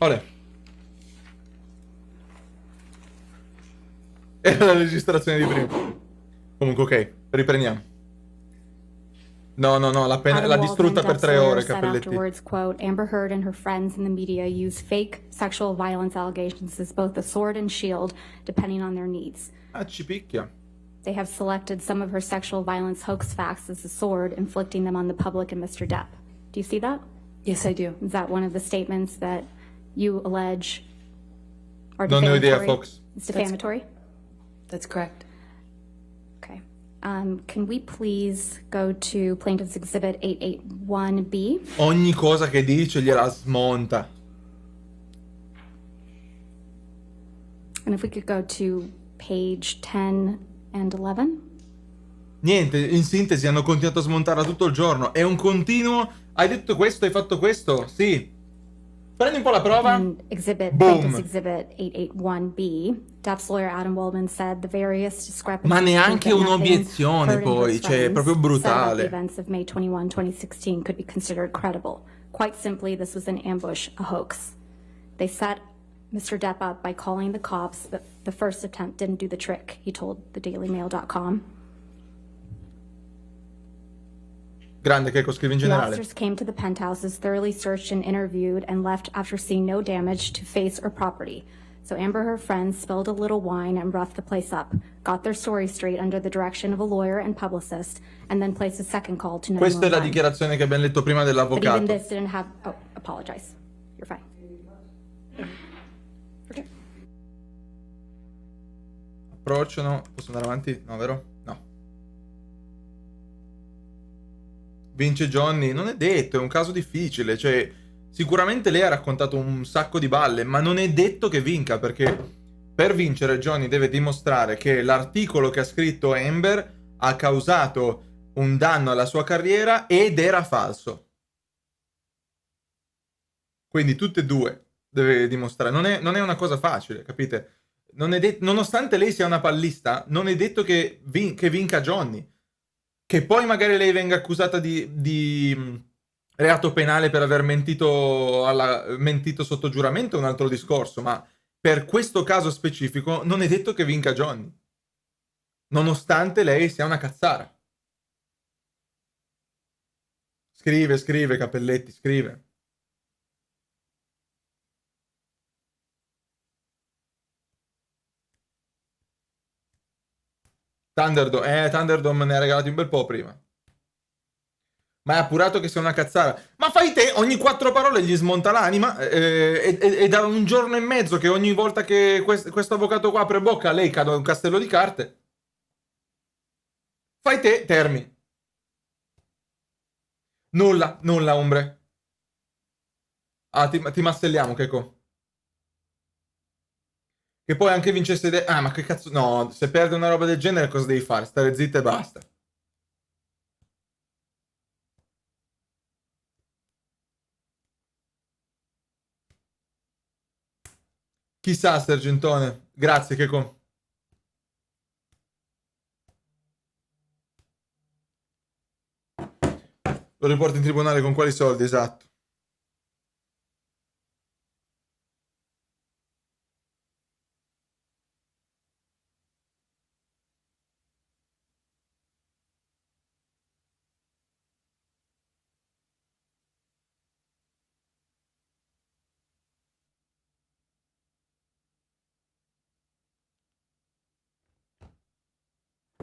Olè. Era la registrazione di prima. Comunque, ok, riprendiamo. No, l'ha distrutta per 3 ore, said Cappelletti. afterwards, quote, Amber Heard and her friends in the media use fake sexual violence allegations as both a sword and shield, depending on their needs. Ah, ci picchia. They have selected some of her sexual violence hoax facts as a sword, inflicting them on the public and Mr. Depp. Do you see that? Yes, I do. Is that one of the statements that you allege are Non ne ho idea, defamatory? Fox. It's defamatory? That's correct. Okay. Can we please go to Plaintiff's Exhibit 881B? Ogni cosa che dice gliela smonta. And if we could go to page 10 and 11? Niente, in sintesi hanno continuato a smontarla tutto il giorno. È un continuo. Hai detto questo, hai fatto questo? Sì. Prendi un po' la prova. Plaintiff's Exhibit 881B, Depp's lawyer Adam Waldman said the various discrepancies. Ma neanche un'obiezione poi, cioè, è proprio brutale. The events of May 21, 2016 could be considered credible. Quite simply, this was an ambush, a hoax. They set Mr. Depp up by calling the cops, but the first attempt didn't do the trick, he told thedailymail.com. Grande, che scrive in The generale. officers came to the penthouses, thoroughly searched and interviewed, and left after seeing no damage to face or property. So Amber and her friends spilled a little wine and roughed the place up, got their story straight under the direction of a lawyer and publicist, and then placed a second call to 911. Questa è la dichiarazione che abbiamo letto prima But even dell'avvocato. this didn't have... Oh, apologize. You're fine. Okay. Approcciano. Posso andare avanti? No, vero? No. Vince Johnny? Non è detto, è un caso difficile, cioè sicuramente lei ha raccontato un sacco di balle, ma non è detto che vinca, perché per vincere Johnny deve dimostrare che l'articolo che ha scritto Amber ha causato un danno alla sua carriera ed era falso. Quindi tutte e due deve dimostrare, non è una cosa facile, capite? Nonostante lei sia una pallista, non è detto che vinca Johnny. Che poi magari lei venga accusata di reato penale per aver mentito sotto giuramento è un altro discorso, ma per questo caso specifico non è detto che vinca Johnny, nonostante lei sia una cazzara. Scrive, Cappelletti, scrive. Thunderdome ne ha regalati un bel po' prima. Ma è appurato che sia una cazzara. Ma fai te, ogni 4 parole gli smonta l'anima, e da un giorno e mezzo che ogni volta che questo avvocato qua apre bocca, lei cade un castello di carte. Fai te, Termi. Nulla, Ombre. Ah, ti masselliamo, Checco. Che poi anche vincesse... Ah, ma che cazzo... No, se perde una roba del genere cosa devi fare? Stare zitta e basta. Chissà, Sergentone. Grazie, Checco. Lo riporti in tribunale con quali soldi? Esatto.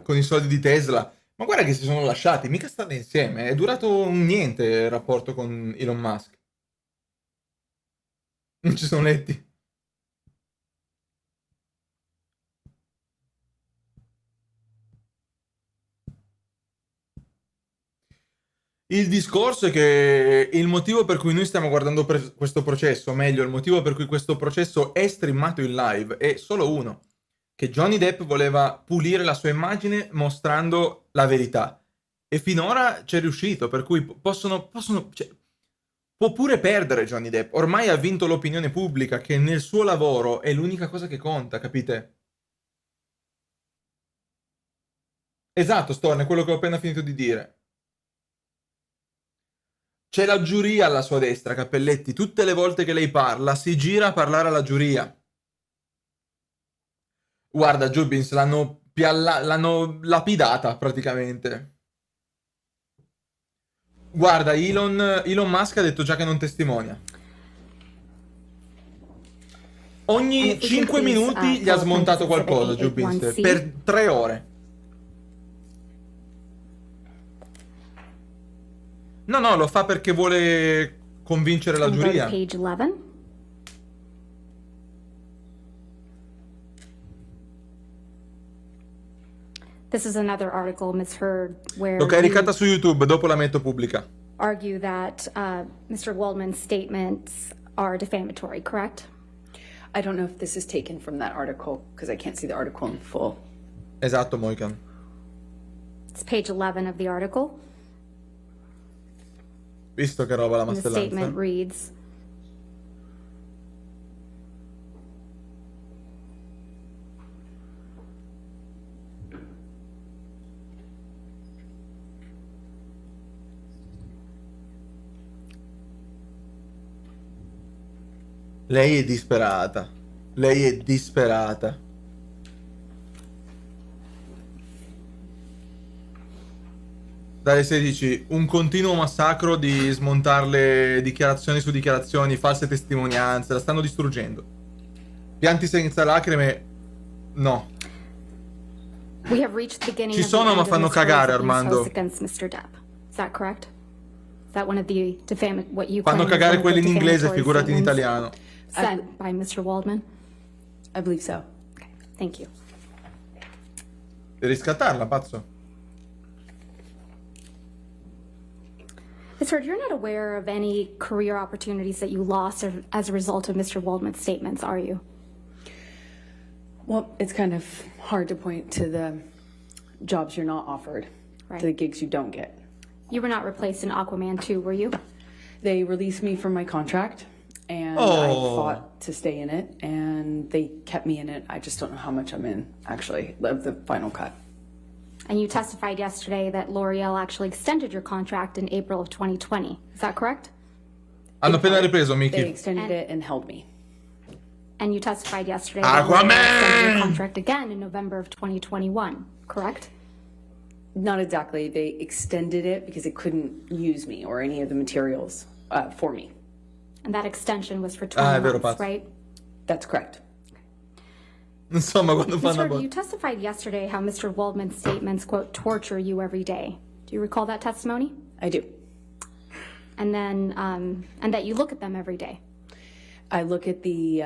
Con i soldi di Tesla. Ma guarda che si sono lasciati, mica stanno insieme. È durato un niente il rapporto con Elon Musk. Non ci sono letti. Il discorso è che il motivo per cui noi stiamo guardando questo processo, o meglio, il motivo per cui questo processo è streamato in live è solo uno. Che Johnny Depp voleva pulire la sua immagine mostrando la verità. E finora c'è riuscito, per cui cioè, può pure perdere Johnny Depp. Ormai ha vinto l'opinione pubblica che nel suo lavoro è l'unica cosa che conta, capite? Esatto, Storm, è quello che ho appena finito di dire. C'è la giuria alla sua destra, Cappelletti. Tutte le volte che lei parla, si gira a parlare alla giuria. Guarda, Jubbins, l'hanno lapidata praticamente. Guarda, Elon Musk ha detto già che non testimonia. Ogni 5 minuti gli ha smontato qualcosa, Jubbins, per 3 ore. No, lo fa perché vuole convincere la giuria. Page 11. This is another article misheard where L'ho caricata su YouTube, dopo la metto pubblica. argue that Mr. Waldman's statements are defamatory, correct? I don't know if this is taken from that article because I can't see the article in full. Esatto, Moican. It's page 11 of the article. Visto che roba la And the statement mastellanza. reads, Lei è disperata. Lei è disperata. Dalle 16, un continuo massacro di smontarle dichiarazioni su dichiarazioni, false testimonianze, la stanno distruggendo. Pianti senza lacrime, no. we have reached the beginning Ci of the sono, end ma of fanno Ms. cagare, Rosalind's Armando. post against Mr. Depp. Is that correct? Is that one of the what you Fanno claim is cagare one of the quelli in inglese, defamatory figurati in statements italiano. said by Mr. Waldman? I believe so. Okay, thank you. Devi riscattarla, pazzo. Ms. Heard, you're not aware of any career opportunities that you lost as a result of Mr. Waldman's statements, are you? Well, it's kind of hard to point to the jobs you're not offered, Right. to the gigs you don't get. You were not replaced in Aquaman 2, were you? They released me from my contract, and I Oh. fought to stay in it, and they kept me in it. I just don't know how much I'm in, actually, of the final cut. And you testified yesterday that L'Oreal actually extended your contract in April of 2020. Is that correct? Hanno appena ripreso, They Miki. extended it and held me. And you testified yesterday that L'Oreal Aquaman! extended your contract again in November of 2021, correct? Not exactly. They extended it because they couldn't use me or any of the materials for me. And that extension was for è 20 vero, months, pazzo. right? That's correct. Insomma, quando Ms. fanno... Heard, you testified yesterday how Mr. Waldman's statements, quote, torture you every day. Do you recall that testimony? I do. And then, and that you look at them every day. I look at the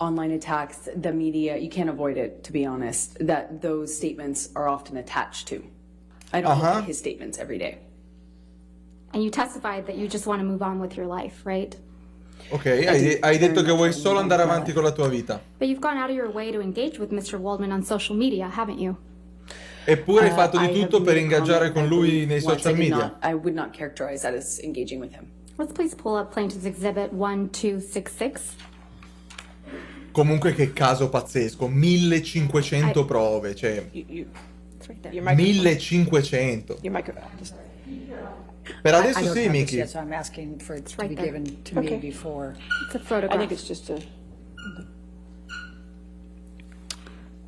online attacks, the media. You can't avoid it, to be honest, that those statements are often attached to. I don't look at his statements every day. And you testified that you just want to move on with your life, right? Ok, hai detto che vuoi solo andare avanti con la tua vita. But you've gone out of your way to engage with Mr. Waldman on social media, haven't you? Eppure hai fatto I di have tutto per made a ingaggiare comment, con I lui believe, nei once. social I did media. not- I would not characterize that as engaging with him. Let's please pull up Plaintiff's Exhibit 1266. Comunque che caso pazzesco, 1500 prove, cioè It's right there. Your microphone. 1500. Your microphone. Just- Per I adesso don't sì, have this Miki. yet, so I'm asking for it to right be there. given to me Okay. before. It's a I photograph. think it's just a,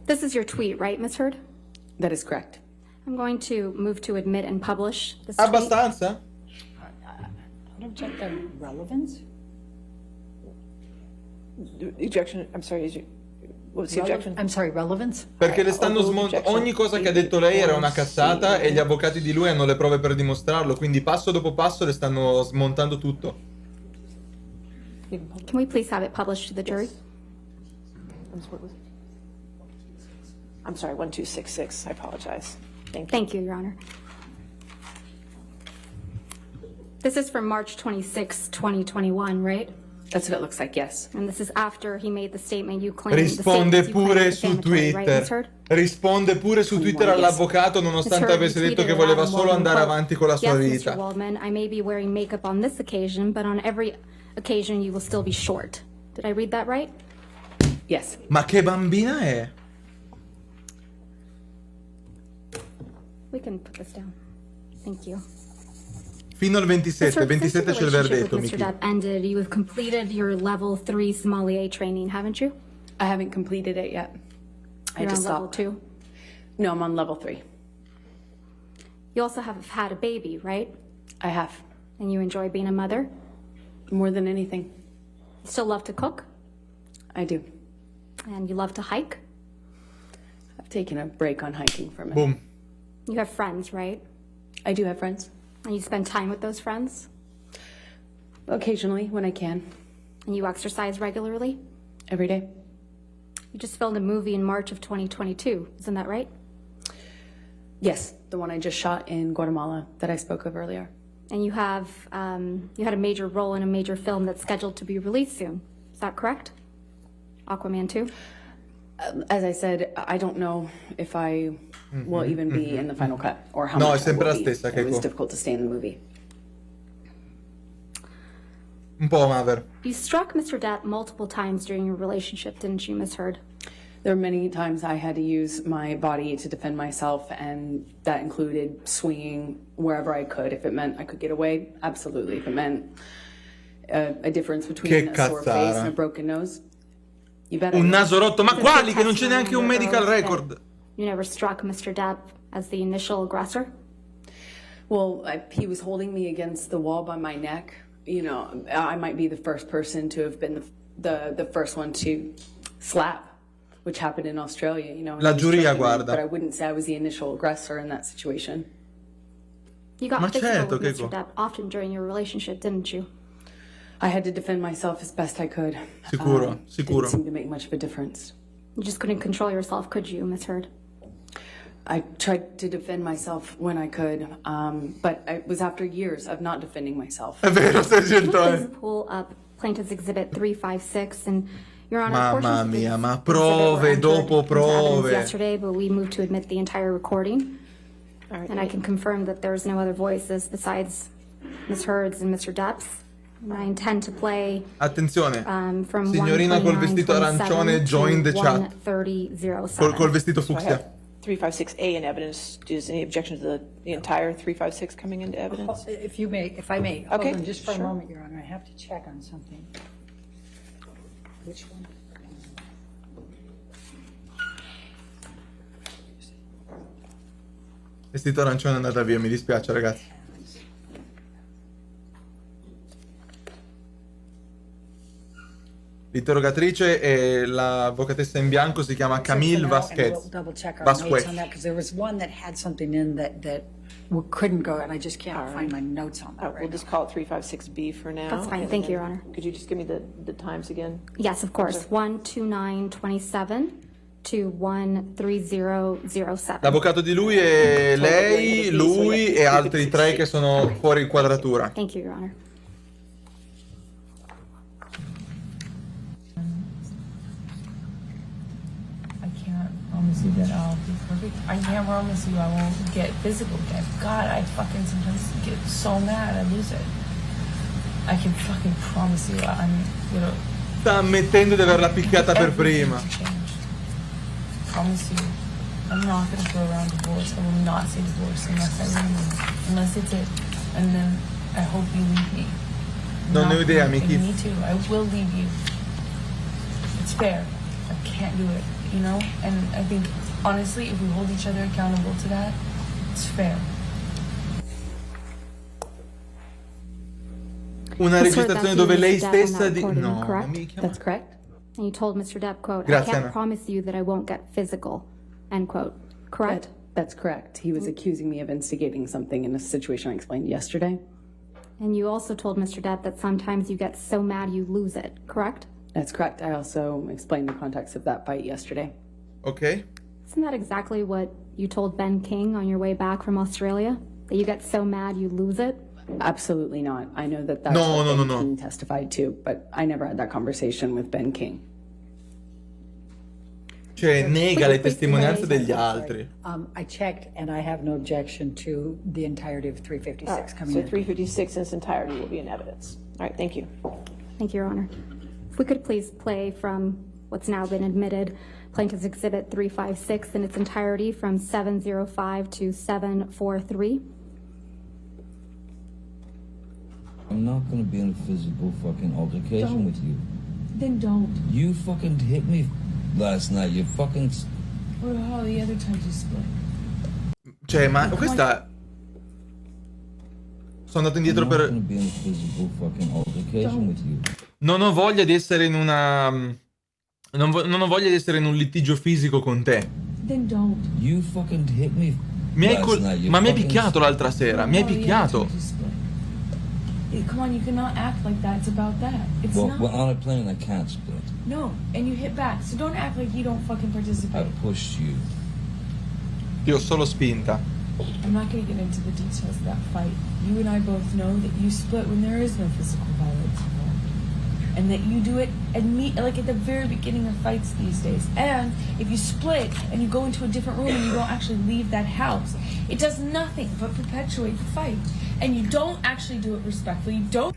This is your tweet, right, Ms. Heard? That is correct. I'm going to move to admit and publish this tweet. Abbastanza? I don't check the relevance? Ejection, I'm sorry, what's the objection? I'm sorry, relevance? Perché le stanno smontando. Ogni cosa che ha detto lei era una cazzata e gli avvocati di lui hanno le prove per dimostrarlo. Quindi passo dopo passo le stanno smontando tutto. Can we please have it published to the jury? I'm sorry, 1266, I apologize. Thank you. Thank you, Your Honor. This is from March 26, 2021, right? That's what it looks like, yes. And this is after he made the statement you claim. the Risponde statements you claim are pure su defamatory, right, Ms. Twitter. Heard? Risponde pure su Twitter all'avvocato nonostante Ms. Heard, avesse you detto che tweeted voleva Adam solo Waldman, andare quote, avanti con la sua Yes, Mr. vita. Waldman, I may be wearing makeup on this occasion, but on every occasion you will still be short. Did I read that right? Yes. Ma che bambina è? We can put this down. Thank you. Fino al 27, 27 c'è il verdetto, Mr. Miki. Depp ended, you have completed your level 3 sommelier training, haven't you? I haven't completed it yet. I You're on just level stopped. 2. No, I'm on level 3. You also have had a baby, right? I have. And you enjoy being a mother? More than anything. You still love to cook? I do. And you love to hike? I've taken a break on hiking for a minute. Boom. You have friends, right? I do have friends. And you spend time with those friends? Occasionally, when I can. And you exercise regularly? Every day. You just filmed a movie in March of 2022, isn't that right? Yes, the one I just shot in Guatemala that I spoke of earlier. And you have, you had a major role in a major film that's scheduled to be released soon. Is that correct? Aquaman 2? As I said, I don't know if I will even be in the final cut or how No, much è sempre I la will be. stessa, It was Keiko. difficult to stay in the movie. Un po' Maver. You struck Mr. Depp multiple times during your relationship, didn't you, Ms. Heard? There were many times I had to use my body to defend myself, and that included swinging wherever I could. If it meant I could get away, absolutely. If it meant a difference between Che a sore face cazzara. and a broken nose, you bet I Un would. naso rotto, ma Since quali your che non c'è neanche un testimony medical under oath record? that You never struck Mr. Depp as the initial aggressor? Well, he was holding me against the wall by my neck. You know, I might be the first person to have been the first one to slap, which happened in Australia. You know, and La he was giuria choking me, guarda. but I wouldn't say I was the initial aggressor in that situation. You got Ma physical certo, with Keiko. Mr. Depp often during your relationship, didn't you? I had to defend myself as best I could. Sicuro, sicuro. Didn't seem to make much of a difference. You just couldn't control yourself, could you, Ms. Heard? I tried to defend myself when I could, but it was after years of not defending myself. È vero, Could you please Sergentone. pull up Plaintiff's Exhibit 356 and Your Honor, Mamma portions of this mia, ma exhibit prove were entered dopo into evidence prove. yesterday, but we moved to admit the entire recording. All right. And I can confirm that there's no other voices besides Ms. Heard's and Mr. Depp's. And I intend to play Attenzione, from signorina col vestito 1:29:27 arancione join the to chat. 1:30:07. Col vestito So I fucsia. have 356A in evidence. Is any objection to the entire 356 coming into evidence? If I may, hold Okay, on just for a sure. moment, Your Honor. I have to check on something. Which one? Vestito arancione è andata via, mi dispiace ragazzi. L'interrogatrice e l'avvocatessa in bianco si chiama Camille We'll Vasquez. double check our Vasquez. notes on that, because there was one that had something in that couldn't go, and I just can't find my notes on that We'll right now. just call it 356B for now. That's fine. and Thank you, then- Your Honor. Could you just give me the times again? Yes, of course. 1:29:27 to 1:30:07. L'avvocato di lui è lei, lui e altri tre che sono fuori inquadratura. Thank you, Your Honor. I can't promise you that I'll be perfect. I can't promise you I won't get physical again. God, I fucking sometimes get so mad I lose it. I can fucking promise you I'm gonna Sta ammettendo di averla picchiata per everything prima. to change. Promise you. I'm not gonna throw around divorce. I will not say divorce unless I leave. Unless it's it. And then I hope you leave me. Non ne ho Not idea, leaving Miki. Me too. I will leave you. It's fair. I can't do it, you know? And I think, honestly, if we hold each other accountable to that, it's fair. Una Ms. Heard, registrazione that's dove you, lei Mr. Depp, on stessa that di... recording, No, correct? mi chiama... That's correct. And you told Mr. Depp, quote, Grazie, I can't Anna. promise you that I won't get physical, end quote. Correct? That's correct. He was accusing me of instigating something in a situation I explained yesterday. And you also told Mr. Depp that sometimes you get so mad you lose it, correct? That's correct. I also explained the context of that fight yesterday. Ok? Isn't that exactly what you told Ben King on your way back from Australia? That you get so mad you lose it? Absolutely not. I know that that's No, what no, Ben no, no. King testified to, but I never had that conversation with Ben King. Cioè, nega le testimonianze degli altri. I checked, and I have no objection to the entirety of 356 coming So in. 356 in its entirety will be in evidence. All right, thank you. Thank you, Your Honor. If we could please play from what's now been admitted, Plaintiff's Exhibit 356 in its entirety from 7:05 to 7:43. I'm not gonna be in a physical fucking altercation with you. Then don't. You fucking hit me last night. You fucking... What about all the other times you split? Cioè, ma questa... Sono andato indietro I'm not per... gonna be in a physical fucking altercation with you. Non ho voglia di essere in una... non ho voglia di essere in un litigio fisico con te. Then don't. You fucking hit me Mi hai last night. You Ma mi hai fucking- picchiato l'altra sera, mi hai All the other picchiato. times you split. Come on, you cannot act like that. It's about that. It's Well, not. well, on a plane I can't split. No, and you hit back. So don't act like you don't fucking I participate. pushed you. Ti ho solo spinta. I'm not going to get into the details of that fight. You and I both know that you split when there is no physical violence involved. And that you do it like at the very beginning of fights these days. And if you split and you go into a different room and you don't actually leave that house, it does nothing but perpetuate the fight. And you don't actually do it respectfully. You don't.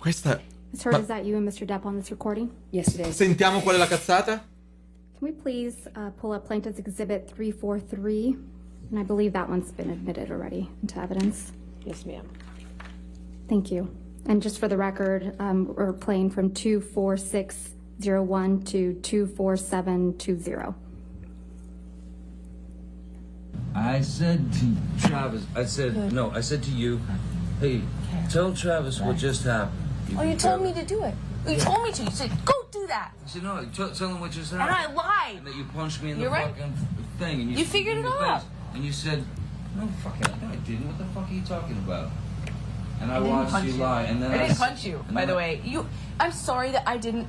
Questa... Ms. Hurd, is that you and Mr. Depp on this recording? Yes, it is. Sentiamo qual è la cazzata? Can we please pull up Plaintiff's Exhibit 343? And I believe that one's been admitted already into evidence. Yes, ma'am. Thank you. And just for the record, we're playing from 24601 to 24720. I said to Travis, I said to you, hey, tell Travis what just happened. Oh, you told me to do it. You told me to. You said, go do that. I said, no, tell him what just And happened. I lied. And that you punched me in the You're right. fucking thing. And You figured in it the out. face. And you said, no, fucking, no, I didn't. What the fuck are you talking about? And I didn't watched punch you lie. And then I didn't punch you, and by then the way. I'm sorry that I didn't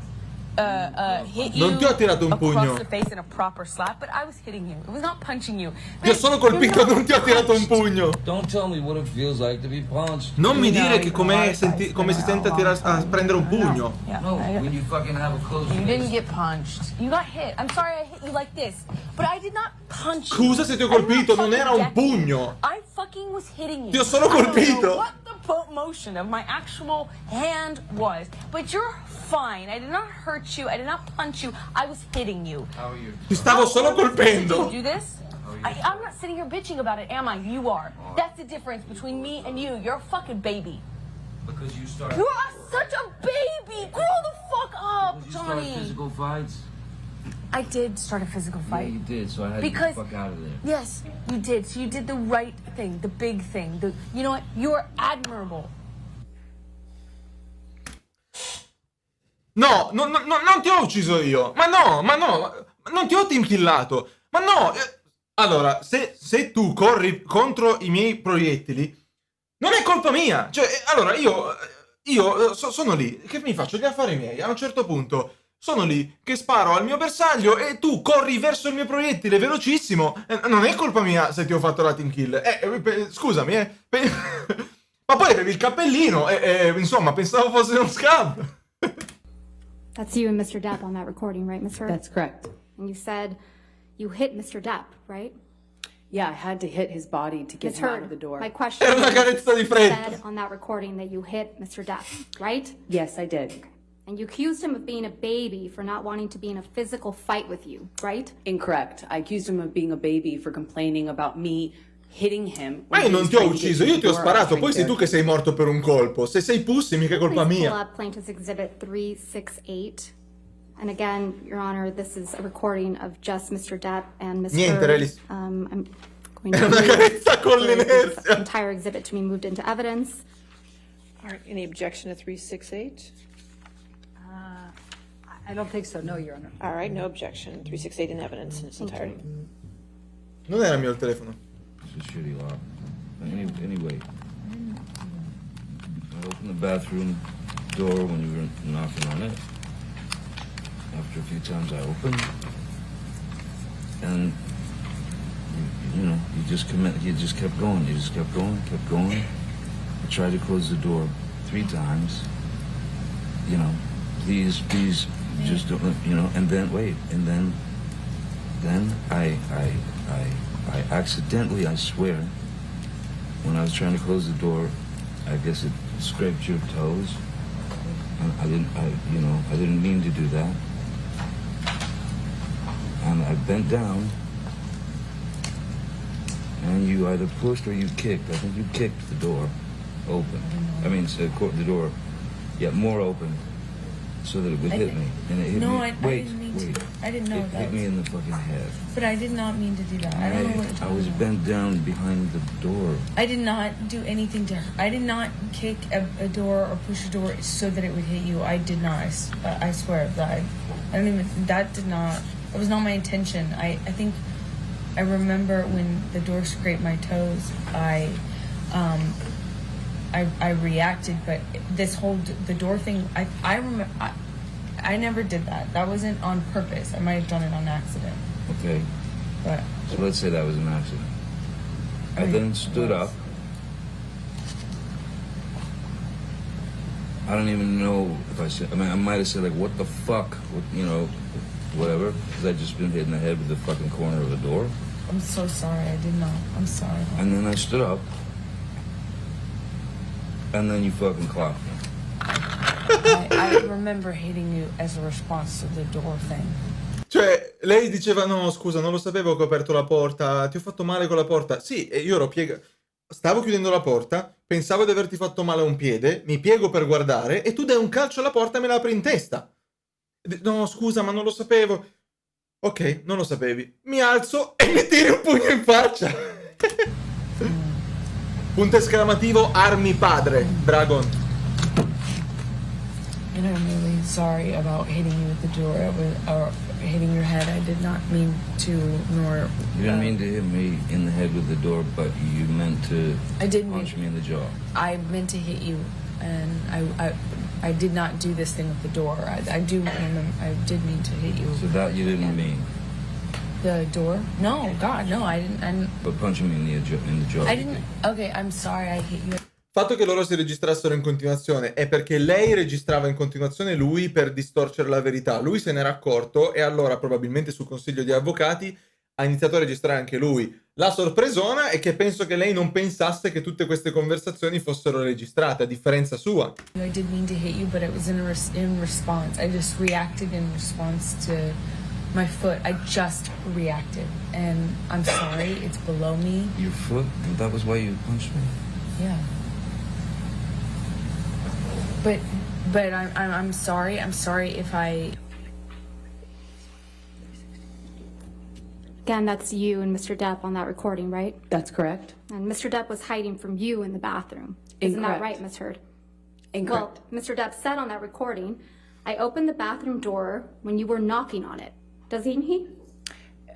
hit you Non ti ho tirato un pugno. across the face in a proper slap, but I was hitting you. It was not punching you. Ti ho solo colpito, non ti ho tirato un pugno. Don't tell me what it feels like to be punched. Non mi No, dire che you come know, come si sente a prendere un pugno. Yeah, No, when you fucking have a close you face. didn't get punched. You got hit. I'm sorry I hit you like this, but I did not punch you. Scusa se ti ho I did not colpito, non fucking era un deck you. pugno. I fucking was hitting you. Ti ho solo I don't colpito. know what the motion of my actual hand was, but you're fine. I did not hurt you. I did not punch you. I was hitting you. How are you? Ti stavo solo Did you colpendo. do this? I'm not sitting here bitching about it, am I? You are. That's the difference between me and you. You're a fucking baby. Because you started. You are such a baby. Grow the fuck up, Because you started Johnny. physical fights. I did start a physical Yeah, fight. you did. So I had Because- to get the fuck out of there. Yes, you did. So you did the right thing, the big thing. You know what? You are admirable. No, non ti ho ucciso io. Ma no, non ti ho teamkillato. Ma no. Allora, se tu corri contro i miei proiettili, non è colpa mia. Cioè, allora io sono lì, che mi faccio gli affari miei. A un certo punto sono lì che sparo al mio bersaglio e tu corri verso il mio proiettile velocissimo. Non è colpa mia se ti ho fatto la team kill. Scusami, ma poi avevi il cappellino insomma, pensavo fosse uno scam. That's you and Mr. Depp on that recording, right, Ms. Hurd? That's correct. And you said you hit Mr. Depp, right? Yeah, I had to hit his body to get Ms. him out of Hurd, the door. my question Era una is, carezza di you fretta. said on that recording that you hit Mr. Depp, right? Yes, I did. And you accused him of being a baby for not wanting to be in a physical fight with you, right? Incorrect. I accused him of being a baby for complaining about me hitting him. Ma io non ti ho ucciso, io ti ho sparato, poi sei tu che... che sei morto per un colpo. Se sei pussy, mica è colpa Please pull mia. up Plaintiff's Exhibit 368. And again, Your Honor, this is a recording of just Mr. Depp and Ms. Niente, Hurd. Relis. I'm going È to una move carezza con for l'inerzia. this entire exhibit to be moved into evidence. All right, any objection to 368? I don't think so, no, Your Honor. All right, no objection. 368 in evidence in its entirety. Non era mio il telefono. It's a shitty lock. Anyway, I opened the bathroom door when you were knocking on it. After a few times I opened, and you know, you just kept going. You just kept going. I tried to close the door 3 times. You know, please, just don't, you know. And then wait, and then I accidentally, I swear, when I was trying to close the door, I guess it scraped your toes. And I didn't mean to do that. And I bent down, and you either pushed or you kicked. I think you kicked the door. open. I mean, so the door, yeah, more open, so that it would hit me. And it hit No, me. I Wait, didn't mean to. wait. I didn't know It that. hit me in the fucking head. But I did not mean to do that. I don't know what you're I talking was about. bent down behind the door. I did not do anything to her. I did not kick a door or push a door so that it would hit you. I did not. I swear that I don't even. That did not. That was not my intention. I think I remember when the door scraped my toes. I reacted, but this whole the door thing. I remember. I never did that. That wasn't on purpose. I might have done it on accident. Okay, But so let's say that was an accident. I then stood up. I don't even know if I said. I mean, I might have said like, "What the fuck," you know, whatever, because I'd just been hit in the head with the fucking corner of a door. I'm so sorry. I did not. I'm sorry. And then I stood up. And then you fucking clocked me. I remember hitting you as a response to the door thing. Cioè, lei diceva, no, scusa, non lo sapevo che ho aperto la porta, ti ho fatto male con la porta. Sì, e io ero stavo chiudendo la porta, pensavo di averti fatto male a un piede, mi piego per guardare, e tu dai un calcio alla porta e me la apri in testa. No, scusa, ma non lo sapevo. Ok, non lo sapevi. Mi alzo e mi tiri un pugno in faccia. Punto esclamativo, armi padre, Dragon. And I'm really sorry about hitting you with the door or hitting your head. I did not mean to, nor... You didn't mean to hit me in the head with the door, but you meant to I did mean- punch me in the jaw. I meant to hit you, and I did not do this thing with the door. I do remember, I did mean to hit you. So that you didn't mean. The door? No, God, no, I didn't. But punching me in the jaw. I didn't. Okay, I'm sorry I hit you. Il fatto che loro si registrassero in continuazione è perché lei registrava in continuazione lui per distorcere la verità. Lui se n'era accorto e allora, probabilmente su consiglio di avvocati, ha iniziato a registrare anche lui. La sorpresona è che penso che lei non pensasse che tutte queste conversazioni fossero registrate, a differenza sua. I did mean to hit you, but it was in response. I just reacted in response to my foot. I just reacted, and I'm sorry. It's below me. Your foot? That was why you punched me? Yeah. But I'm sorry. I'm sorry if I. Again, that's you and Mr. Depp on that recording, right? That's correct. And Mr. Depp was hiding from you in the bathroom. Isn't that Incorrect. right, Ms. Heard? Incorrect. Well, Mr. Depp said on that recording, I opened the bathroom door when you were knocking on it. Doesn't he?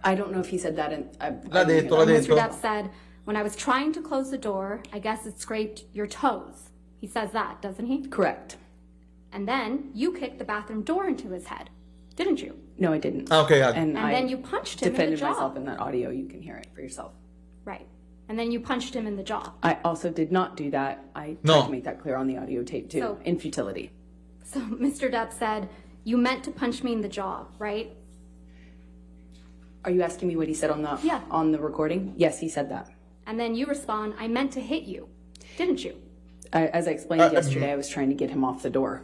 I don't know if he said that. L'ha detto, l'ha Mr. detto. Depp said, when I was trying to close the door, I guess it scraped your toes. He says that, doesn't he? Correct. And then you kicked the bathroom door into his head, didn't you? No, I didn't. Ah, okay, And then you punched him in the defended jaw. myself in that audio. You can hear it for yourself. Right. And then you punched him in the jaw. I also did not do that. I No. tried to make that clear on the audio tape too, So- in futility. So Mr. Depp said, you meant to punch me in the jaw, right? Are you asking me what he said on the Yeah. on the recording? Yes, he said that. And then you respond, I meant to hit you, didn't you? As I explained yesterday, I was trying to get him off the door,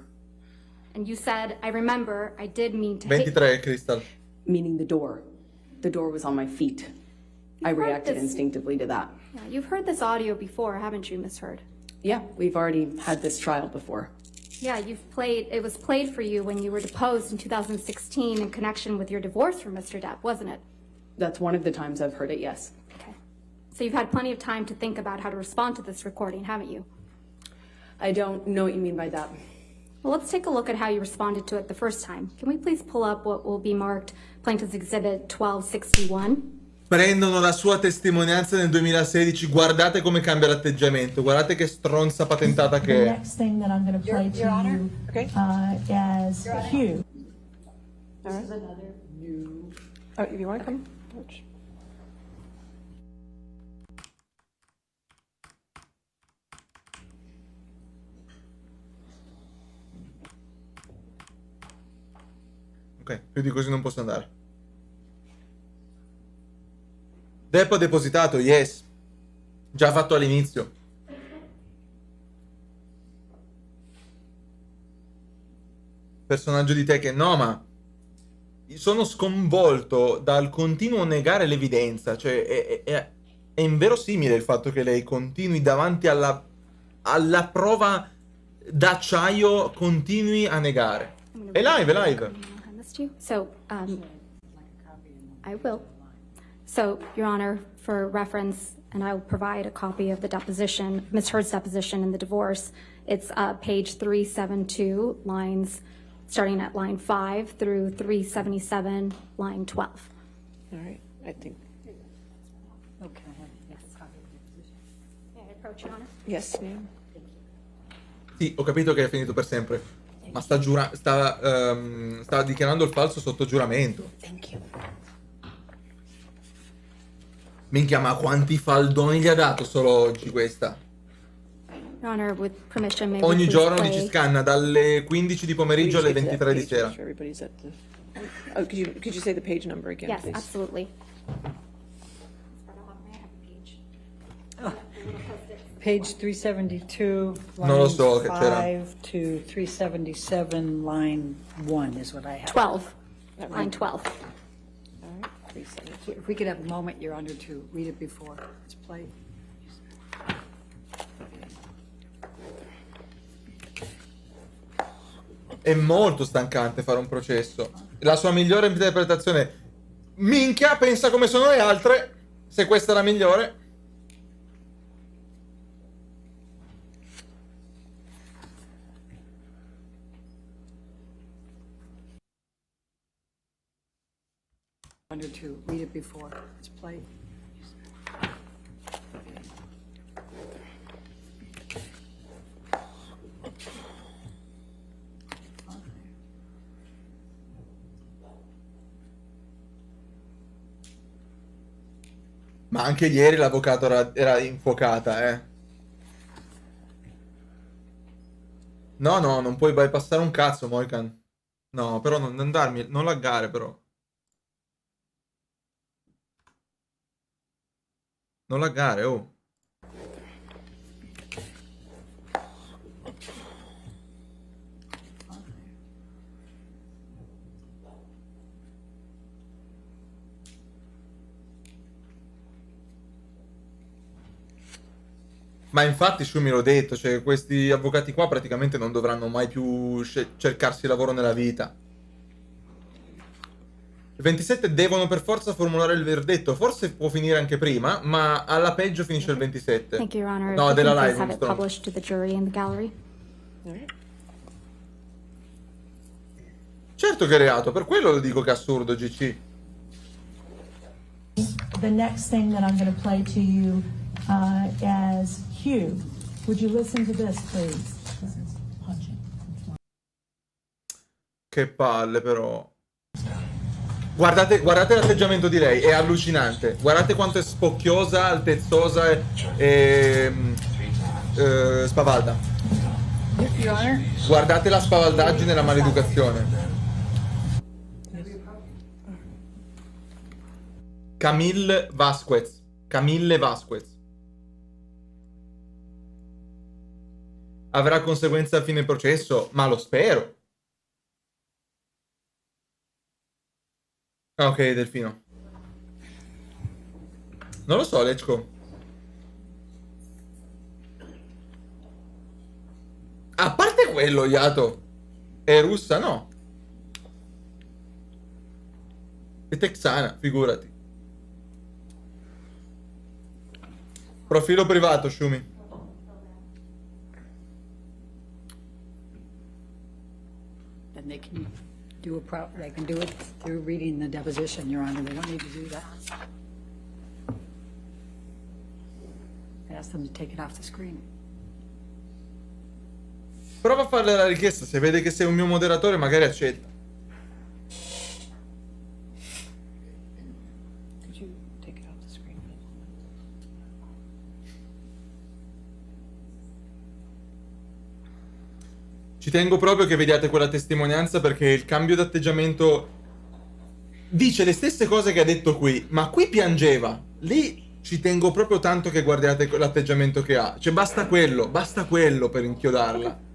And you said, I remember, I did mean to hit you. 23, Crystal. meaning the door. The door was on my feet. I heard reacted this. instinctively to that. Yeah, you've heard this audio before, haven't you, Miss Heard? Yeah, we've already had this trial before. Yeah, it was played for you when you were deposed in 2016 in connection with your divorce from Mr. Depp, wasn't it? That's one of the times I've heard it, yes. Okay. So you've had plenty of time to think about how to respond to this recording, haven't you? I don't know what you mean by that. Well, let's take a look at how you responded to it the first time. Can we please pull up what will be marked Plaintiff's Exhibit 1261? Prendono la sua testimonianza nel 2016, guardate come cambia l'atteggiamento, guardate che stronza patentata The che è. next thing that I'm going to play to you Okay. as Hugh. Oh, if you want to come, George. Ok, più di così non posso andare. Depp ha depositato, yes. Già fatto all'inizio. Personaggio di te che no, ma sono sconvolto dal continuo negare l'evidenza. Cioè, è inverosimile il fatto che lei continui davanti alla alla prova d'acciaio continui a negare. È live, è live. Hand this to you. So, I will. So, Your Honor, for reference, and I will provide a copy of the deposition, Ms. Heard's deposition in the divorce. It's page 372, lines starting at line 5 through 377, line 12. All right, I think, Okay, I have a copy of the position. May I approach, Your Honor? yes, ma'am. Sì, ho capito che è finito per sempre. Ma sta dichiarando il falso sotto giuramento. Thank you. Minchia, ma quanti faldoni gli ha dato solo oggi questa? Your Honor, with permission, may we Ogni please giorno play- dici scanna dalle 15 di pomeriggio alle 23 di sera. Everybody's at the, oh, could you say the page number again, Yes, please? absolutely. Page 372, Non lo so che line c'era. 5 to 377, line 1 is what I have. 12, line 12. All right, 372. If we could have a moment, Your Honor, to read it before it's played. È molto stancante fare un processo. La sua migliore interpretazione. Minchia, pensa come sono le altre. Se questa è la migliore. Honor to read it before it's played. Ma anche ieri l'avvocato era infuocata, eh. No, no, non puoi bypassare un cazzo, Moican. No, però non andarmi, non laggare, però. Non laggare, oh. Ma infatti, Shumi l'ho detto, cioè questi avvocati qua praticamente non dovranno mai più cercarsi lavoro nella vita. Il 27 devono per forza formulare il verdetto, forse può finire anche prima, ma alla peggio finisce il 27. Thank you, Your Honor. No, If you della can please live, have it Storm. published to the jury in the gallery. All right. Certo che è reato, per quello lo dico che è assurdo, GC. The next thing that I'm going to play to you as Hugh. Would you listen to this, please? This is punching. Che palle, però. Guardate l'atteggiamento di lei, è allucinante. Guardate quanto è spocchiosa, altezzosa e spavalda. Your Honor? Guardate la spavaldaggine e la maleducazione. Camille Vasquez. Avrà conseguenze a fine processo? Ma lo spero. Ah, ok, Delfino. Non lo so, Lechko. A parte quello, Iato. È russa, no? È texana, figurati. Profilo privato, Shumi. Then they can do they can do it through reading the deposition, Your Honor. They don't need to do that. Ask them to take it off the screen. Prova a farle la richiesta, se vede che sei un mio moderatore magari accetta. Could you take it off the screen? Ci tengo proprio che vediate quella testimonianza perché il cambio d'atteggiamento dice le stesse cose che ha detto qui, ma qui piangeva. Lì ci tengo proprio tanto che guardiate l'atteggiamento che ha. Cioè basta quello per inchiodarla.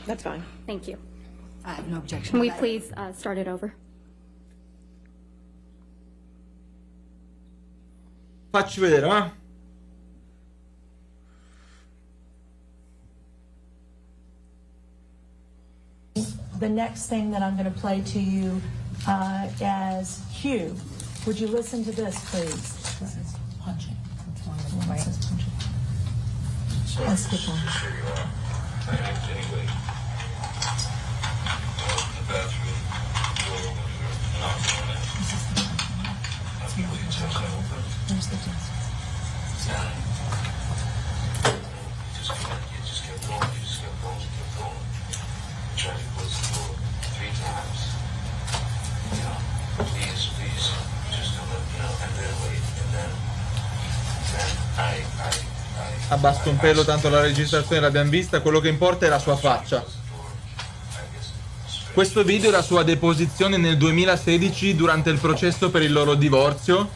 That's fine. Thank you. I have no objection. Can we to that. please start it over? Facci vedere, va? the next thing that I'm going to play to you as Hugh. Would you listen to this, please? This is punching. That's one of the One that says punching. Let's keep on. Anyway, the bathroom door opener, not doing that. There's the disc. You just kept going, you just kept going, you kept going. You tried to close the door 3 times. You know, please, just don't let me know. And then wait, and then I Abbasso un pelo, tanto la registrazione l'abbiamo vista, quello che importa è la sua faccia. Questo video è la sua deposizione nel 2016 durante il processo per il loro divorzio,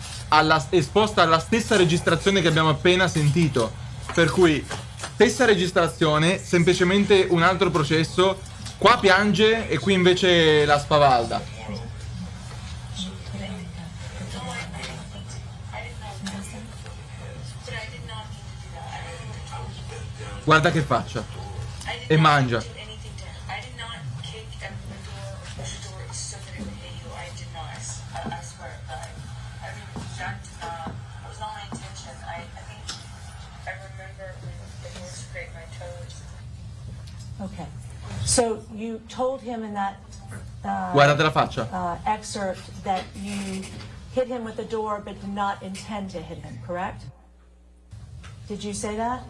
esposta alla stessa registrazione che abbiamo appena sentito. Per cui, stessa registrazione, semplicemente un altro processo, qua piange e qui invece la spavalda. Guarda che faccia. E mangia. Okay. So you told him in that Guardate la faccia. excerpt that you hit him with the door but did not intend to hit him, correct? Did you say that?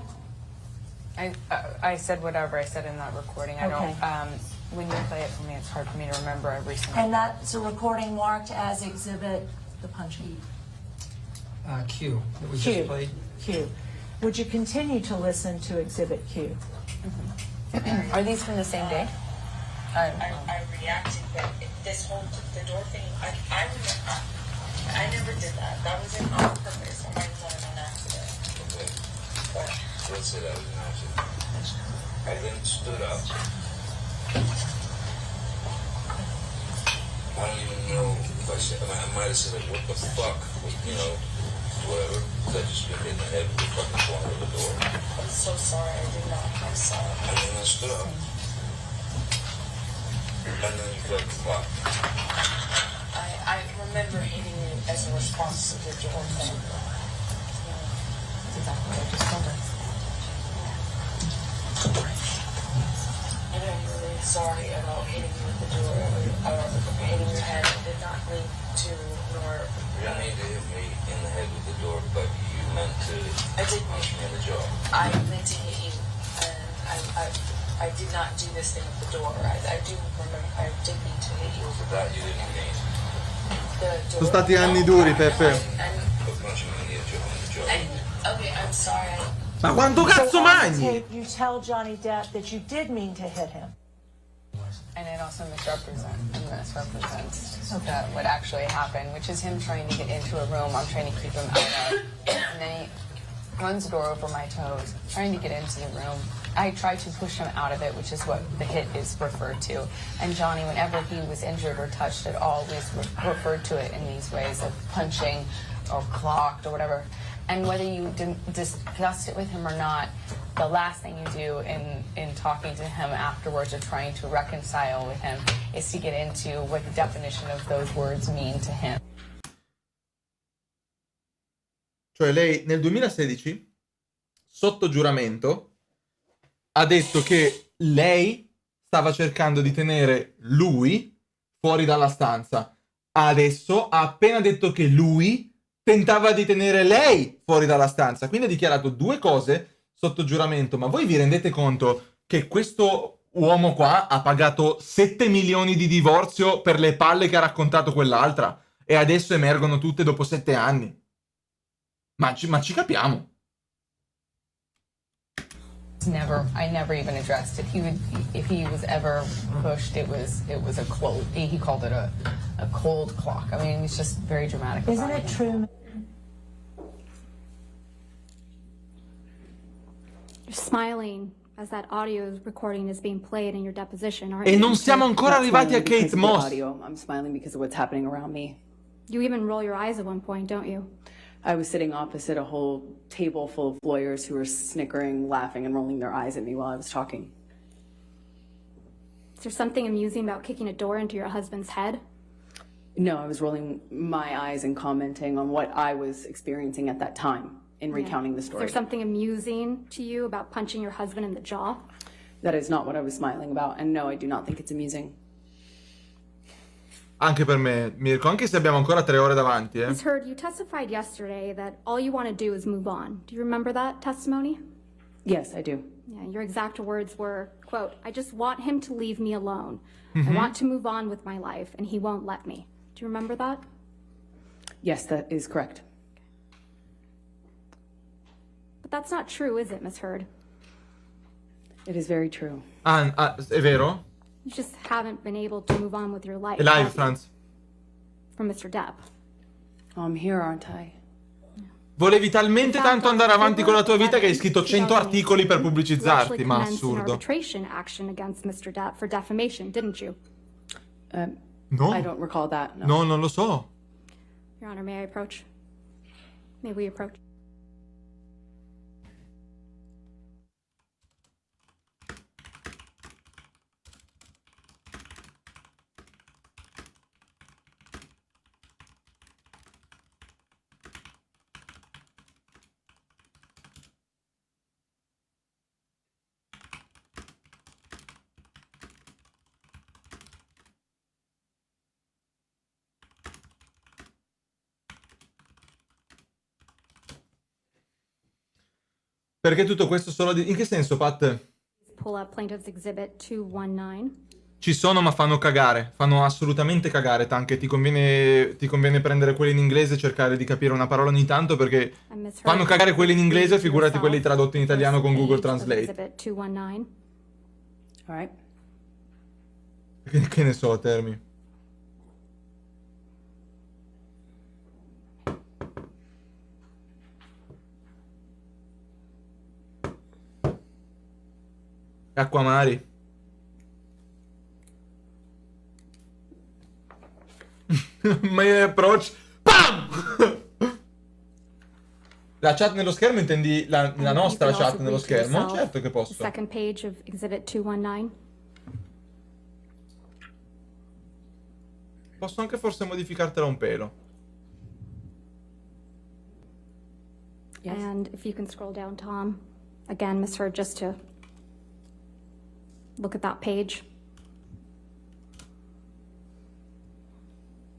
I said whatever I said in that recording. I Okay. don't. When you play it for me, it's hard for me to remember every single. And that's a recording marked as exhibit the punching. Q that we Q. just played. Q. Would you continue to listen to exhibit Q? Are these from the same day? I reacted, but this whole the door thing, I never did that. That wasn't on purpose. I was on an accident. Okay. But let's say that was an accident. I then stood up. I don't even know if I said, I might have said, like, what the fuck, you know, whatever. Because I just been hit in the head with the fucking corner of the door. I'm so sorry. I did not. I'm sorry. And then I stood up. And then you felt the clock. I remember hitting you as a response to the door thing. That's exactly what I just told her. And I'm really sorry about hitting you with the door or hitting your head. I did not mean to, nor. You don't need to hit me in the head with the door, but you meant to punch me in the jaw. I meant to hit you, and I did not do this thing with the door. I do remember, I did mean to hit you. For that you didn't mean. The door. Sono stati anni duri, Peppe. But punching me in the jaw. Okay, I'm sorry. Ma quanto cazzo So on the mangi? tape, you tell Johnny Depp that you did mean to hit him. And it also misrepresents what actually happened, which is him trying to get into a room I'm trying to keep him out of. And then he runs the door over my toes, trying to get into the room. I tried to push him out of it, which is what the hit is referred to. And Johnny, whenever he was injured or touched it, always referred to it in these ways of punching or clocked or whatever. And whether you discussed it with him or not, the last thing you do in talking to him afterwards or trying to reconcile with him is to get into what the definition of those words mean to him. Cioè lei nel 2016, sotto giuramento, ha detto che lei stava cercando di tenere lui fuori dalla stanza. Adesso ha appena detto che lui tentava di tenere lei fuori dalla stanza. Quindi ha dichiarato 2 cose sotto giuramento. Ma voi vi rendete conto che questo uomo qua ha pagato 7 milioni di divorzio per le palle che ha raccontato quell'altra? E adesso emergono tutte dopo 7 anni. Ma ci capiamo. I never even addressed it. If he was ever pushed, it was a cold. He called it a cold clock. I mean, it's just very dramatic. Isn't it true? You're smiling as that audio recording is being played in your deposition, aren't E you? non siamo ancora arrivati a Because Kate of the Moss. audio. I'm smiling because of what's happening around me. You even roll your eyes at one point, don't you? I was sitting opposite a whole table full of lawyers who were snickering, laughing, and rolling their eyes at me while I was talking. there something amusing about kicking a door into your husband's head? No, I was rolling my eyes and commenting on what I was experiencing at that time in recounting the Is story. there something amusing to you about punching your husband in the jaw? That is not what I was smiling about, and no, I do not think it's amusing. Anche per me, Mirko, anche se abbiamo ancora 3 ore davanti, Ms. Heard, you testified yesterday that all you want to do is move on. Do you remember that testimony? Yes, I do. Yeah, your exact words were, quote, I just want him to leave me alone. I want to move on with my life, and he won't let me. Do you remember that? Yes, that is correct. But that's not true, is it, Ms. Heard? It is very true. È vero? You just haven't been able to move on with your life. È live, have you? Franz. From Mr. Depp. Oh, I'm here, aren't I? Volevi talmente tanto andare avanti con la tua vita che hai scritto 100 articoli per You actually pubblicizzarti, ma commenced an assurdo. arbitration action against Mr. Depp for defamation, didn't you? No, I don't recall that. No. no, non lo so. Your Honor, may I approach? May we approach? Perché tutto questo solo di... In che senso, Pat? Pull up Plaintiff's Exhibit 219. Ci sono, ma fanno cagare. Fanno assolutamente cagare, Tanche. Ti conviene prendere quelli in inglese e cercare di capire una parola ogni tanto, perché fanno cagare quelli in inglese, figurati quelli tradotti in italiano con Google Translate. Exhibit 219. All right. Che ne so, Termi. Acquamari. My approach. Pam! La chat nello schermo intendi la nostra chat nello schermo? Certo che posso. Second page of Exhibit 219. Posso anche forse modificartela un pelo. Yes. And if you can scroll down, Tom. Again, Ms. Heard, just to look at that page.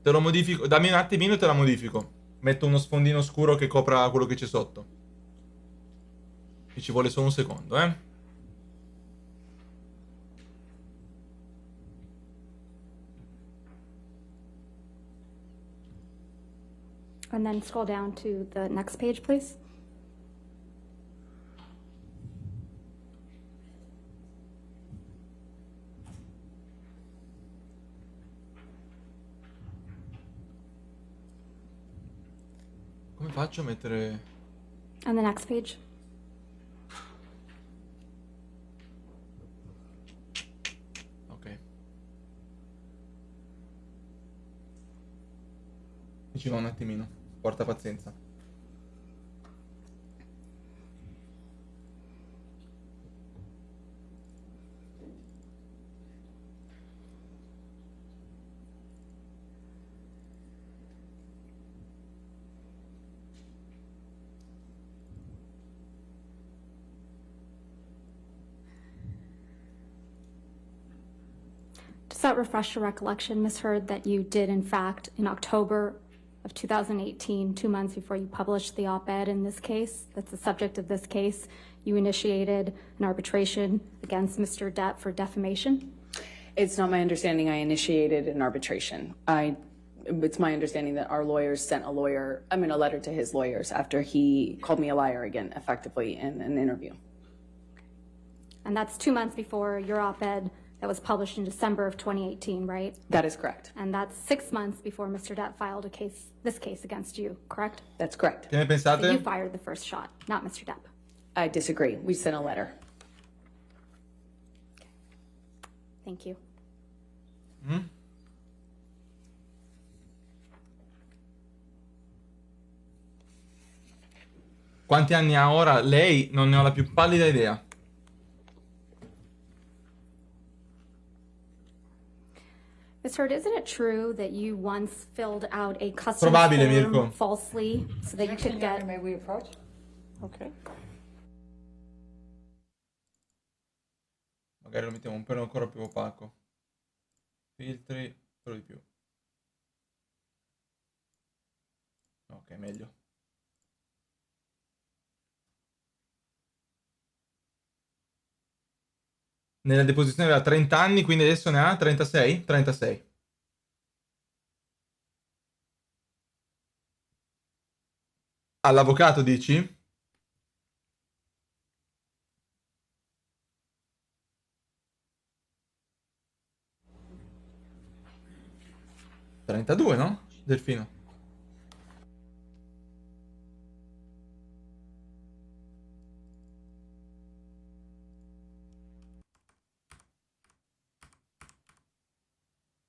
Te lo modifico. Dammi un attimino e te la modifico. Metto uno sfondino scuro che copra quello che c'è sotto. E ci vuole solo un secondo, eh. And then scroll down to the next page, please. Come faccio a mettere... And the next page. Ok. Ci va un attimino. Porta pazienza. Does that refresh your recollection, Ms. Heard, that you did, in fact, in October of 2018, 2 months before you published the op-ed in this case, that's the subject of this case, you initiated an arbitration against Mr. Depp for defamation? It's not my understanding I initiated an arbitration. It's my understanding that our lawyers sent a letter to his lawyers after he called me a liar again, effectively, in an interview. And that's 2 months before your op-ed that was published in December of 2018, right? That is correct. And that's 6 months before Mr. Depp filed this case against you, correct? That's correct. Che ne So you pensate? fired the first shot, not Mr. Depp. I disagree. We sent a letter. Thank you. Quanti anni ha ora? Lei non ne ho la più pallida idea. Ms. Heard, isn't it true that you once filled out a custom Probabile, form Mirko. falsely so that you could get... May we approach? Ok. Magari lo mettiamo un pelo ancora più opaco. Filtri, solo di più. Ok, meglio. Nella deposizione aveva 30 anni, quindi adesso ne ha 36? 36. All'avvocato dici? $32, no? Delfino.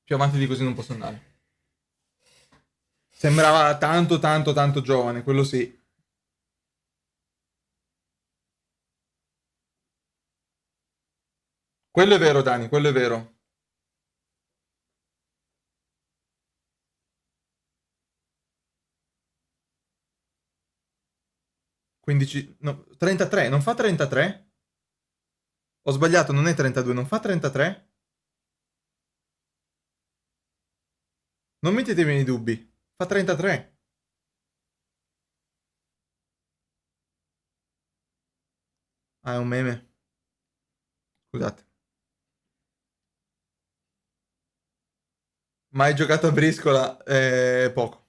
Più avanti di così non posso andare. Sembrava tanto, tanto, tanto giovane, quello sì. Quello è vero, Dani, quello è vero. No, 33, non fa 33? Ho sbagliato, non è 32, non fa 33? Non mettetemi nei dubbi, fa 33. Ah, è un meme. Scusate. Ma hai giocato a briscola? Poco.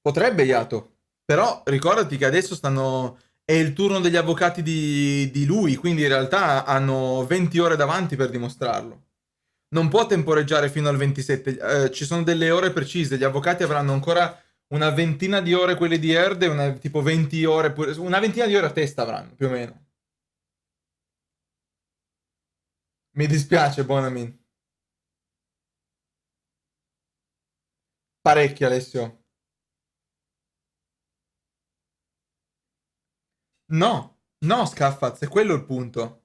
Potrebbe, Iato. Però ricordati che adesso stanno... È il turno degli avvocati di lui, quindi in realtà hanno 20 ore davanti per dimostrarlo. Non può temporeggiare fino al 27. Ci sono delle ore precise. Gli avvocati avranno ancora una ventina di ore quelli di Erde, tipo 20 ore, una ventina di ore a testa avranno, più o meno. Mi dispiace, Bonamin. Parecchio, Alessio. No, no, Scaffaz, è quello il punto.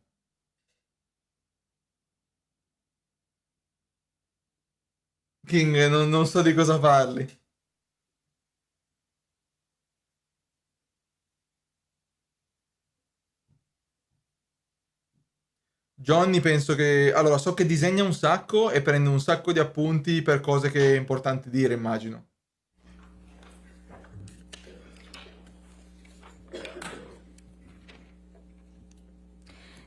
King, non so di cosa parli. Johnny penso che... Allora, so che disegna un sacco e prende un sacco di appunti per cose che è importante dire, immagino.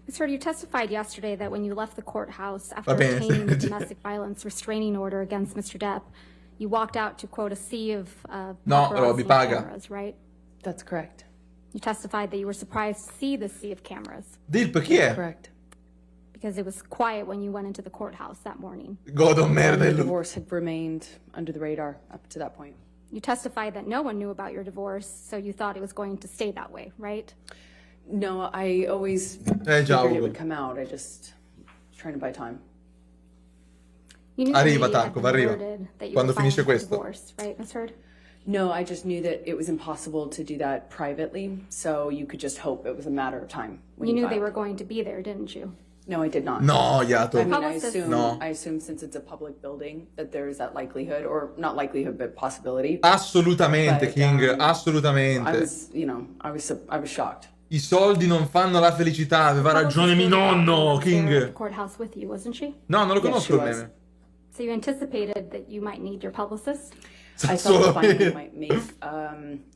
Ms. Heard, you testified yesterday that when you left the courthouse after Va bene, obtaining the sì. domestic violence restraining order against Mr. Depp, you walked out to, quote, a sea of No, paparazzi Roby, paga. cameras, right? That's correct. You testified that you were surprised to see the sea of cameras Dilp, chi è? Correct. because it was quiet when you went into the courthouse that morning. Godo merda. The il- divorce had remained under the radar up to that point. You testified that no one knew about your divorce, so you thought it was going to stay that way, right? No, I always già, figured it Ugo. would come out. I just was trying to buy time. You knew Arriva, the media had Tanco, been arriva. alerted that you Quando were filing finisce for questo. divorce, right, Ms. Heard? No, I just knew that it was impossible to do that privately, so you could just hope it was a matter of time. When You knew they filed. were going to be there, didn't you? No, I did not. No, Iato. I mean, I Publicist- assume, No. I assume since it's a public building that there is that likelihood, or not likelihood, but possibility. Assolutamente, But, King, I assolutamente. was, I was shocked. I soldi non fanno la felicità, aveva ragione mio nonno, Was there at the King. courthourse with you, wasn't she? No, non lo Yes, conosco she il was. meme. So you anticipated that you might need your publicist? I Solo thought the filing io. might make,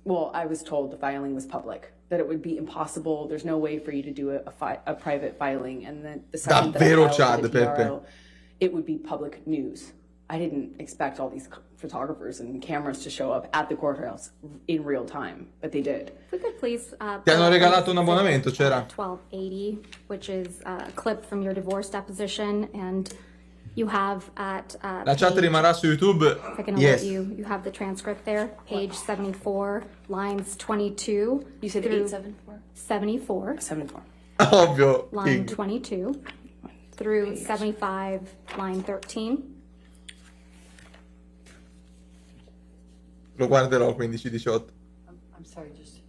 well, I was told the filing was public, that it would be impossible, there's no way for you to do a private filing, and then the second that I Davvero, filed Chad, with the Peppe. TRO, it would be public news. I didn't expect all these photographers and cameras to show up at the courthouse in real time, but they did. If we could please... Ti hanno regalato un abbonamento, c'era? 1280, which is a clip from your divorce deposition, and you have at... La chat page- rimarrà su YouTube. If I can alert Yes. you have the transcript there, page 74, lines 22. You said through 874? 74, 74. Ovvio, line King. 22, through 75, line 13. Lo guarderò 15-18. I'm sorry, just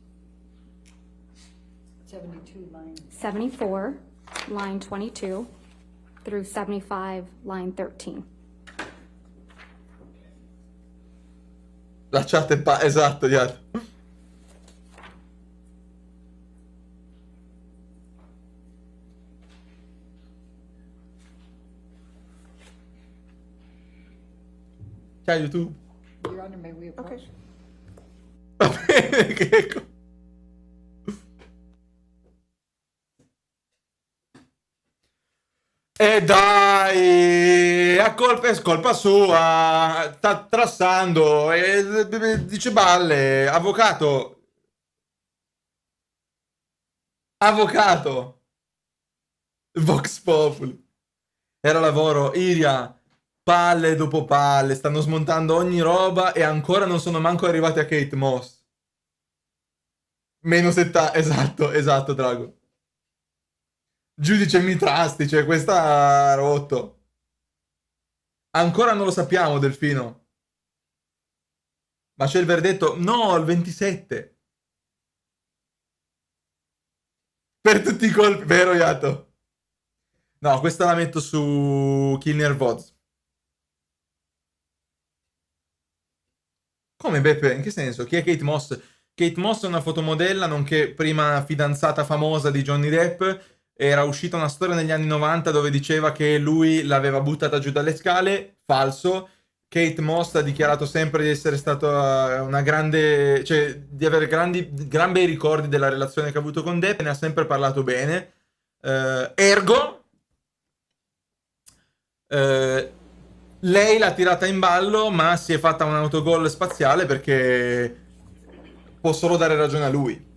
72 lines. 74, line 22 through 75, line 13. La chat è esatto, dietro. Ciao YouTube. Your Honor, may we approach? Va bene, che... E dai, è colpa sua, sta trassando e dice balle, avvocato, Vox Populi, era lavoro, Iria, palle dopo palle, stanno smontando ogni roba e ancora non sono manco arrivati a Kate Moss. Meno 70, esatto, Drago. Giudice Mitrasti, cioè questa ha rotto. Ancora non lo sappiamo, Delfino. Ma c'è il verdetto? No, il 27. Per tutti i colpi, vero Iato? No, questa la metto su Killer Vods. Come Beppe? In che senso? Chi è Kate Moss? Kate Moss è una fotomodella, nonché prima fidanzata famosa di Johnny Depp. Era uscita una storia negli anni 90 dove diceva che lui l'aveva buttata giù dalle scale. Falso. Kate Moss ha dichiarato sempre di essere stata una grande... cioè di avere gran bei ricordi della relazione che ha avuto con Depp, ne ha sempre parlato bene. Ergo... lei l'ha tirata in ballo, ma si è fatta un autogol spaziale perché può solo dare ragione a lui.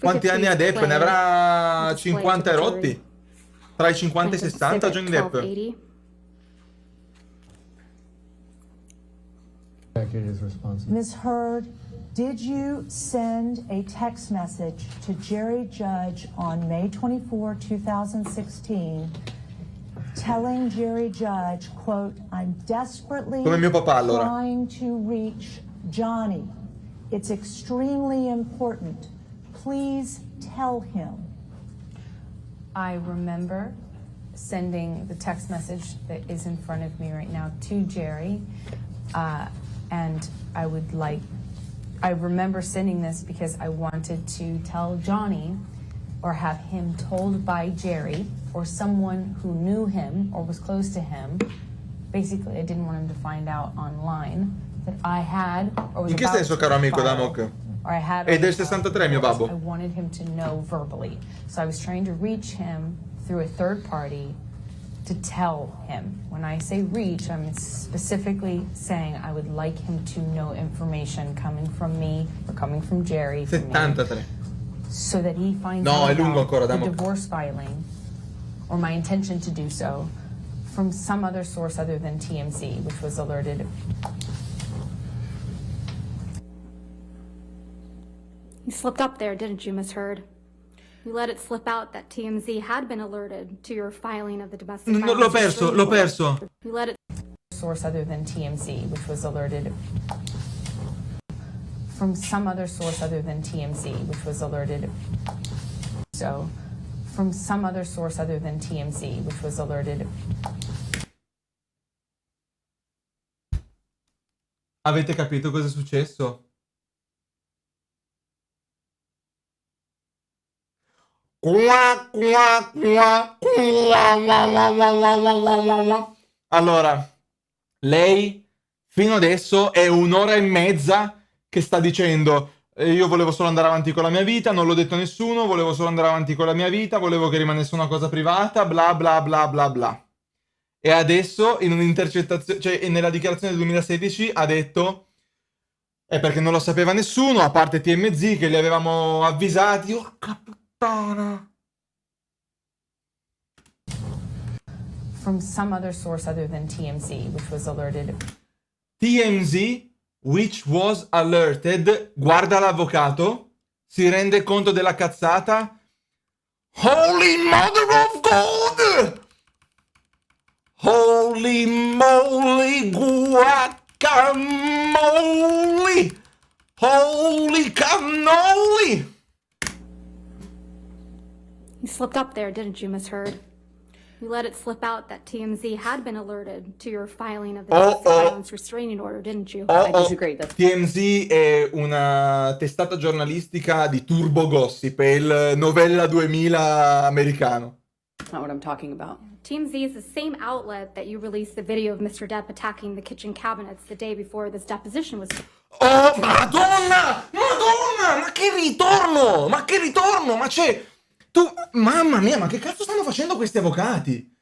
Quanti anni ha Depp? Ne avrà 50 e rotti? Tra i 50 e i 60 Johnny Depp? Ms. Heard, did you send a text message to Jerry Judge on May 24, 2016, telling Jerry Judge, quote, I'm desperately Come mio papà, allora. trying to reach Johnny. It's extremely important. Please tell him. I remember sending the text message that is in front of me right now to Jerry, and I remember sending this because I wanted to tell Johnny or have him told by Jerry or someone who knew him or was close to him. Basically, I didn't want him to find out online that I had or was In che about senso, to caro amico file, Damok? or I had È del already filed 63, mio divorce. babbo. I wanted him to know verbally. So I was trying to reach him through a third party to tell him. When I say reach, I'm specifically saying I would like him to know information coming from me or coming from Jerry. From me, 73. so that he finds No, out è lungo ancora, about the Damok. divorce filing or my intention to do so from some other source other than TMZ, which was alerted. You slipped up there, didn't you, Miss Heard? You let it slip out that TMZ had been alerted to your filing of the domestic No, violence. l'ho perso. You let it Source other than TMZ, which was alerted from some other source other than TMZ, which was alerted. So, from some other source other than TMZ, which was alerted. Avete capito cosa è successo? Allora, lei fino adesso è un'ora e mezza che sta dicendo io volevo solo andare avanti con la mia vita, non l'ho detto a nessuno, volevo solo andare avanti con la mia vita, volevo che rimanesse una cosa privata, bla bla bla bla bla. E adesso in un'intercettazione, cioè nella dichiarazione del 2016 ha detto è perché non lo sapeva nessuno, a parte TMZ che li avevamo avvisati. Porca puttana. From some other source other than TMZ, which was alerted. TMZ, which was alerted, guarda l'avvocato, si rende conto della cazzata. Holy mother of God! Holy moly guacamole! Holy cannoli! You slipped up there, didn't you, Miss Heard? You let it slip out that TMZ had been alerted to your filing of the domestic violence restraining order, didn't you? I disagree. TMZ è una testata giornalistica di turbo gossip, è il Novella 2000 americano. Not what I'm talking about. TMZ is the same outlet that you released the video of Mr. Depp attacking the kitchen cabinets the day before this deposition was. Oh, Madonna! Madonna! Ma che ritorno! Ma che ritorno! Ma c'è... Tu... Mamma mia, ma che cazzo stanno facendo questi avvocati?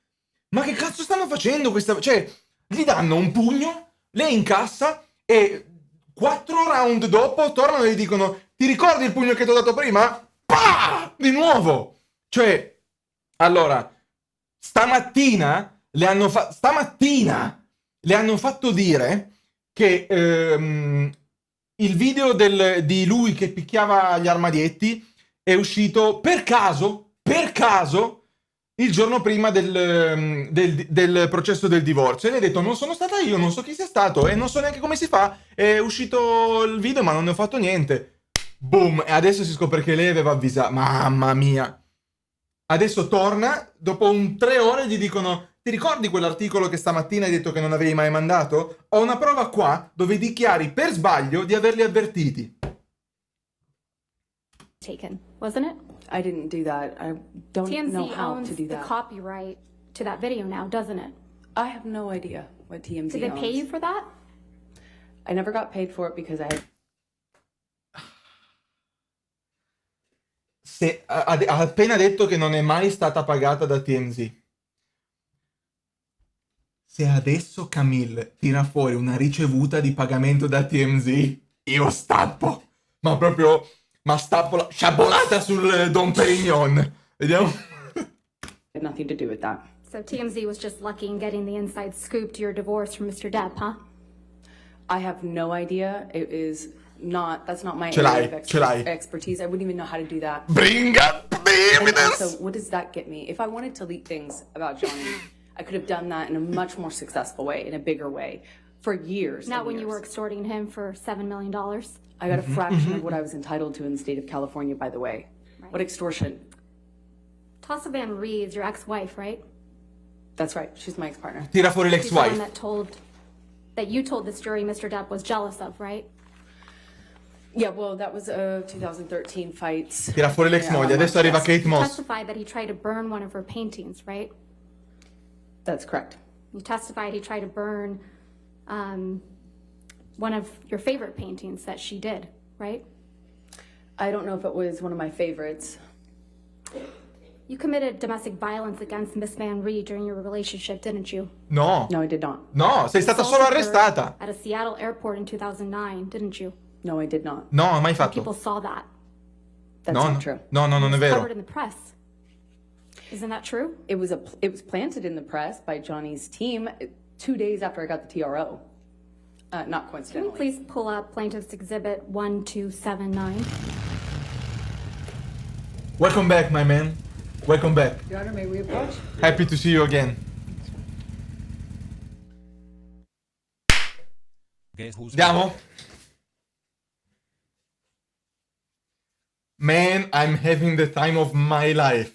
Ma che cazzo stanno facendo questi... Cioè, gli danno un pugno, lei incassa e 4 round dopo tornano e gli dicono: ti ricordi il pugno che ti ho dato prima? Pah! Di nuovo! Cioè, allora, stamattina le hanno fatto dire che il video di lui che picchiava gli armadietti è uscito per caso, il giorno prima del processo del divorzio. E lei ha detto: non sono stata io, non so chi sia stato e non so neanche come si fa. È uscito il video ma non ne ho fatto niente. Boom! E adesso si scopre che lei aveva avvisato. Mamma mia! Adesso torna, dopo 3 ore gli dicono: ti ricordi quell'articolo che stamattina hai detto che non avevi mai mandato? Ho una prova qua dove dichiari per sbaglio di averli avvertiti. Taken, wasn't it? I didn't do that. I don't know TMZ how owns to do the that. copyright to that video now, doesn't it? I have no idea what TMZ Did they pay owns. you for that? I never got paid for it because I had... Ha appena detto che non è mai stata pagata da TMZ. Se adesso Camille tira fuori una ricevuta di pagamento da TMZ, io stappo. Ma proprio... Ma stappo la sciabolata sul Don Perignon. Vediamo. had nothing to do with that. So TMZ was just lucky in getting the inside scoop to your divorce from Mr. Depp, huh? I have no idea. It is not, that's not my Ce area l'hai, of ce l'hai. expertise. I wouldn't even know how to do that. Bring up the evidence! So what does that get me? If I wanted to leak things about Johnny, I could have done that in a much more successful way, in a bigger way, for years. Not and when you years. were extorting him for $7 million. I got a fraction of what I was entitled to in the state of California, by the way. Right. What extortion? Tassa Van Reed's your ex-wife, right? That's right. She's my ex-partner. Tira fuori She's the one l'ex-wife. that you told this jury Mr. Depp was jealous of, right? Yeah, well, that was a 2013 fights. Tira fuori l'ex moglie. Adesso arriva Kate You Moss. testified that he tried to burn one of her paintings, right? That's correct. You testified he tried to burn one of your favorite paintings that she did, right? I don't know if it was one of my favorites. You committed domestic violence against Miss Van Reed during your relationship, didn't you? No. No, I did not. No, sei stata solo Assaulted her arrestata. at a Seattle airport in 2009, didn't you? No, I did not. No, mai People fatto. saw that. That's No, not true. no, non è It was covered vero. in the press. Isn't that true? It was planted in the press by Johnny's team 2 days after I got the TRO. Not Can you coincidentally. please pull up Plaintiff's Exhibit 1279? Welcome back, my man. Welcome back. Your Honor, may we approach? Happy to see you again. Andiamo? Man, I'm having the time of my life.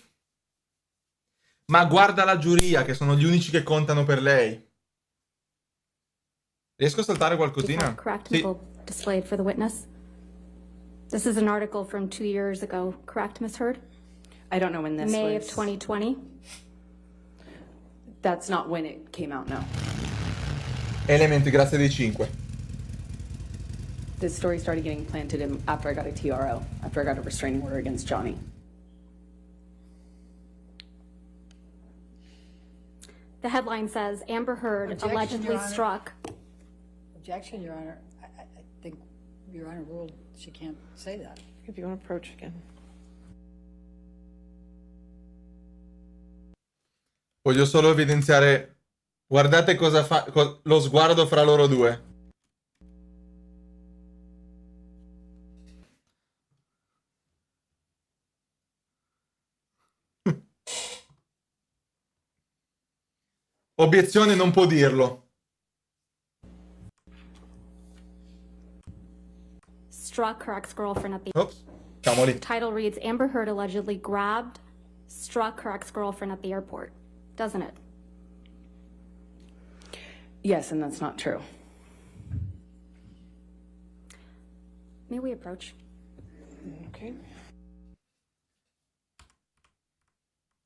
Ma guarda la giuria, che sono gli unici che contano per lei. Riesco a saltare qualcosina? Correct, Sì. nipple displayed for the witness. This is an article from 2 years ago, correct, Ms. Heard? I don't know when this May was. of 2020. That's not when it came out, no. Elementi, grazie dei 5. This story started getting planted after I got a TRO, after I got a restraining order against Johnny. The headline says Amber Heard Objection, allegedly Your Honor. struck. Objection, Your Honor. I think Your Honor ruled she can't say that. If you want to approach again. Voglio solo evidenziare. Guardate cosa fa. Lo sguardo fra loro due. Obiezione, non può dirlo. Struck her ex-girlfriend at the... Ops. Siamo lì. The title reads, Amber Heard allegedly grabbed, struck her ex-girlfriend at the airport, doesn't it? Yes, and that's not true. May we approach? Okay.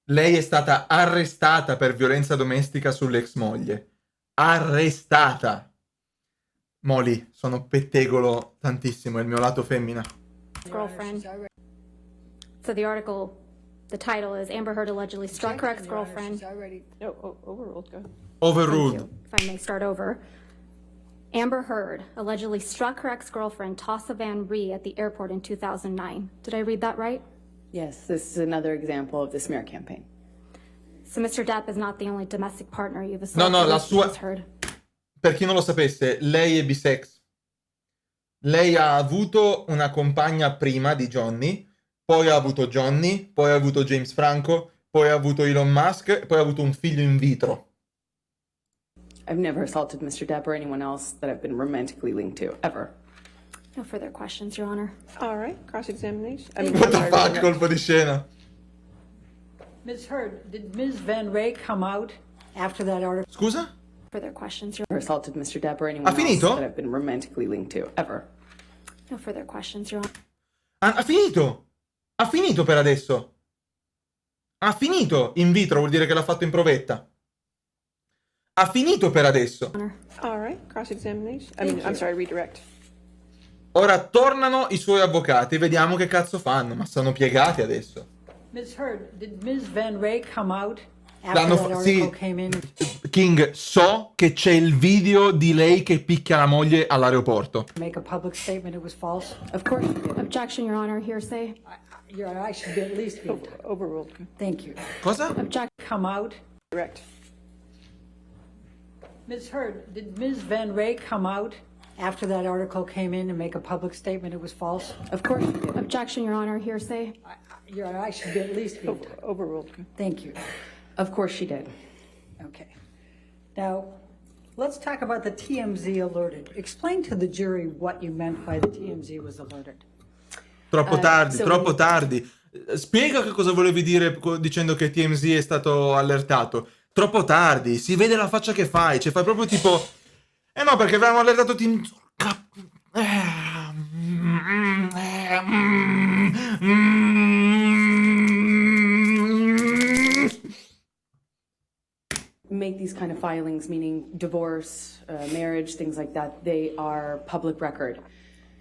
Lei è stata arrestata per violenza domestica sull'ex moglie. Arrestata. Molly, sono pettegolo tantissimo, è il mio lato femmina. Girlfriend. So the article, the title is Amber Heard allegedly struck her ex-girlfriend. No, overruled. Go ahead. Overruled. Thank you. If I may start over. Amber Heard allegedly struck her ex-girlfriend Tassa Van Ree at the airport in 2009. Did I read that right? Yes, this is another example of the smear campaign. So Mr. Depp is not the only domestic partner you've No, assaulted. la sua... Ms. Heard. Per chi non lo sapesse, lei è bisex. Lei ha avuto una compagna prima di Johnny, poi ha avuto Johnny, poi ha avuto James Franco, poi ha avuto Elon Musk, e poi ha avuto un figlio in vitro. I've never assaulted Mr. Depp or anyone else that I've been romantically linked to, ever. No further questions, Your Honor. All right, cross-examination. What the fuck, colpo di scena. Ms. Heard, did Ms. Van Ray come out after that article? Scusa? Further questions, Your Never assaulted Mr. Depp or anyone Ha else finito? that I've been romantically linked to, ever. No further questions, Your Honor. Ha finito! Ha finito per adesso! Ha finito in vitro, vuol dire che l'ha fatto in provetta. Ha finito per adesso. All right, cross-examination. I'm sorry, redirect. Ora tornano i suoi avvocati, vediamo che cazzo fanno, ma sono piegati adesso. Ms. Heard, did Ms. Van Ray come out after L'hanno that article came in? King, so che c'è il video di lei che picchia la moglie all'aeroporto. Make a public statement it was false? Of course you did. Objection, Your Honor. Hearsay. I should be at least be. Overruled. Thank you. Cosa? Objection. Come out? Direct. Ms. Heard, did Ms. Van Ray come out after that article came in and make a public statement it was false? Of course you did. Objection, Your Honor. Hearsay. I should be at least be. Overruled. Thank you. Of course she did. Okay. Now, let's talk about the TMZ alerted. Explain to the jury what you meant by the TMZ was alerted. Troppo tardi, so- troppo tardi. Spiega che cosa volevi dire dicendo che TMZ è stato allertato. Troppo tardi, si vede la faccia che fai, cioè fai proprio tipo... no, perché avevamo allertato TMZ... Make these kind of filings, meaning divorce, marriage, things like that, they are public record.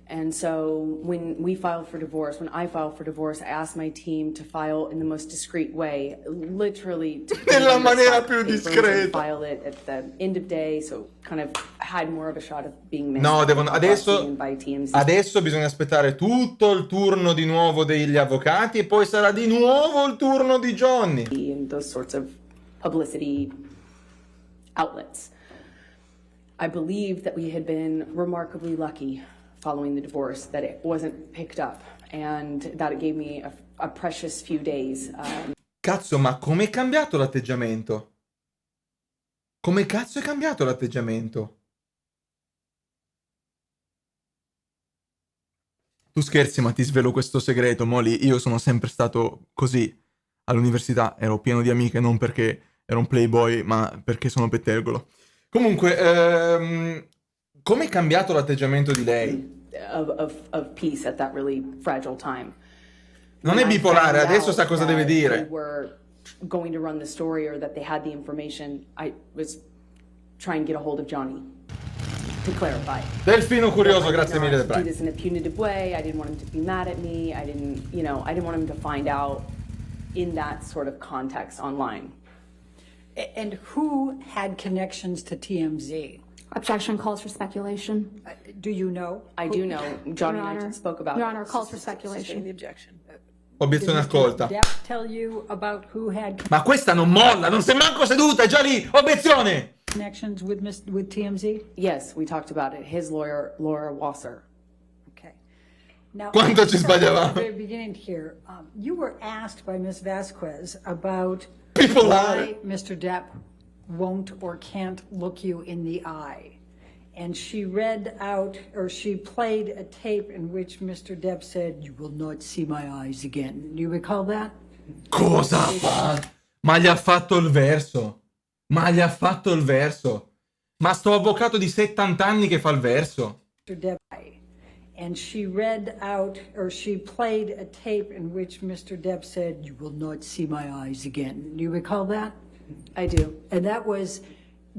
And so when we filed for divorce, when I filed for divorce, I asked my team to file in the most discreet way, literally to Nella maniera più discreta. file it at the end of day, so kind of had more of a shot of being missed. No, devono... By TMZ. Adesso bisogna aspettare tutto il turno di nuovo degli avvocati e poi sarà di nuovo il turno di Johnny. And those sorts of publicity outlets. I believe that we had been remarkably lucky following the divorce, that it wasn't picked up and that it gave me a precious few days. Cazzo, ma com'è cambiato l'atteggiamento? Come cazzo è cambiato l'atteggiamento? Tu scherzi, ma ti svelo questo segreto, Molly. Io sono sempre stato così. All'università ero pieno di amiche, non perché ero un playboy, ma perché sono pettegolo. Comunque, come è cambiato l'atteggiamento di lei? Of peace at that really fragile time. Non è bipolare, adesso sa cosa deve dire. They were going to run the story or that they had the information. I was trying to get a hold of Johnny to clarify. Delfino curioso, grazie mille del Do Prime. this in a punitive way. I didn't want him to be mad at me. I didn't want him to find out in that sort of context online. And who had connections to TMZ? Objection calls for speculation. Do you know? I do know. Johnny Your and I Honor. spoke about Your it. Honor, calls for Sustain speculation. the objection. Obiezione Did Mr. accolta. Depp tell you about who had Ma questa non molla, non sei manco seduta, è già lì. Obiezione! connections with TMZ? Yes, we talked about it. His lawyer, Laura Wasser. Okay. Now, Quanto ci sbagliavamo? at the very beginning here, you were asked by Ms. Vasquez about Bipolare. why Mr. Depp won't or can't look you in the eye. And she read out, or she played a tape in which Mr. Depp said, "You will not see my eyes again." Do you recall that? Cosa fa? Ma gli ha fatto il verso. Ma gli ha fatto il verso. Ma sto avvocato di 70 anni che fa il verso. Mr. Depp, and she read out, or she played a tape in which Mr. Depp said, "You will not see my eyes again." Do you recall that? I do. And that was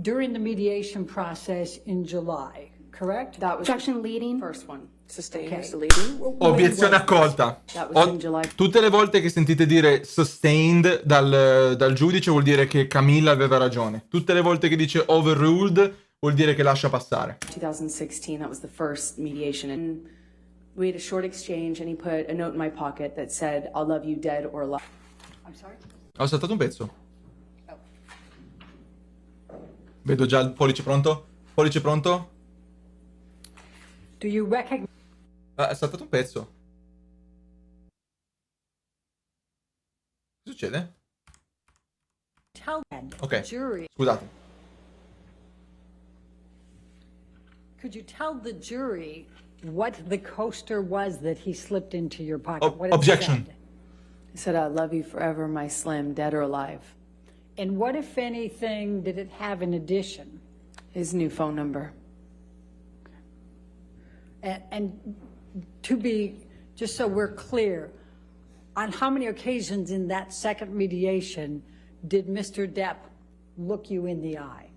during the mediation process in July, correct? That was Objection leading. the first one. Sustained Okay. is the leading. Obiezione accolta. That was in July. Tutte le volte che sentite dire sustained dal giudice vuol dire che Camilla aveva ragione. Tutte le volte che dice overruled vuol dire che lascia passare. 2016, that was the first mediation. And we had a short exchange, and he put a note in my pocket that said, "I'll love you dead or alive." I'm sorry? Ho saltato un pezzo. Vedo già il pollice pronto. Pollice pronto. Do you recognize? Ah, è saltato un pezzo. Che succede? Tell the Ok, jury. scusate. Could you tell the jury what the coaster was that he slipped into your pocket? What it Objection. said? He said, "I love you forever, my Slim, dead or alive." And what, if anything, did it have in addition? His new phone number. And to be, just so we're clear, on how many occasions in that second mediation did Mr. Depp look you in the eye?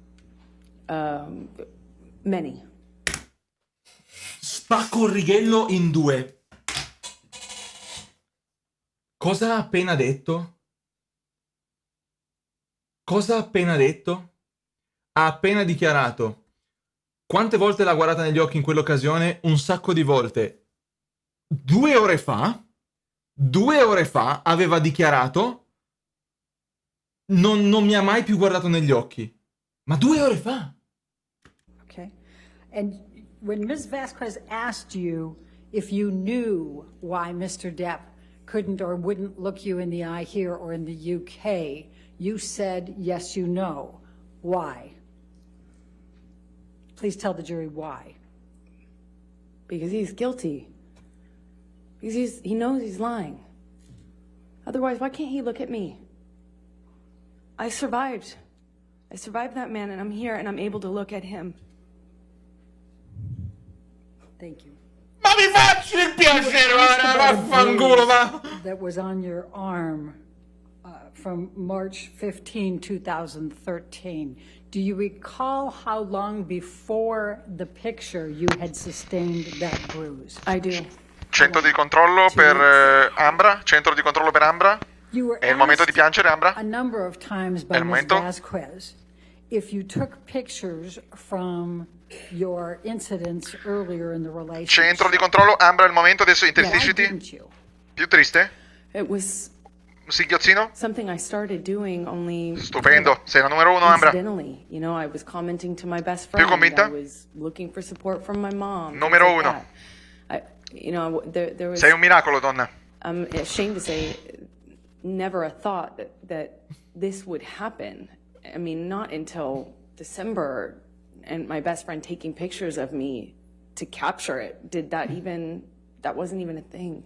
Many. Spacco il righello in due. Cosa ha appena detto? Cosa ha appena detto? Ha appena dichiarato. Quante volte l'ha guardata negli occhi in quell'occasione? Un sacco di volte. 2 ore fa aveva dichiarato non mi ha mai più guardato negli occhi. Ma 2 ore fa. Okay. And when Ms. Vasquez asked you if you knew why Mr. Depp couldn't or wouldn't look you in the eye here or in the UK, you said, yes, you know. Why? Please tell the jury why. Because he's guilty. Because he knows he's lying. Otherwise, why can't he look at me? I survived. I survived that man, and I'm here, and I'm able to look at him. Thank you. Ma mi facci il piacere, vaffanculo, va! That was on your arm from March 15, 2013. Do you recall how long before the picture you had sustained that bruise? I do. Centro di controllo per Ambra. Centro di controllo per Ambra. You were È il momento di asked piangere, Ambra? a number of times by È il Ms. momento? Vasquez if you took pictures from your incidents earlier in the relationship. Centro di controllo, Ambra, è il momento adesso, Why intersticity. didn't you? Più triste? It was Un singhiazzino? something I started doing only Stupendo, sei la numero 1, Ambra. incidentally. You know, I was commenting to my best friend. convinta? I was looking for support from my mom. things Numero like 1. that. You know, there was. Sei un miracolo, donna. I'm ashamed to say, never a thought that this would happen. I mean, not until December, and my best friend taking pictures of me to capture it. That wasn't even a thing.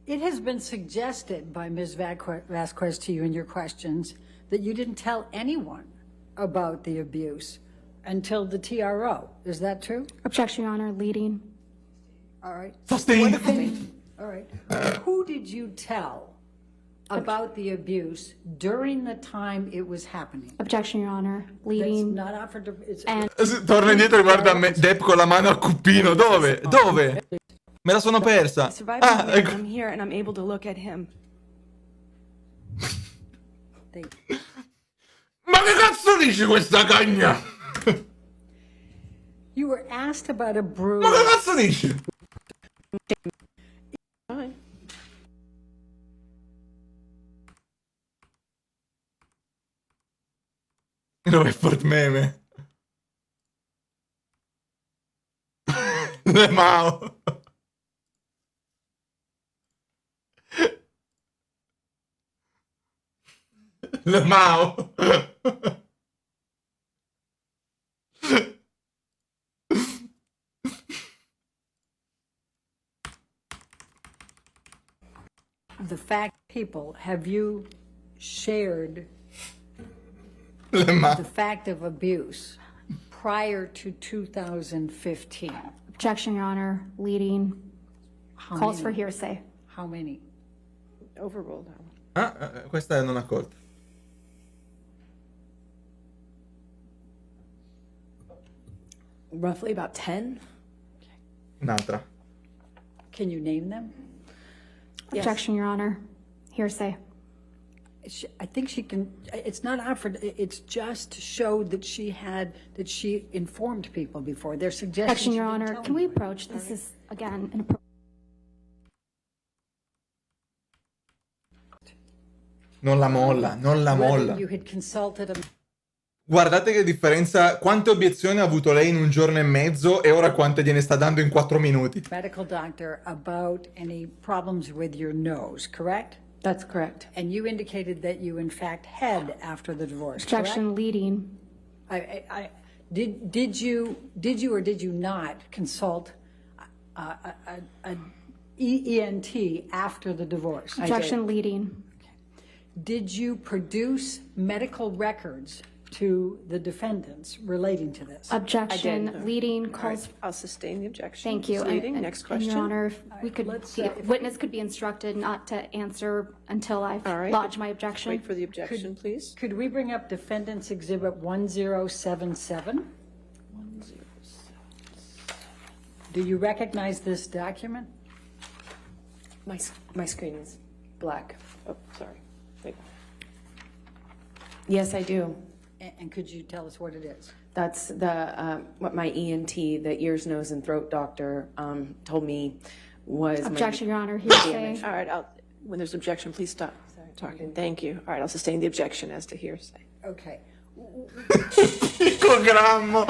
It has been suggested by Ms. Vasquez to you in your questions that you didn't tell anyone about the abuse until the TRO. Is that true? Objection, Your Honor, leading. All right. Sustained. All right. Who did you tell about the abuse during the time it was happening? Objection, Your Honor, That's leading. not offered to, it's, And Torna indietro e guarda me, Depp con la mano al cuppino. Dove? Dove? Me la sono persa. I survived Ah, that man, ecco. I'm here, and I'm able to look at him. Ma che cazzo dici questa cagna? you were asked about a bruise. Ma che cazzo dici? Fine. Dove è Fort Meme? Le Mao. Le Mao. The fact, people, have you shared Le the fact of abuse prior to 2015? Objection, Your Honor. Leading How calls many? for hearsay. How many? Overruled that one. Questa è non accolta. Roughly about 10. Un'altra. Can you name them? Objection, Your Honor. Hearsay. I think she can, it's not offered, it's just to show that she informed people before. They're suggesting. Objection, she Your didn't Honor. tell Can we anybody. approach? This is, again, an approach. Non la molla, non la Whether molla. you had consulted a Guardate che differenza, quante obiezioni ha avuto lei in un giorno e mezzo e ora quante gliene sta dando in 4 minuti. medical doctor about any problems with your nose, correct? That's correct. And you indicated that you in fact had after the divorce, correct? Objection, leading. Did you or did you not consult an ENT after the divorce? Objection, leading. Did you produce medical records to the defendants relating to this? Objection, leading All right, calls. I'll sustain the objection. Thank you. Leading. Next question. Your Honor, if we could, let's, the if witness could be instructed not to answer until I've All right. lodged my objection. Wait for the objection, please. Could we bring up Defendant's Exhibit 1077? Do you recognize this document? My screen is black. Oh, sorry. Wait. Yes, I do. And could you tell us what it is? That's the what my ENT, the ears, nose, and throat doctor, told me was. Objection, Your Honor. Hearsay. All right, when there's objection, please stop talking. Thank you. All right, I'll sustain the objection as to hearsay. Okay. Picogrammo.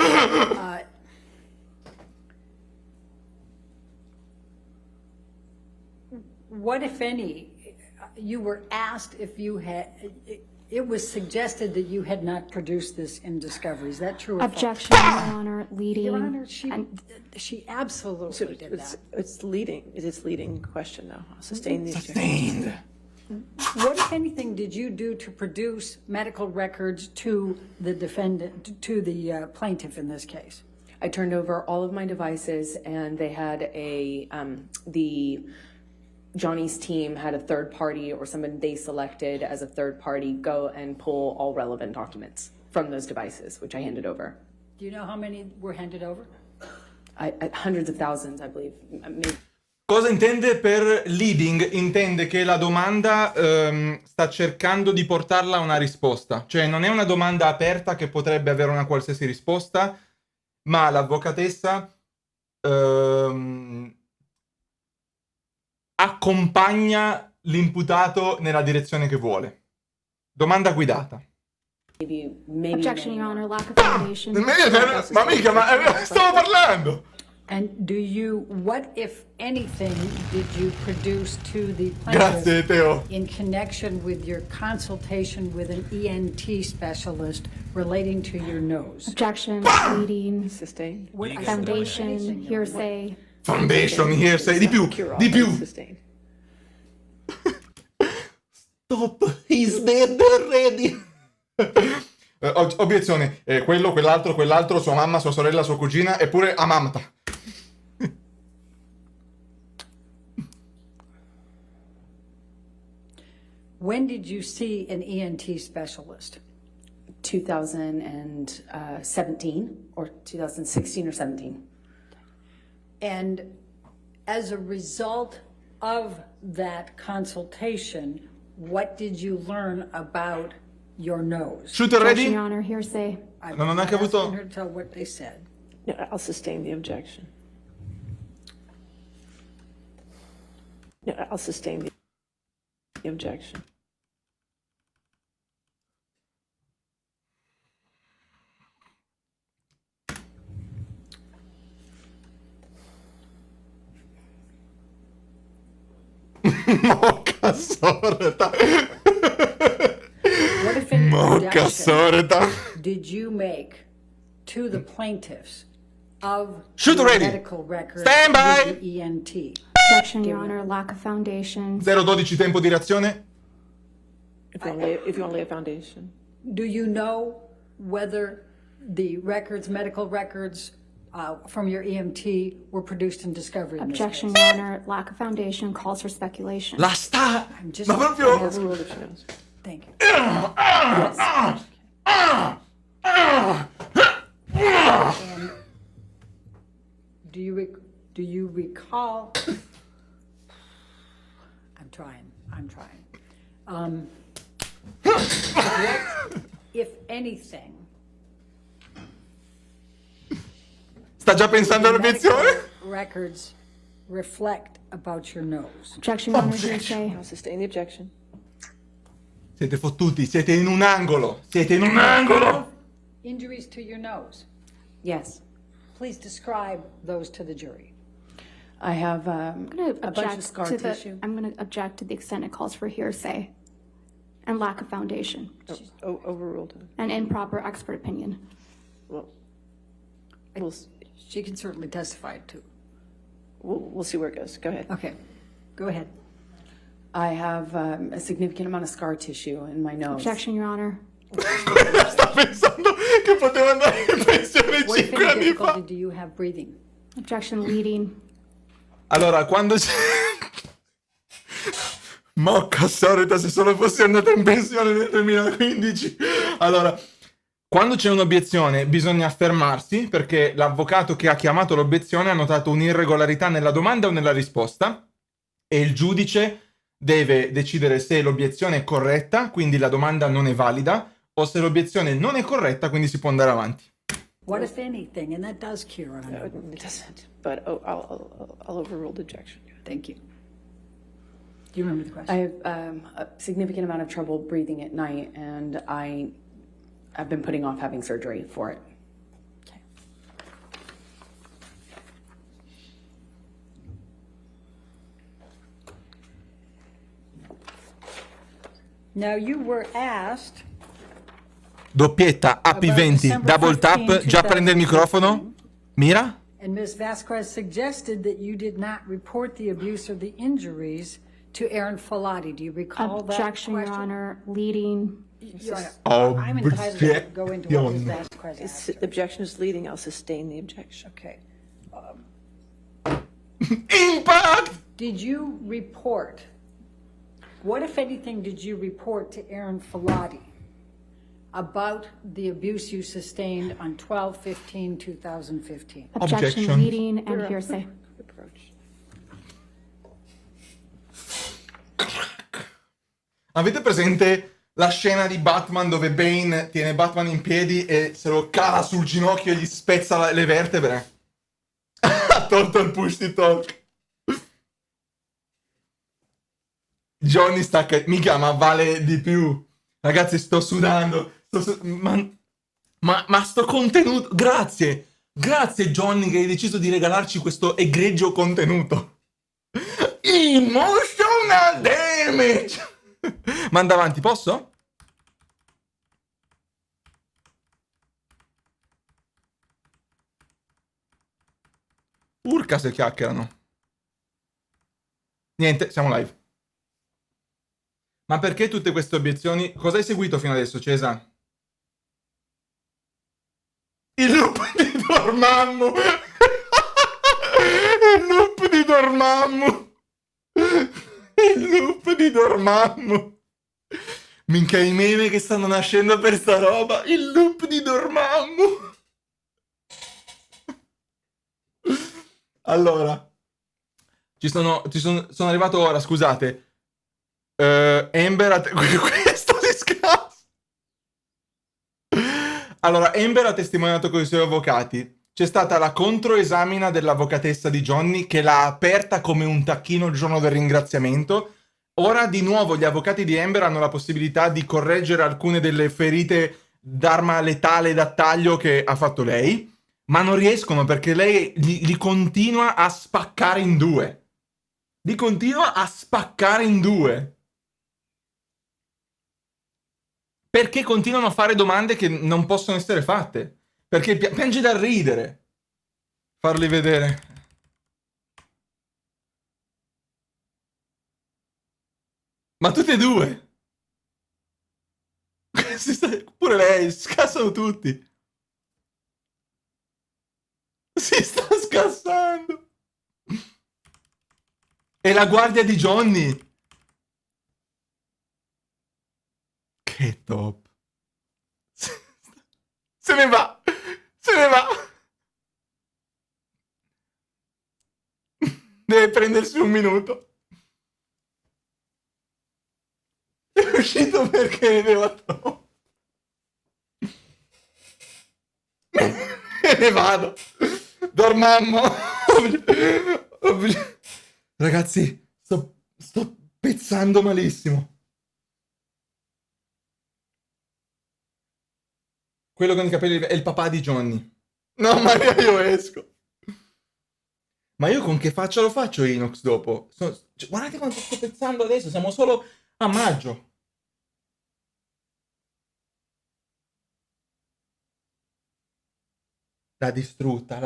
What, if any, you were asked if you had, it was suggested that you had not produced this in discovery. Is that true or false? Objection, Your Honor. Leading. Your Honor, she absolutely did that. It's leading. It's leading question, though. I'll sustain the objection. Sustained. What, if anything, did you do to produce medical records to the defendant, to the plaintiff in this case? I turned over all of my devices, and they had Johnny's team had a third party or someone they selected as a third party go and pull all relevant documents from those devices, which I handed over. Do you know how many were handed over? Hundreds of thousands, I believe. Maybe. Cosa intende per leading? Intende che la domanda sta cercando di portarla a una risposta. Cioè non è una domanda aperta che potrebbe avere una qualsiasi risposta, ma l'avvocatessa accompagna l'imputato nella direzione che vuole. Domanda guidata. Maybe Objection, Your Honor. Lack of foundation. Ma mica, ma stavo parlando! And what, if anything, did you produce to the Grazie, plaintiff Teo. in connection with your consultation with an ENT specialist relating to your nose? Objection, leading. Sustain. Foundation, hearsay. Foundation, hearsay, di più, di più. Sustain. Stop, he's dead already. Obiezione, quello, quell'altro, sua mamma, sua sorella, sua cugina, eppure Amamta. When did you see an ENT specialist? 2017 or 2016 or 17. And as a result of that consultation, what did you learn about your nose? Shoot already? Objection, Your Honor. Hearsay. Non ho neanche avuto... asking her to tell what they said. Yeah, I'll sustain the objection. Yeah, I'll sustain the objection. Mocca sorta. What, if any, Mocca production sorta. did you make to the plaintiffs of Shoot your already. medical records Stand by. with the ENT? Objection, Your Honor. Lack of foundation. 012 tempo di reazione. If you want to lay a foundation. Do you know whether the records, medical records from your EMT were produced in discovery? Objection, Your Honor. Lack of foundation calls for speculation. La sta... I'm just- Ma proprio... Overruled if she knows. Thank you. And do you recall? I'm trying. What, if anything, Sta già pensando all'obiezione? records reflect about your nose? Objection, Your Honor. Hearsay. I'll sustain the objection. Siete fottuti, siete in un angolo. Siete in un angolo. Injuries to your nose. Yes. Please describe those to the jury. I have I'm going to a bunch of object scar to tissue. I'm going to object to the extent it calls for hearsay and lack of foundation Overruled. and improper expert opinion. Well, She can certainly testify to. we'll see where it goes. Go ahead. Okay, go ahead. I have a significant amount of scar tissue in my nose. Objection, Your Honor. Sta pensando che poteva andare in pensione What, if 5 any anni fa. difficulty do you have breathing? Objection, leading. Allora, quando c'è... Mocca solita, se solo fossi andata in pensione nel 2015. Allora, quando c'è un'obiezione bisogna fermarsi, perché l'avvocato che ha chiamato l'obiezione ha notato un'irregolarità nella domanda o nella risposta, e il giudice deve decidere se l'obiezione è corretta, quindi la domanda non è valida, o se l'obiezione non è corretta, quindi si può andare avanti. What, if anything, and that does cure on No, it doesn't. But I'll overrule the objection. Thank you. Do you remember the question? I have a significant amount of trouble breathing at night, and I've been putting off having surgery for it. Okay. Now you were asked Doppietta, AP20, double tap, già prende il microfono. Mira? and Ms. Vasquez suggested that you did not report the abuse or the injuries to Aaron Falati. Do you recall that Objection, Your question? Honor. Leading. I'm entitled to go into what Ms. Objection. Vasquez asked. The objection is leading. I'll sustain the objection. Okay. Impact! Did you report, what, if anything, did you report to Aaron Falati about the abuse you sustained on 12/15/2015? Objection, leading, and hearsay. Approach. Avete presente la scena di Batman dove Bane tiene Batman in piedi e se lo cala sul ginocchio e gli spezza le vertebre? Ha tolto il push to talk. Johnny stacca... Mica, ma vale di più. Ragazzi, sto sudando. Ma sto contenuto... Grazie. Grazie, Johnny, che hai deciso di regalarci questo egregio contenuto. Emotional damage. Manda avanti, posso? Urca se chiacchierano. Niente, siamo live. Ma perché tutte queste obiezioni? Cosa hai seguito fino adesso, Cesa? Il loop di Dormammu! Il loop di Dormammu! Il loop di Dormammu! Minchia i meme che stanno nascendo per sta roba! Il loop di Dormammu! Allora, sono arrivato ora, scusate. Amber ha questo si scassa. Allora, Amber ha testimoniato con i suoi avvocati. C'è stata la controesamina dell'avvocatessa di Johnny che l'ha aperta come un tacchino il giorno del ringraziamento. Ora di nuovo gli avvocati di Amber hanno la possibilità di correggere alcune delle ferite d'arma letale da taglio che ha fatto lei, ma non riescono perché lei li continua a spaccare in due. Li continua a spaccare in due. Perché continuano a fare domande che non possono essere fatte. Perché piange da ridere. Farli vedere. Ma tutte e due! Pure lei, scassano tutti! Si sta scassando! E la guardia di Johnny! Che top! Se ne va! Se ne va! Deve prendersi un minuto. È uscito perché ne vedeva troppo. Me ne vado. Dormammo. Ragazzi, sto pezzando malissimo. Quello con i capelli è il papà di Johnny. No, Maria, io esco. Ma io con che faccia lo faccio Inox dopo? Cioè, guardate quanto sto pezzando adesso, siamo solo a maggio. L'ha distrutta.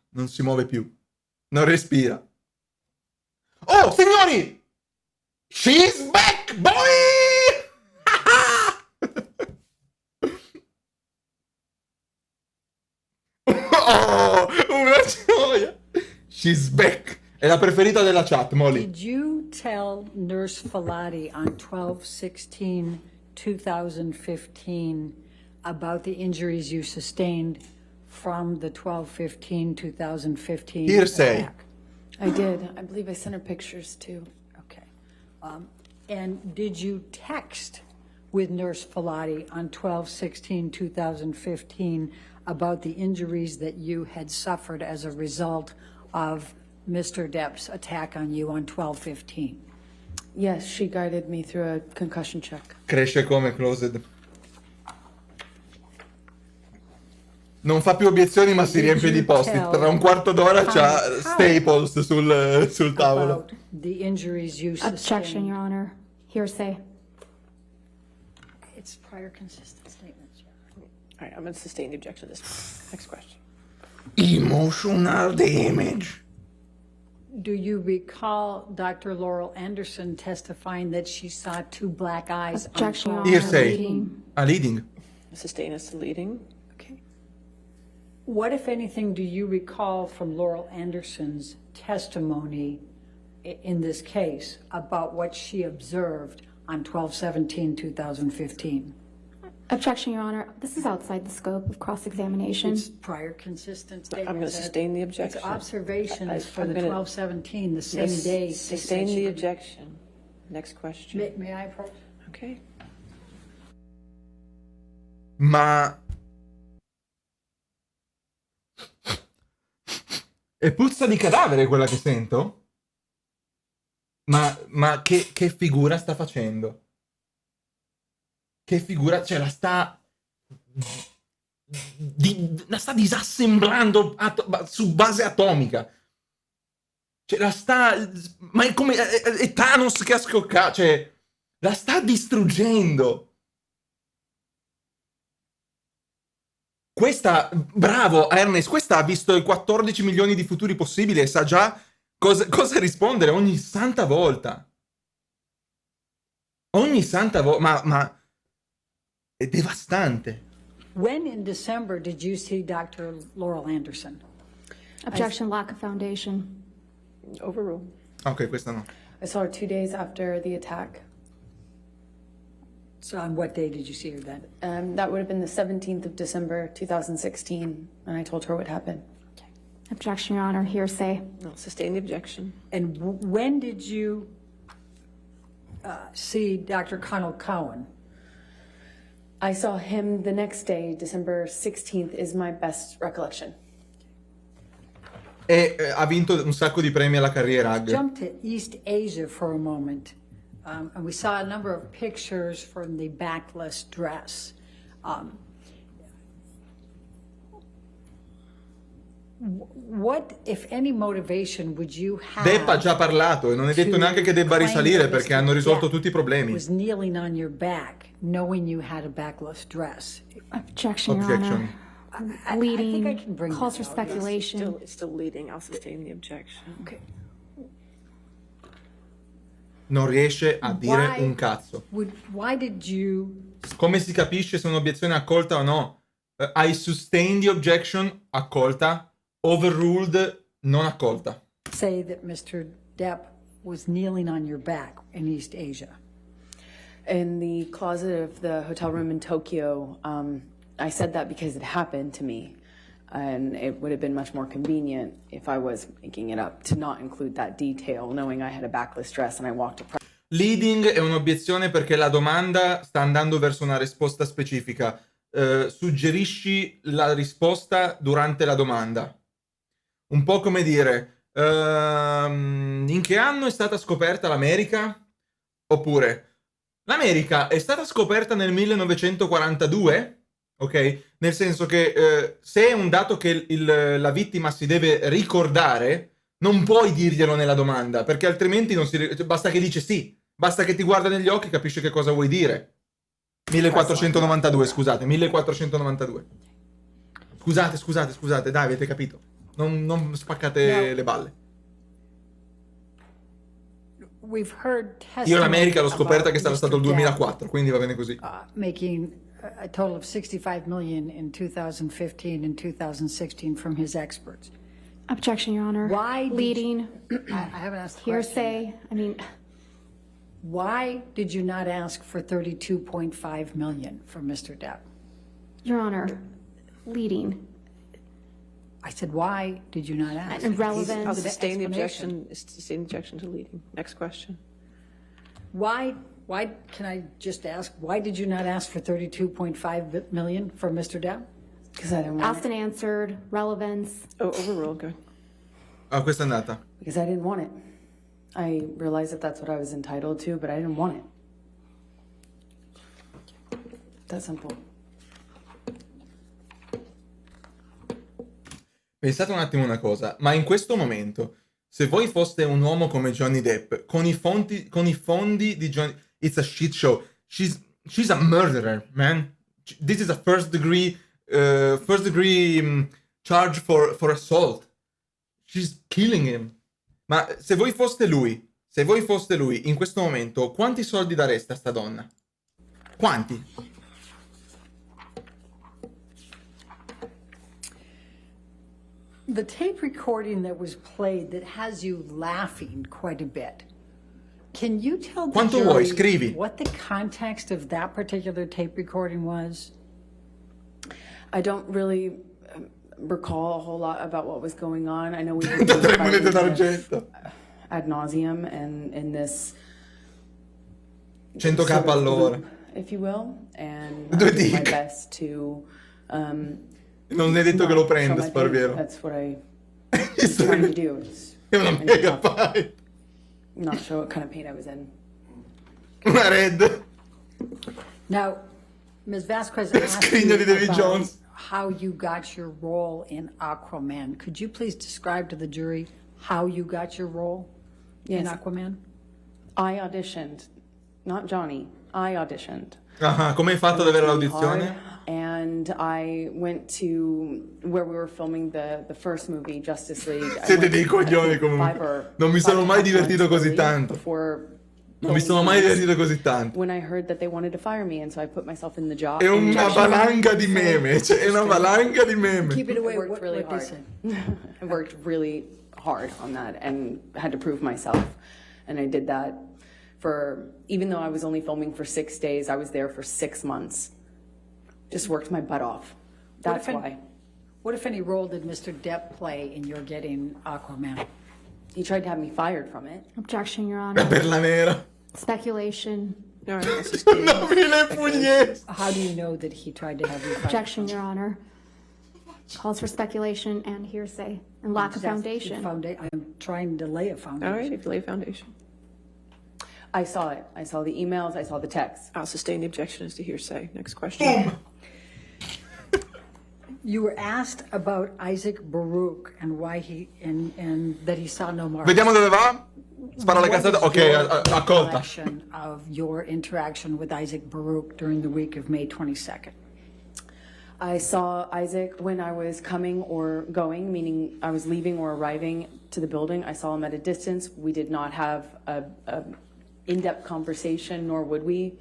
Non si muove più. Non respira. Oh, signori! She's back, boy! Oh, una gioia! She's back! È la preferita della chat, Molly. Did you tell Nurse Falati on 12/16/2015 about the injuries you sustained from the 12/15/2015 Hearsay. attack? I did. I believe I sent her pictures too. Okay. And did you text with Nurse Falati on 12/16/2015 about the injuries that you had suffered as a result of Mr. Depp's attack on you on 12/15? Yes, she guided me through a concussion check. Cresce come Closed. Non fa più obiezioni ma si riempie di post-it. Tra un quarto d'ora c'ha Staples sul tavolo. About the injuries you sustained. Objection, Your Honor. Hearsay. It's prior consistent statements. All right, I'm going to sustain the objection to this. Next question. Emotional damage. Do you recall Dr. Laurel Anderson testifying that she saw two black eyes? Objection, Your on Honor. Hearsay. Leading. Leading. Sustain as to leading. Okay. What, if anything, do you recall from Laurel Anderson's testimony in this case about what she observed on 12/17/2015? Objection, Your Honor. This is outside the scope of cross-examination. It's prior consistent statements. I'm going to sustain the objection. It's observations for I'm the gonna 12/17, the same day. Sustain the objection. Next question. May I approach? Okay. Ma... È puzza di cadavere quella che sento? Ma che figura sta facendo? Che figura... Cioè, la sta disassemblando su base atomica. Cioè, la sta... Ma è come... È Thanos che ha scoccato. Cioè, la sta distruggendo. Questa... Bravo, Ernest. Questa ha visto i 14 milioni di futuri possibili e sa già cosa rispondere ogni santa volta. Ogni santa volta. Ma... È devastante. When in December did you see Dr. Laurel Anderson? Objection, lack of foundation. Overruled. Ok, questa no. I saw her 2 days after the attack. So on what day did you see her then? That would have been the 17th of December, 2016, and I told her what happened. Objection, Your Honor. Hearsay. No, sustain the objection. And when did you see Dr. Connell Cowan? I saw him the next day, December 16th is my best recollection. E ha vinto un sacco di premi alla carriera. Jump to East Asia for a moment. And we saw a number of pictures from the backless dress. What, if any, motivation would you have? Depp ha già parlato e non è detto neanche che debba risalire perché hanno risolto tutti i problemi. Was kneeling on your back, knowing you had a backless dress. Objection, Your Objection. Honor. I Leading think I can bring calls for that out, yes. speculation. It's still leading. I'll sustain the objection. Okay. non riesce a dire un cazzo. Why did you Come si capisce se un'obiezione è accolta o no? I sustain the objection, accolta. Overruled, non accolta. say that Mr. Depp was kneeling on your back in East Asia? In the closet of the hotel room in Tokyo, I said that because it happened to me. And it would have been much more convenient if I was making it up to not include that detail, knowing I had a backless dress and I walked a Leading è un'obiezione perché la domanda sta andando verso una risposta specifica. Suggerisci la risposta durante la domanda. Un po' come dire, in che anno è stata scoperta l'America? Oppure, l'America è stata scoperta nel 1942? Ok? Nel senso che se è un dato che la vittima si deve ricordare, non puoi dirglielo nella domanda, perché altrimenti non basta che dice sì, basta che ti guarda negli occhi e capisce che cosa vuoi dire. 1492, scusate, 1492. Scusate, dai, avete capito. Non spaccate le balle. We've heard Io l'America l'ho scoperta about che sarà stato il Mr. 2004, quindi va bene così. Making a total of $65 million in 2015 and 2016 from his experts. Objection, Your Honor. Why did Leading, I haven't asked the hearsay, I mean, Why did you not ask for $32.5 million from Mr. Depp? Your Honor, leading. I said, why did you not ask? Irrelevant. I'll The sustain the explanation. objection, sustain the objection to leading. Next question. Why, can I just ask, why did you not ask for $32.5 million from Mr. Depp? Because I didn't want Asked and answered, relevance. Oh, overruled, good. Ah, questa è andata. Because I didn't want it. I realized that that's what I was entitled to, but I didn't want it. That simple. Pensate un attimo una cosa, ma in questo momento, se voi foste un uomo come Johnny Depp, con i fondi di Johnny... It's a shit show. She's a murderer, man. This is a first degree charge for assault. She's killing him. Ma se voi foste lui, in questo momento, quanti soldi dareste a sta donna? Quanti? The tape recording that was played that has you laughing quite a bit. Can you tell the Quanto vuoi? jury Scrivi. what the context of that particular tape recording was? I don't really recall a whole lot about what was going on. I know we were Da 3 monete d'argento. ad nauseum and in this 100k sort of all'ora. loop, if you will, and Due I did my dica. best to Non è detto che lo not show prenda, my pain. Sparviero. That's what I'm trying to do. Is È una mega pie. not show what kind of pain I was in. Una red. Now, Ms. Vasquez asked Scrigna di you David about Jones. how you got your role in Aquaman. Could you please describe to the jury how you got your role in Yes. Aquaman? I auditioned, not Johnny. I auditioned. Ah, come hai fatto ad avere l'audizione? Hard, and I went to where we were filming the first movie, Justice League. I Siete went dei coglioni five comunque. or Non mi sono 5 mai divertito months così early tanto. before Non mi sono mai divertito così tanto. when I heard that they wanted to fire me, and so I put myself in the job. È una valanga di meme, cioè è una valanga di meme. Keep it away. I worked really what they hard. said. I worked really hard on that and had to prove myself. And I did that for, even though I was only filming for 6 days, I was there for 6 months. Just worked my butt off. That's why. What, if any, role did Mr. Depp play in your getting Aquaman? He tried to have me fired from it. Objection, Your La Honor. perla nera. Speculation. All right, I'll sustain. No, mille pugnette. How do you know that he tried to have you fired? Objection, Your Honor. Calls for speculation and hearsay and lack of foundation. I'm trying to lay a foundation. All right, if you lay a foundation. I saw it. I saw the emails. I saw the texts. I'll sustain the objection as to hearsay. Next question. You were asked about Isaac Baruch and why and that he saw no marks. Vediamo dove va. Spara la What cazzata. is Ok, your accolta. recollection of your interaction with Isaac Baruch during the week of May 22nd. I saw Isaac when I was coming or going, meaning I was leaving or arriving to the building. I saw him at a distance. We did not have a in-depth conversation, nor would we.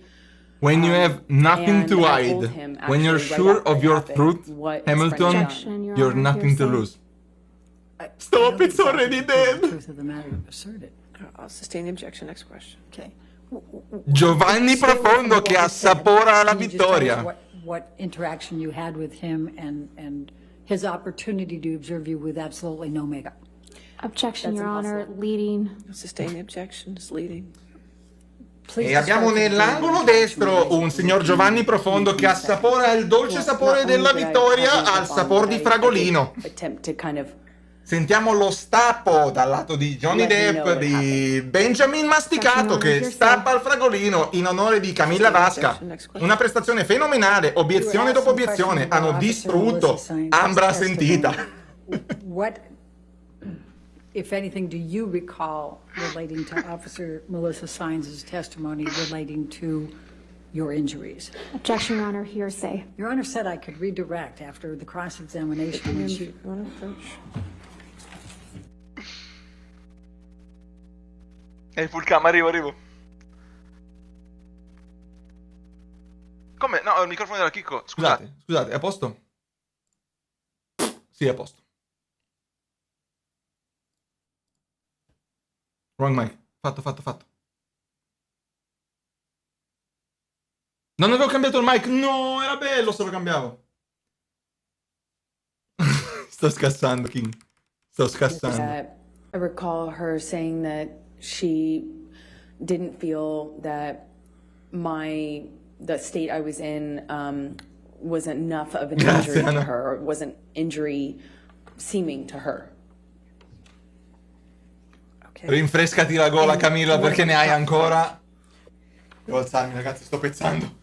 When you have nothing and to I hide, told him, when you're actually, right sure after of it your happened, truth, what his Hamilton, friend done. Objection, Your you're Honor, nothing to hearsay. lose. I Stop, don't think it's already that's the dead. truth of the matter you've asserted. I'll sustain the objection. Next question. Okay. Giovanni Stay away from Profondo what che was said. assapora la Can you just tell us vittoria. what interaction you had with him and his opportunity to observe you with absolutely no makeup? Objection, That's Your Honor, impossible. leading. I'll sustain the objection. It's leading. Please E abbiamo describe to the nell'angolo jury destro un signor Giovanni Profondo che assapora il dolce sapore della vittoria al sapore di fragolino. Attempt to kind of Sentiamo lo stappo dal lato di Johnny Let me Depp know what di Benjamin Masticato che stappa il fragolino in onore di Camilla Vasca. Una prestazione fenomenale, obiezione dopo obiezione, hanno distrutto Ambra Sentita. What, if anything, do you recall relating to Officer Melissa Sines' testimony relating to your injuries? Objection, Your Honor, hearsay. Your Honor said I could redirect after the cross-examination. when she- Full cam, arrivo. Come? No, il microfono della Chicco. Scusate, è a posto? Sì, è a posto. Wrong mic. Fatto. Non avevo cambiato il mic. No, era bello se lo cambiavo. Sto scassando, King. Sto scassando. I recall her saying that she didn't feel that the state I was in was enough of an Grazie, injury to Anna. her, or wasn't injury seeming to her. Okay. Rinfrescati la gola, Camilla, perché ne hai ancora. Devo alzarmi, ragazzi, sto pezzando.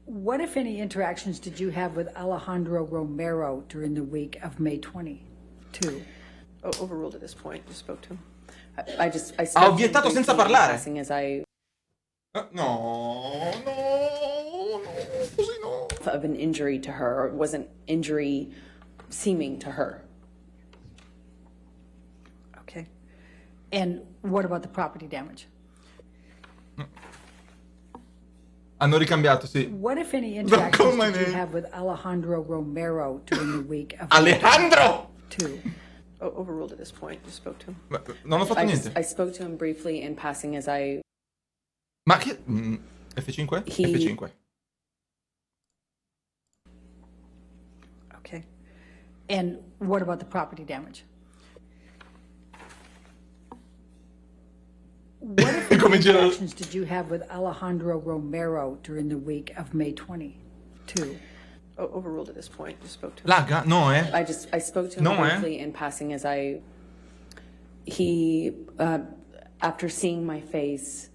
What, if any, interactions did you have with Alejandro Romero during the week of May 22? Overruled at this point. Just spoke to him. I spoke Ha to him obiettato briefly senza in parlare. passing as I No, così no. of an injury to her, or wasn't injury seeming to her. Okay. And what about the property damage? Hanno ricambiato, sì. What, if any, Don't call interactions my did you name. have with Alejandro Romero during the week of Alejandro! 22? Overruled at this point. Just spoke to him. Non ho fatto niente. I spoke to him briefly in passing as I Ma che... F5? F5. Okay. And what about the property damage? What, if any, Come gira- interactions did you have with Alejandro Romero during the week of May 22? Overruled at this point. Just spoke to him. Lagga? No, I spoke to him No, briefly in passing as he after seeing my face.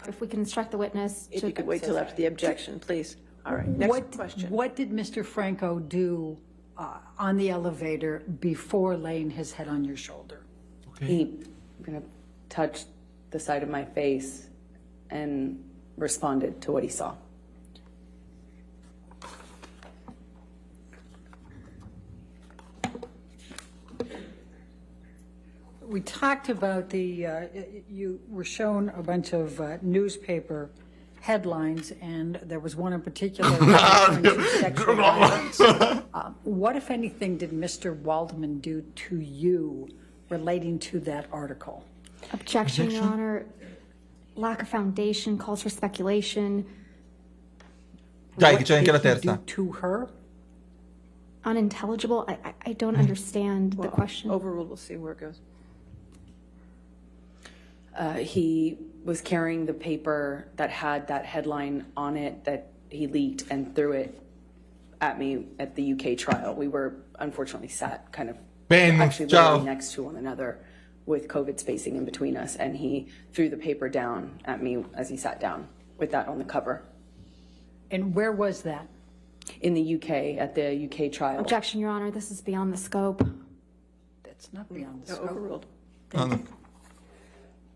If we can instruct the witness If to... you could wait till after the objection, please. All right. Next question. What did Mr. Franco do on the elevator before laying his head on your shoulder? He touched the side of my face and responded to what he saw. We talked about you were shown a bunch of newspaper headlines, and there was one in particular referring to sexual violence. What, if anything, did Mr. Waldman do to you relating to that article? Objection, Your Honor. Lack of foundation calls for speculation. Dai, What che c'è anche la did he terza. do to her? Unintelligible? I don't understand the question. Overruled. We'll see where it goes. He was carrying the paper that had that headline on it that he leaked and threw it at me at the UK trial. We were unfortunately sat kind of actually literally next to one another with COVID spacing in between us, and he threw the paper down at me as he sat down with that on the cover. And where was that? In the UK, at the UK trial. Objection, Your Honor. This is beyond the scope. That's not beyond the scope. Overruled.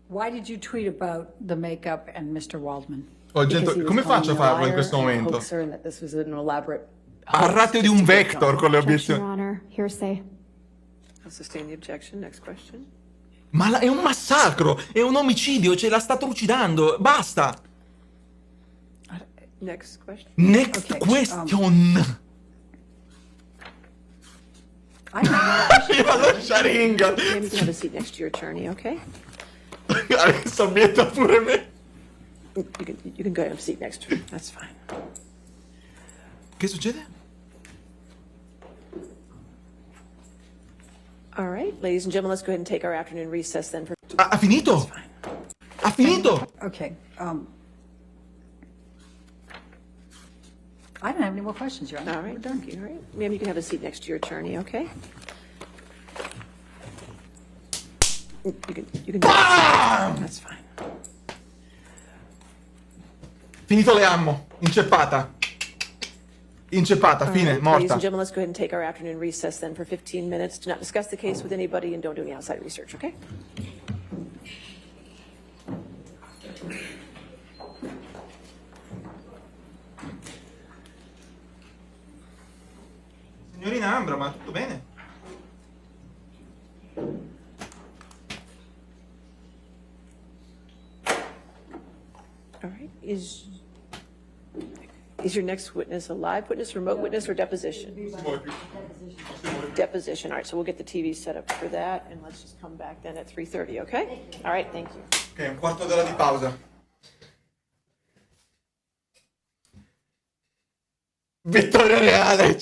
Why did you tweet about the makeup and Mr. Waldman? Oh, Because gente, he was come calling faccio a me farlo in liar questo and a momento? hoaxer, and that this was an elaborate Arrate di un vector con le Objection, obiezioni. Your Honor. Hearsay. I'll sustain the objection. Next question. Ma è un massacro, è un omicidio, ce la sta trucidando, basta. Next question. Next Okay, question. La sciaringa. Ma'am, you can have a seat next to your attorney, okay? Adesso abietta pure me. You can go and have a seat next to her. That's fine. Che succede? All right, ladies and gentlemen, let's go ahead and take our afternoon recess then for... Ha finito? Ha finito? Okay. I don't have any more questions, Your Honor. All right, thank you. All right. Ma'am, you can have a seat next to your attorney, okay? You can Bam! That's fine. Finito le ammo. Inceppata. Inceppata, fine, Ladies morta. and gentlemen, let's go ahead and take our afternoon recess then for 15 minutes. Do not discuss the case with anybody and don't do any outside research, okay? Signorina Ambra, ma tutto bene? All right. Is your next witness a live witness, remote witness, or deposition? Deposition. All right, so we'll get the TV set up for that, and let's just come back then at 3:30, okay? All right, thank you. Ok, un quarto d'ora di pausa. Vittoria reale.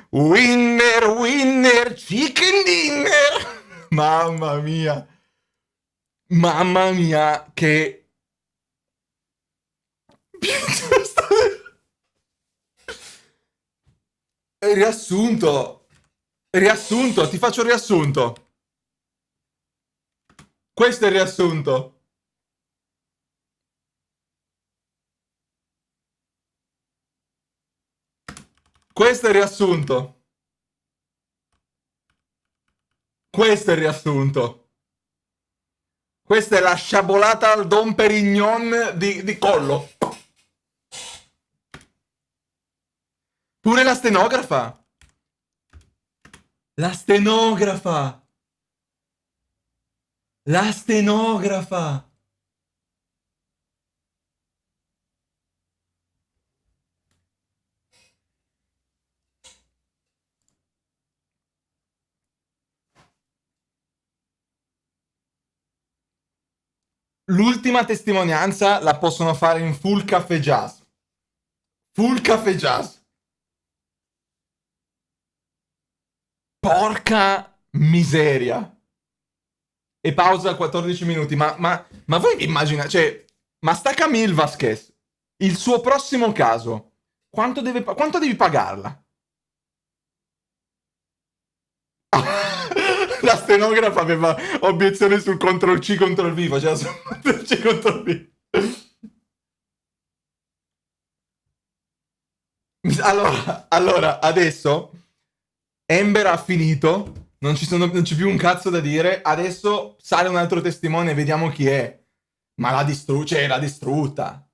Winner, winner, chicken dinner. Mamma mia. Mamma mia, che... Riassunto. Riassunto, ti faccio il riassunto. Questo è il riassunto. Questo è il riassunto. Questo è il riassunto. Questa è la sciabolata al Don Perignon di Collo. Pure la stenografa. La stenografa. La stenografa. L'ultima testimonianza la possono fare in full caffè jazz. Full caffè jazz. Porca miseria. E pausa a 14 minuti. Ma voi vi immaginate, cioè, ma sta Camille Vasquez, il suo prossimo caso, quanto devi pagarla? La stenografa aveva obiezione sul CTRL C, CTRL V, faceva su CTRL C, CTRL V. Allora, adesso Amber ha finito, non c'è più un cazzo da dire, adesso sale un altro testimone e vediamo chi è. Ma l'ha distrutta.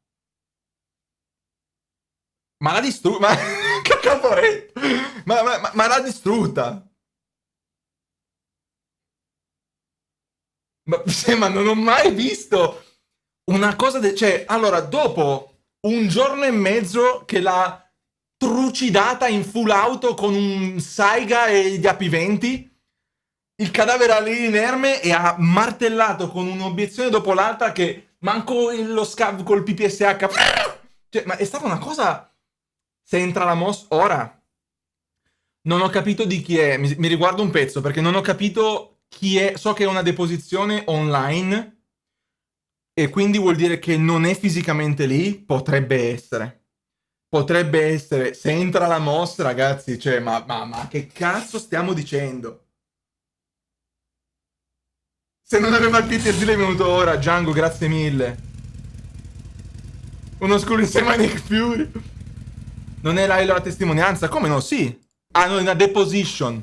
Ma l'ha distrutta. Ma che caporetto. Ma l'ha distrutta. Ma non ho mai visto una cosa cioè, allora, dopo un giorno e mezzo che l'ha trucidata in full auto con un Saiga e gli apiventi, il cadavere era lì inerme e ha martellato con un'obiezione dopo l'altra che manco lo scav col PPSH. Cioè, ma è stata una cosa... Se entra la mossa... Ora... Non ho capito di chi è. Mi riguardo un pezzo, perché non ho capito chi è. So che è una deposizione online, e quindi vuol dire che non è fisicamente lì. Potrebbe essere. Potrebbe essere. Se entra la mossa, ragazzi, cioè, ma che cazzo stiamo dicendo? Se non aveva il PTSD è venuto ora. Django, grazie mille. Uno scuro insieme a Nick Fury. Non è la testimonianza? Come no? Sì. Ah, no, è una deposition.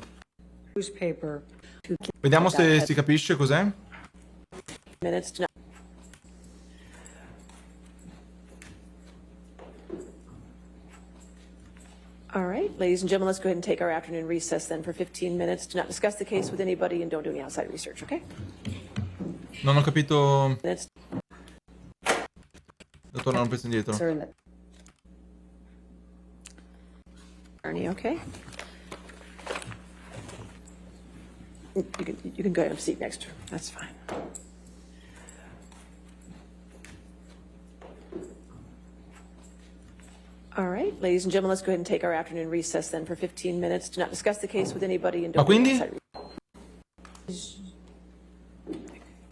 Vediamo se si capisce cos'è. All right, ladies and gentlemen, let's go ahead and take our afternoon recess then for 15 minutes. Do not discuss the case with anybody and don't do any outside research, okay? Non ho capito. That's Devo tornare un pezzo indietro. attorney, okay? You can go have a seat next to her. That's fine. All right, ladies and gentlemen, let's go ahead and take our afternoon recess then for 15 minutes to not discuss the case with anybody and Ma don't be quindi? outside.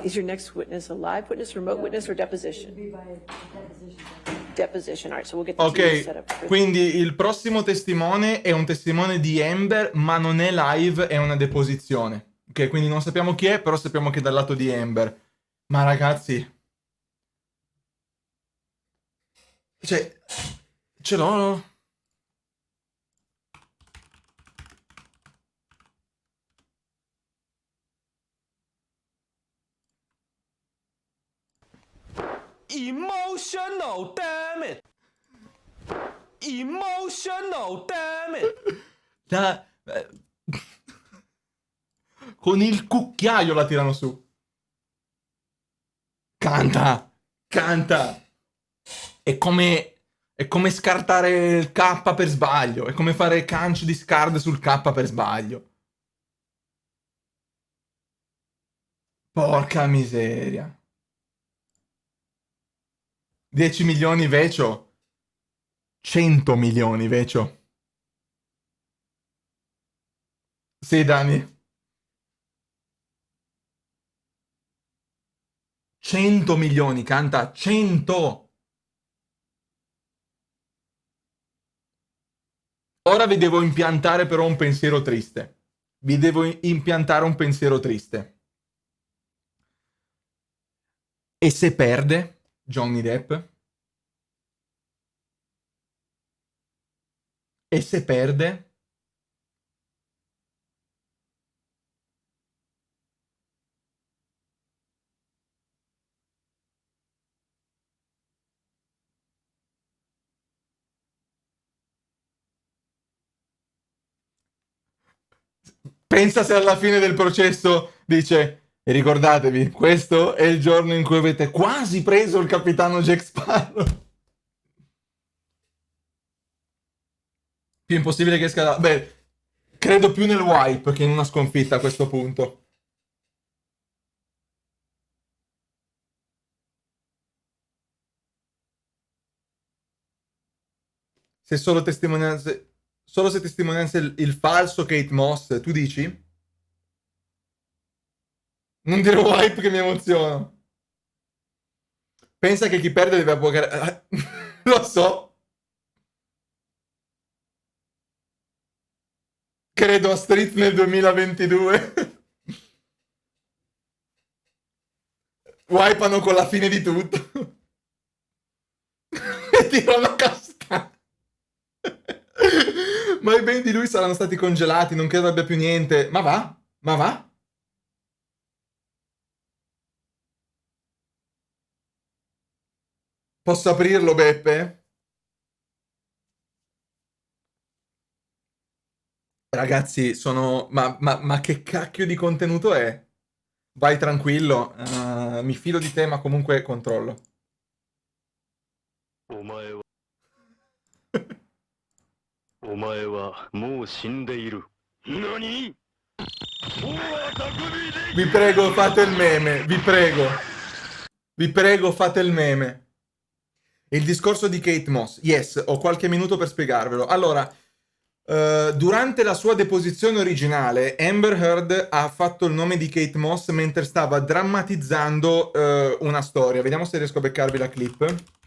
Is your next witness a live witness, remote witness, or deposition? Deposition. All right, so we'll get the two set up. Ok, quindi il prossimo testimone è un testimone di Amber, ma non è live, è una deposizione. Ok, quindi non sappiamo chi è, però sappiamo che è dal lato di Amber. Ma ragazzi... Cioè... Ce l'ho... Emotional, damn it! Emotional, damn it! Con il cucchiaio la tirano su. Canta! Canta! È come scartare il K per sbaglio. È come fare cancio di scard sul K per sbaglio. Porca miseria. 10 milioni vecio. 100 milioni vecio. Sì, Dani. 100 milioni, canta 100. Ora vi devo impiantare però un pensiero triste. Vi devo impiantare un pensiero triste. E se perde Johnny Depp? E se perde? Pensa se alla fine del processo dice: e ricordatevi, questo è il giorno in cui avete quasi preso il capitano Jack Sparrow. Più impossibile che esca da... Beh, credo più nel wipe che in una sconfitta a questo punto. Se solo testimonianze... Solo se testimonianze il falso Kate Moss, tu dici? Non dire wipe che mi emoziono. Pensa che chi perde deve avvocare... Lo so. Credo a Street nel 2022. Wipeano con la fine di tutto. E tirano castagna. Ma i beni di lui saranno stati congelati, non credo abbia più niente. Ma va? Ma va? Posso aprirlo, Beppe? Ragazzi, sono... Ma che cacchio di contenuto è? Vai tranquillo, mi fido di te, ma comunque controllo. お前はもう死んでいる。何？ Vi prego, fate il meme, vi prego. Vi prego, fate il meme. Il discorso di Kate Moss. Yes, ho qualche minuto per spiegarvelo. Allora, durante la sua deposizione originale, Amber Heard ha fatto il nome di Kate Moss mentre stava drammatizzando una storia. Vediamo se riesco a beccarvi la clip.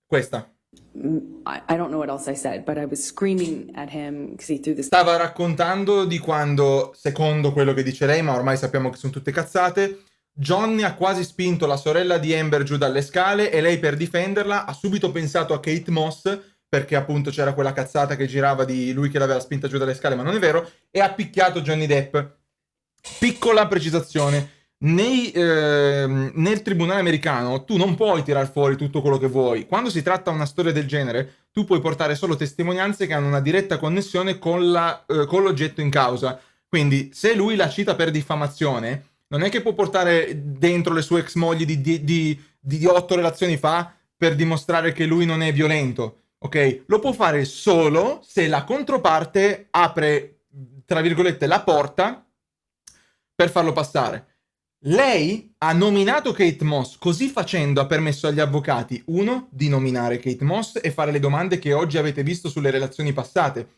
Questa. I don't know what else I said, but I was screaming at him because he threw this. Stava raccontando di quando, secondo quello che dice lei, ma ormai sappiamo che sono tutte cazzate, Johnny ha quasi spinto la sorella di Amber giù dalle scale e lei per difenderla ha subito pensato a Kate Moss, perché appunto c'era quella cazzata che girava di lui che l'aveva spinta giù dalle scale, ma non è vero, e ha picchiato Johnny Depp. Piccola precisazione. Nel tribunale americano tu non puoi tirar fuori tutto quello che vuoi. Quando si tratta una storia del genere, tu puoi portare solo testimonianze che hanno una diretta connessione con l'oggetto in causa. Quindi, se lui la cita per diffamazione, non è che può portare dentro le sue ex mogli di 8 relazioni fa per dimostrare che lui non è violento, ok? Lo può fare solo se la controparte apre, tra virgolette, la porta per farlo passare. Lei ha nominato Kate Moss, così facendo ha permesso agli avvocati, uno, di nominare Kate Moss e fare le domande che oggi avete visto sulle relazioni passate.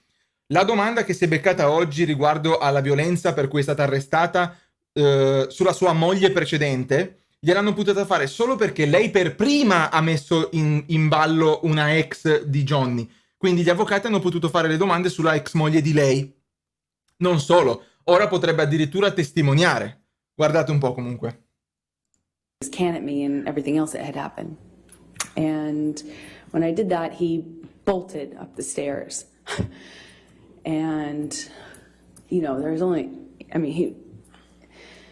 La domanda che si è beccata oggi riguardo alla violenza per cui è stata arrestata sulla sua moglie precedente, gliel'hanno potuta fare solo perché lei per prima ha messo in ballo una ex di Johnny. Quindi gli avvocati hanno potuto fare le domande sulla ex moglie di lei. Non solo, ora potrebbe addirittura testimoniare. Guardate un po' comunque. Can at me and everything else that had happened. And when I did that, he bolted up the stairs. And, you know, there's only, I mean, he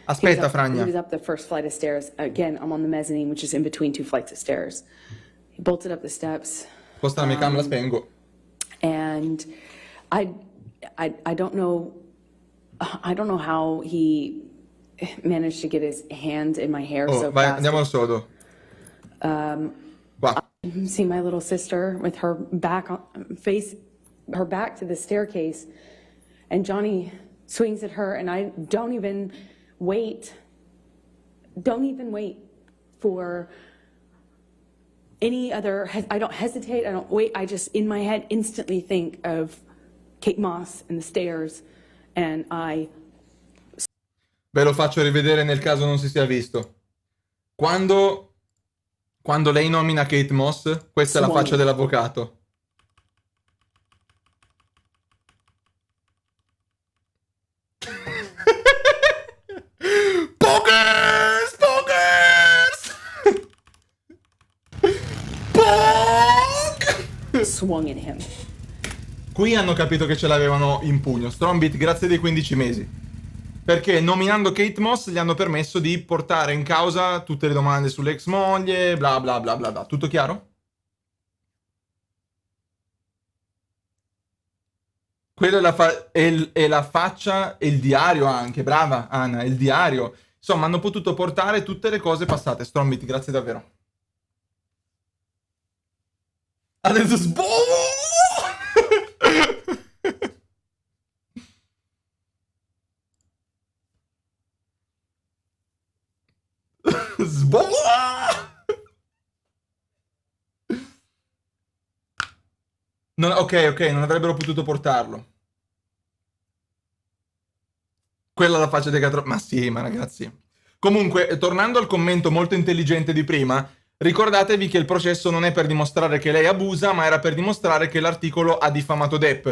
Aspetta, he Fragna. was up the first flight of stairs. Again, I'm on the mezzanine, which is in between two flights of stairs. He bolted up the steps. Sposta la mia cam, la spengo. And I don't know how he managed to get his hand in my hair so Vai, fast. andiamo al sodo. Qua. See my little sister with her back to the staircase, and Johnny swings at her, and I don't even wait for any other, I don't hesitate, I don't wait, I just in my head instantly think of Kate Moss and the stairs, and Ve lo faccio rivedere nel caso non si sia visto. Quando lei nomina Kate Moss, questa è la faccia dell'avvocato. Pokers! swung at him. Qui hanno capito che ce l'avevano in pugno. Strombit, grazie dei 15 mesi. Perché nominando Kate Moss gli hanno permesso di portare in causa tutte le domande sull'ex moglie, bla bla bla bla bla. Tutto chiaro? Quella è la faccia e il diario anche. Brava, Anna, il diario. Insomma, hanno potuto portare tutte le cose passate. Strombit, grazie davvero. Adesso ok, non avrebbero potuto portarlo. Quella è la faccia dei catro... Ma sì, ma ragazzi. Comunque, tornando al commento molto intelligente di prima, ricordatevi che il processo non è per dimostrare che lei abusa, ma era per dimostrare che l'articolo ha diffamato Depp.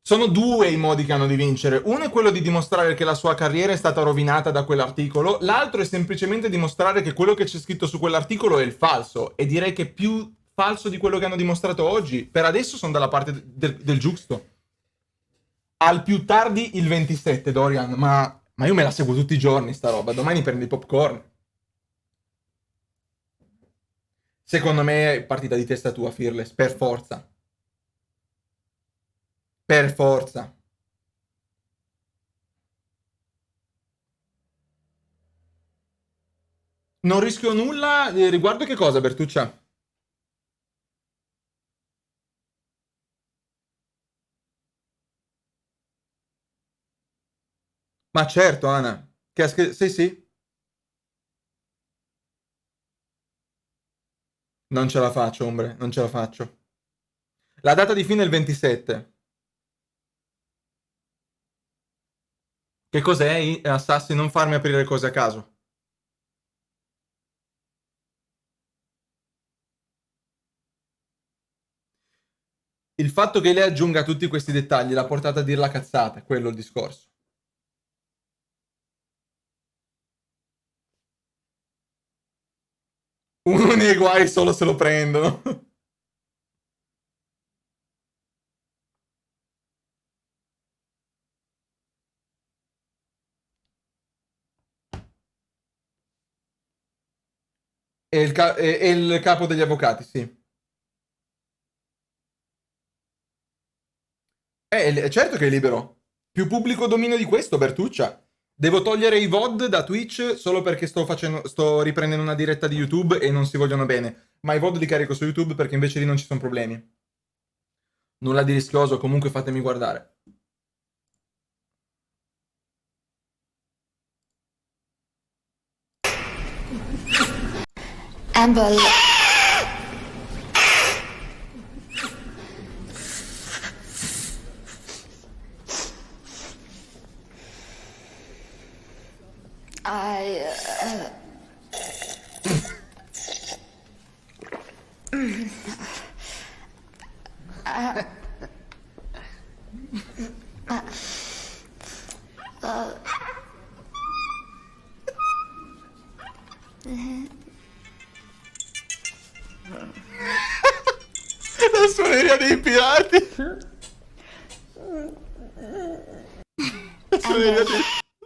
Sono due i modi che hanno di vincere. Uno è quello di dimostrare che la sua carriera è stata rovinata da quell'articolo, l'altro è semplicemente dimostrare che quello che c'è scritto su quell'articolo è il falso. E direi che è più falso di quello che hanno dimostrato oggi. Per adesso sono dalla parte del giusto. Al più tardi il 27, Dorian, ma io me la seguo tutti i giorni sta roba, domani prendi i popcorn. Secondo me è partita di testa tua, Fearless, per forza. Per forza. Non rischio nulla riguardo che cosa, Bertuccia? Ma certo, Ana. Sì, sì. Non ce la faccio, ombre, non ce la faccio. La data di fine è il 27. Che cos'è, Assassi? Non farmi aprire cose a caso. Il fatto che lei aggiunga tutti questi dettagli l'ha portata a dir la cazzata, è quello il discorso. Uno nei guai solo se lo prendono. È il capo degli avvocati, sì. Certo che è libero. Più pubblico dominio di questo, Bertuccia. Devo togliere i VOD da Twitch solo perché sto riprendendo una diretta di YouTube e non si vogliono bene. Ma i VOD li carico su YouTube perché invece lì non ci sono problemi. Nulla di rischioso, comunque fatemi guardare. Amber. La suoneria dei pirati.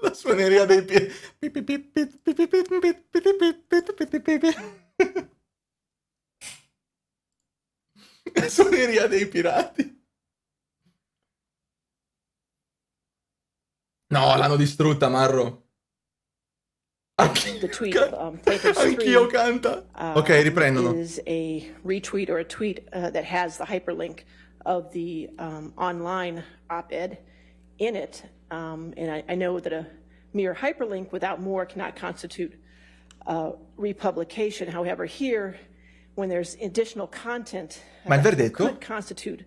La suoneria dei pirati. La suoneria dei pirati. No, l'hanno distrutta, Marro. The tweet of plaintiff's Anch'io screen, canta. Ok, riprendono. is a retweet or a tweet that has the hyperlink of the online op-ed in it. And I know that a mere hyperlink without more cannot constitute republication. However, here, when there's additional content, Ma il verdetto? could constitute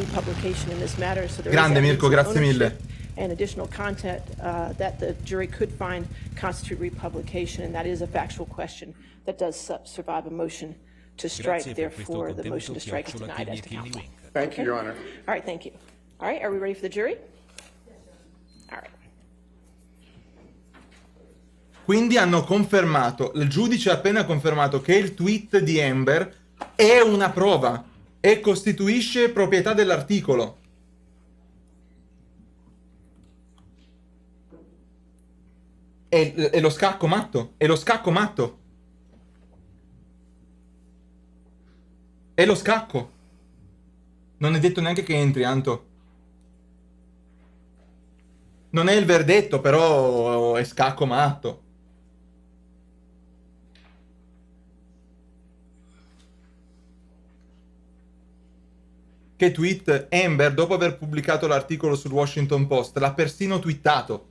republication in this matter. So there Grande is Mirko, evidence of grazie mille. ownership and additional content that the jury could find constitute republication, and that is a factual question that does survive a motion to strike. Therefore, the motion to strike is denied as to counsel. Thank you, Your Honor. All right, thank you. All right, are we ready for the jury? All right. Quindi hanno confermato, il giudice ha appena confermato che il tweet di Amber è una prova e costituisce proprietà dell'articolo. È lo scacco matto, è lo scacco matto. È lo scacco. Non è detto neanche che entri, Anto. Non è il verdetto, però è scacco matto. Che tweet? Amber, dopo aver pubblicato l'articolo sul Washington Post, l'ha persino twittato.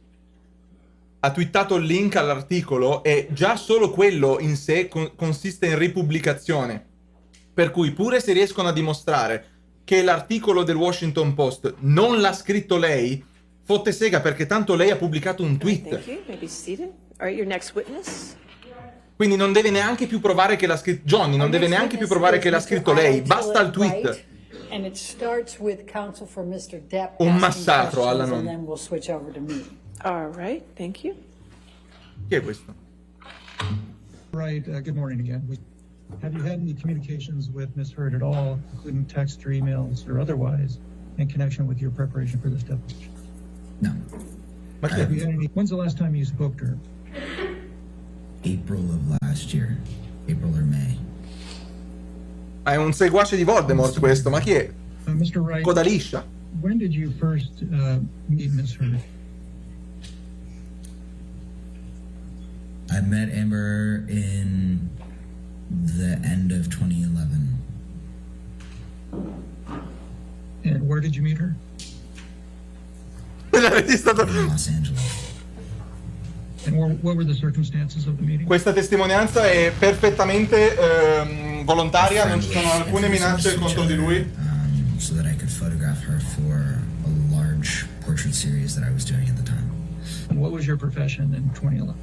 Ha twittato il link all'articolo e già solo quello in sé consiste in ripubblicazione. Per cui pure se riescono a dimostrare che l'articolo del Washington Post non l'ha scritto lei, fotte sega perché tanto lei ha pubblicato un tweet. Thank you. Maybe seated. All right, your next witness. Quindi non deve neanche più provare che l'ha scritto Johnny, non deve neanche più provare che l'ha scritto lei, basta il tweet. And it starts with counsel for Mr. Depp. Un asking massacro, questions, Alan. And then we'll switch over to me. All right, thank you. Chi è questo? Right, good morning again. Have you had any communications with Ms. Heard at all, including text or emails or otherwise, in connection with your preparation for this deposition? No. Ma chi Have è? you had any, when's the last time you spoke to her? April of last year, April or May. Ah, è un seguace di Voldemort questo, ma chi è? Mr. Wright, Coda liscia. when did you first meet Ms. Heard? I met Amber in the end of 2011. And where did you meet her? In Los Angeles. And what were the circumstances of the meeting? Questa testimonianza è perfettamente volontaria, non ci sono alcune minacce contro di lui. So that I could photograph her for a large portrait series that I was doing at the time. And what was your profession in 2011?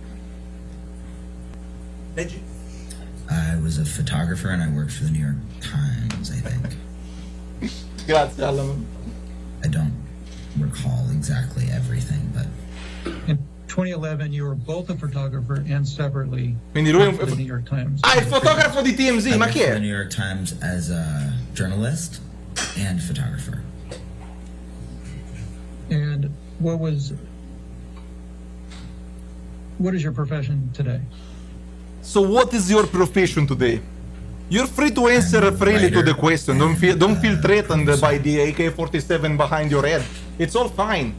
Leggi. I was a photographer and I worked for the New York Times, I think. Grazie, Alan. I don't recall exactly everything, but... In 2011, you were both a photographer and separately Quindi lui è for the New York Times. Ah, il fotografo di TMZ, I ma worked chi for the è? New York Times as a journalist and photographer. And what is your profession today? So what is your profession today? You're free to answer freely to the question. Don't feel threatened by the AK-47 behind your head. It's all fine.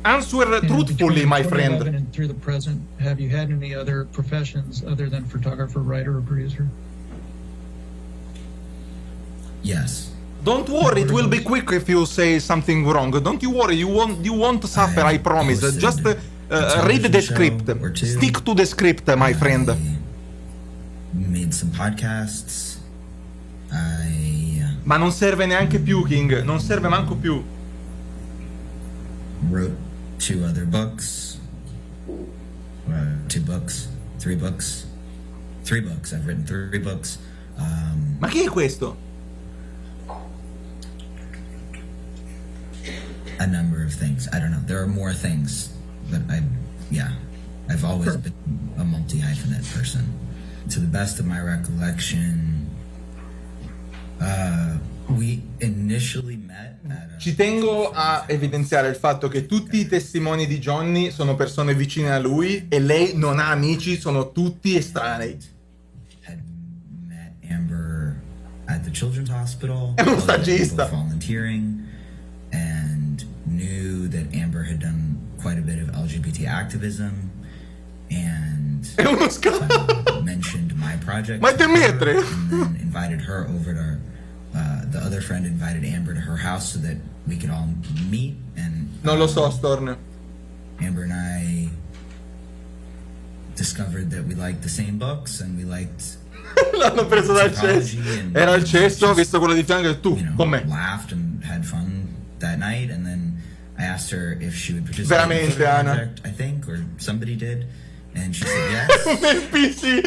Answer truthfully, my friend. And through the present, have you had any other professions other than photographer, writer, or producer? Yes. Don't worry, it will be quick if you say something wrong. Don't you worry, you won't suffer, I promise. Just read the script. Stick to the script, my friend. Made some podcasts. Ma non serve neanche più, King. Non serve manco più. Wrote 2 other books. 2 books. 3 books. 3 books. I've written 3 books. Ma chi è questo? A number of things. I don't know. There are more things, but I've always been a multi-hyphenate person. To the best of my recollection, we initially met at Ci tengo a evidenziare il fatto che tutti i testimoni di Johnny sono persone vicine a lui e lei non ha amici, sono tutti estranei. had met Amber at the Children's Hospital. È uno stagista. Volunteering, and knew that Amber had done quite a bit of LGBT activism, and È uno mentioned my project. Ma è Demetri! And then invited her over to the other friend invited Amber to her house so that we could all meet, and Non lo so, Storm. Amber and I discovered that we liked the same books and we liked L'hanno preso dal cesso. Era il cesso, ho visto quello di fianco e tu, con me. laughed and had fun that night, and then I asked her if she would participate Veramente, in the photo Anna. project, I think, or somebody did, and she said yes. Nel PC.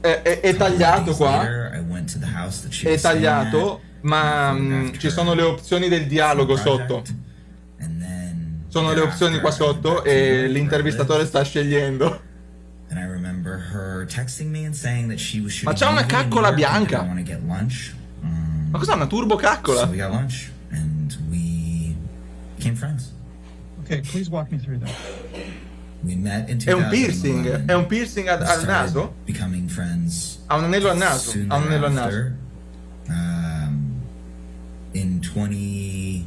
È tagliato qua. Later, I went to the house that she È was staying tagliato, at, ma photographed ci her sono le opzioni del dialogo project, sotto. and then Sono le opzioni qua sotto e l'intervistatore sta scegliendo. And I remember her texting me and saying that she was shooting Ma c'ha una a movie in New caccola York and bianca. didn't want to get lunch. Ma cos'ha, una turbo caccola? So we got lunch and we became friends. Okay, please walk me through that. We met in È un 2011. piercing? È un piercing al Started naso? Becoming friends. Ha un anello al naso? soon Ha un anello al naso. thereafter. In 20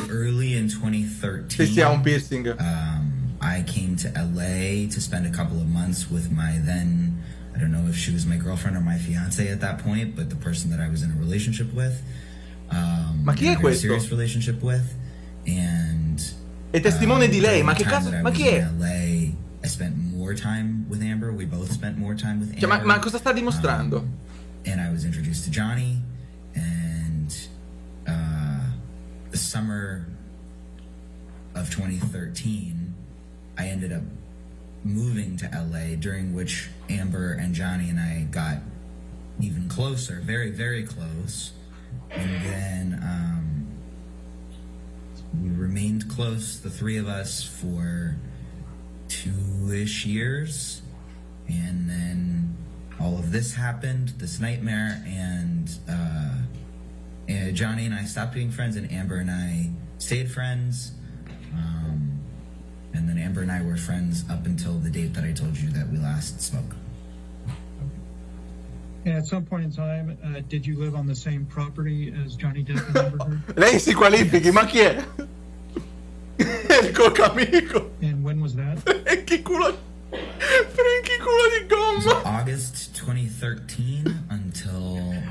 early in 2013. Sì, sì, ha un piercing. I came to LA to spend a couple of months with my then, I don't know if she was my girlfriend or my fiance at that point, but the person that I was in a relationship with. Ma chi è a very questo? serious relationship with. And È testimone di lei, during ma the che time cazzo? that I Ma was chi è? in LA, I spent more time with Amber. We both spent more time with Amber. Cioè, ma cosa sta dimostrando? And I was introduced to Johnny, and the summer of 2013, I ended up moving to LA, during which Amber and Johnny and I got even closer, very, very close. And then we remained close, the 3 of us, for 2-ish years. And then all of this happened, this nightmare, and Johnny and I stopped being friends, and Amber and I stayed friends. And then Amber and I were friends up until the date that I told you that we last spoke. And at some point in time, did you live on the same property as Johnny Depp and Amber Heard? Lei si qualifichi, ma chi è? È il cocamico. And when was that? Che culo. Franchi culo di gomma. August 2013 until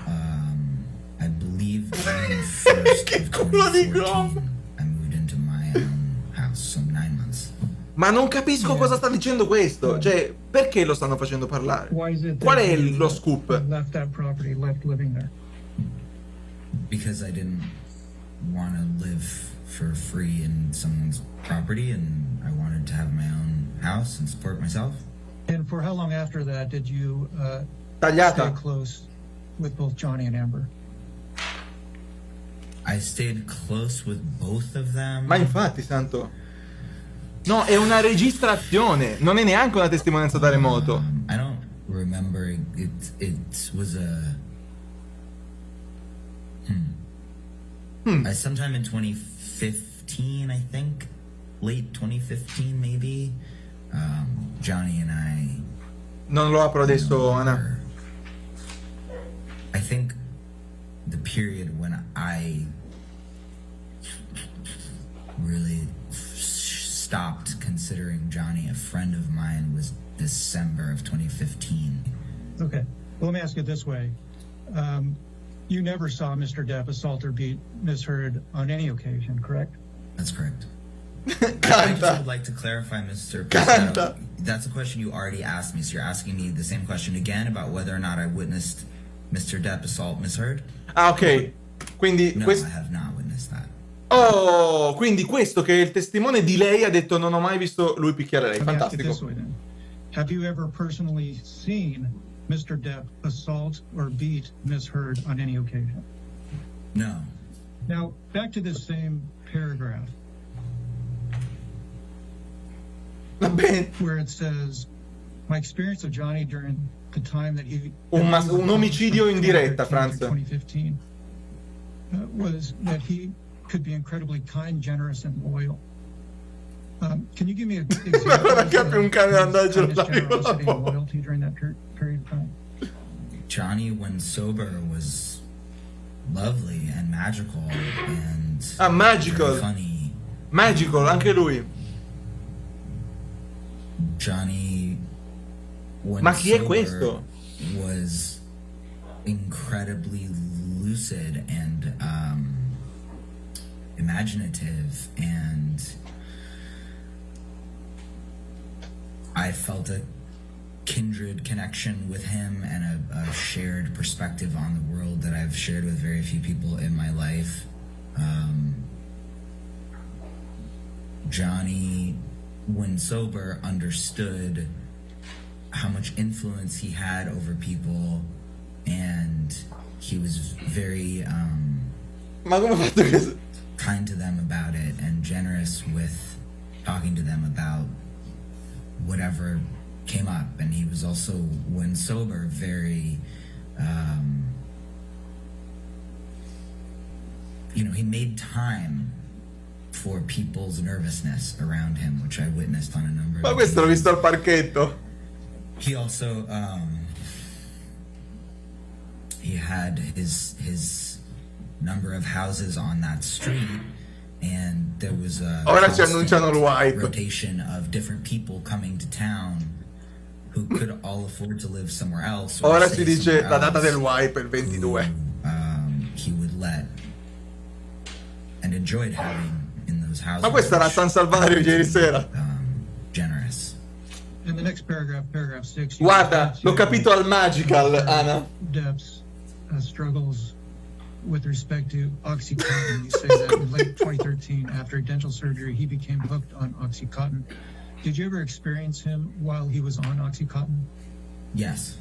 I believe June 1st of 2014, I moved into my own house, so 9 months. Ma non capisco cosa sta dicendo questo. Cioè, perché lo stanno facendo parlare? Why is it Qual that è you lo scoop? left that property, left living there? Because I didn't want to live for free in someone's property, and I wanted to have my own house and support myself. And for how long after that did you Tagliata. stay close with both Johnny and Amber? I stayed close with both of them. Ma infatti, santo. No, è una registrazione, non è neanche una testimonianza da remoto. I don't remember. It was a sometime in 2015, I think. late 2015 maybe. Johnny and I. Non lo apro adesso, Ana. I think the period when I really stopped considering Johnny a friend of mine was December of 2015. Okay. Well, let me ask it this way. You never saw Mr. Depp assault or beat Ms. Heard on any occasion, correct? That's correct. I just would like to clarify, Mr. Pizzetto. That's a question you already asked me, so you're asking me the same question again about whether or not I witnessed Mr. Depp assault Ms. Heard? Ah, ok. Quindi No, I have not witnessed that. Oh, quindi questo che è il testimone di lei ha detto non ho mai visto lui picchiare lei. Let me ask it this Fantastico. way then. Have you ever personally seen Mr. Depp assault or beat Ms. Heard on any occasion? No. Now, back to this same paragraph. Where it says, my experience of Johnny during the time that he... Un omicidio in diretta, Franz. 2015 was that he could be incredibly kind, generous, and loyal. Can you give me an example of generosity and loyalty during that period of time? Johnny, when sober, was lovely and magical and magical. Funny. Magical, anche lui. Johnny, when Ma chi è sober, questo? was incredibly lucid and imaginative, and I felt a kindred connection with him and a shared perspective on the world that I've shared with very few people in my life. Johnny, when sober, understood how much influence he had over people, and he was very kind to them about it and generous with talking to them about whatever came up. And he was also, when sober, very he made time for people's nervousness around him, which I witnessed on a number Ma of questo l'ho occasions. visto al parchetto. He also he had his number of houses on that street, and there was a Ora ci annunciano il wipe. rotation of different people coming to town who could all afford to live somewhere else. or Ora stay si dice somewhere la data else, del wipe è il 22. he would let and enjoyed having in those houses. Ma questa era a San Salvario ieri sera. Generous. In the next paragraph, paragraph 6. Guarda, l'ho capito al magical, Ana. Depp's struggles with respect to OxyContin. You say that in late 2013, after dental surgery, he became hooked on OxyContin. Did you ever experience him while he was on OxyContin? Yes.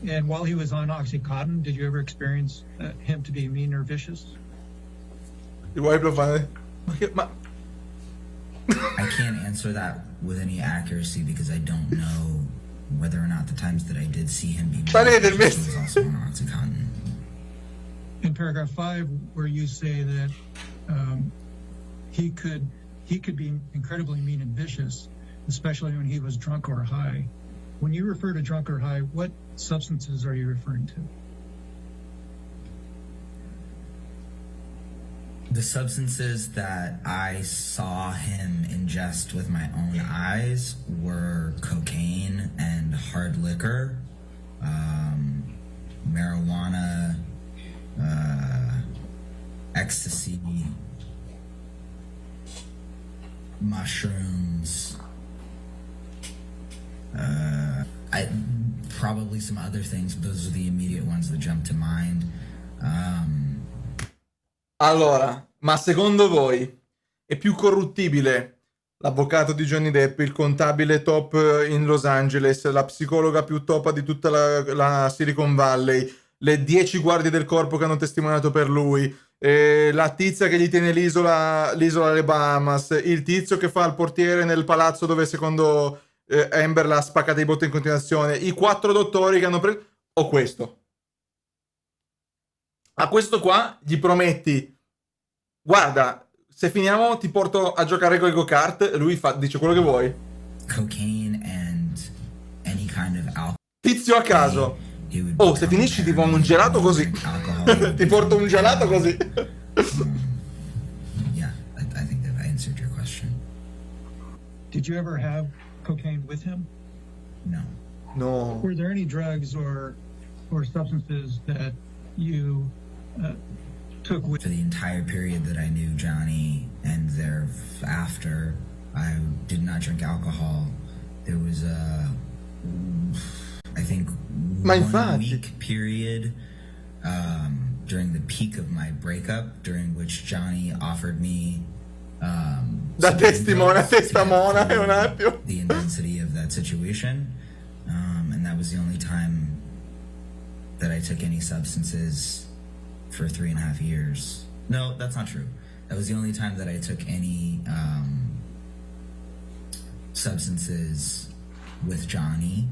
And while he was on OxyContin, did you ever experience him to be mean or vicious? Il wipe lo fa. Ma I can't answer that with any accuracy because I don't know whether or not the times that I did see him be Parete, he was also on OxyContin. In paragraph 5, where you say that he could be incredibly mean and vicious, especially when he was drunk or high. When you refer to drunk or high, what substances are you referring to? The substances that I saw him ingest with my own eyes were cocaine and hard liquor, marijuana, ecstasy, mushrooms, probably some other things, but those are the immediate ones that jump to mind. allora, ma secondo voi è più corruttibile l'avvocato di Johnny Depp, il contabile top in Los Angeles, la psicologa più top di tutta la Silicon Valley, le 10 guardie del corpo che hanno testimoniato per lui, la tizia che gli tiene l'isola alle Bahamas, il tizio che fa il portiere nel palazzo dove secondo Amber l'ha spaccata i botte in continuazione, i 4 dottori che hanno preso, o questo? A questo qua gli prometti, guarda, se finiamo ti porto a giocare con i go-kart, lui dice quello che vuoi. Cocaine and any kind of alcohol. Tizio a caso. Oh, se finisci ti voglio un gelato così. Ti porto un gelato così. Yeah, I think that I answered your question. Did you ever have cocaine with him? No. No. Were there any drugs or substances that you took with? For the entire period that I knew Johnny and thereafter, I did not drink alcohol. There was I think, 1 week period during the peak of my breakup, during which Johnny offered me da testimone a testamona è un attimo. The intensity of that situation, and that was the only time that I took any substances for 3.5 years. No, that's not true. That was the only time that I took any substances with Johnny.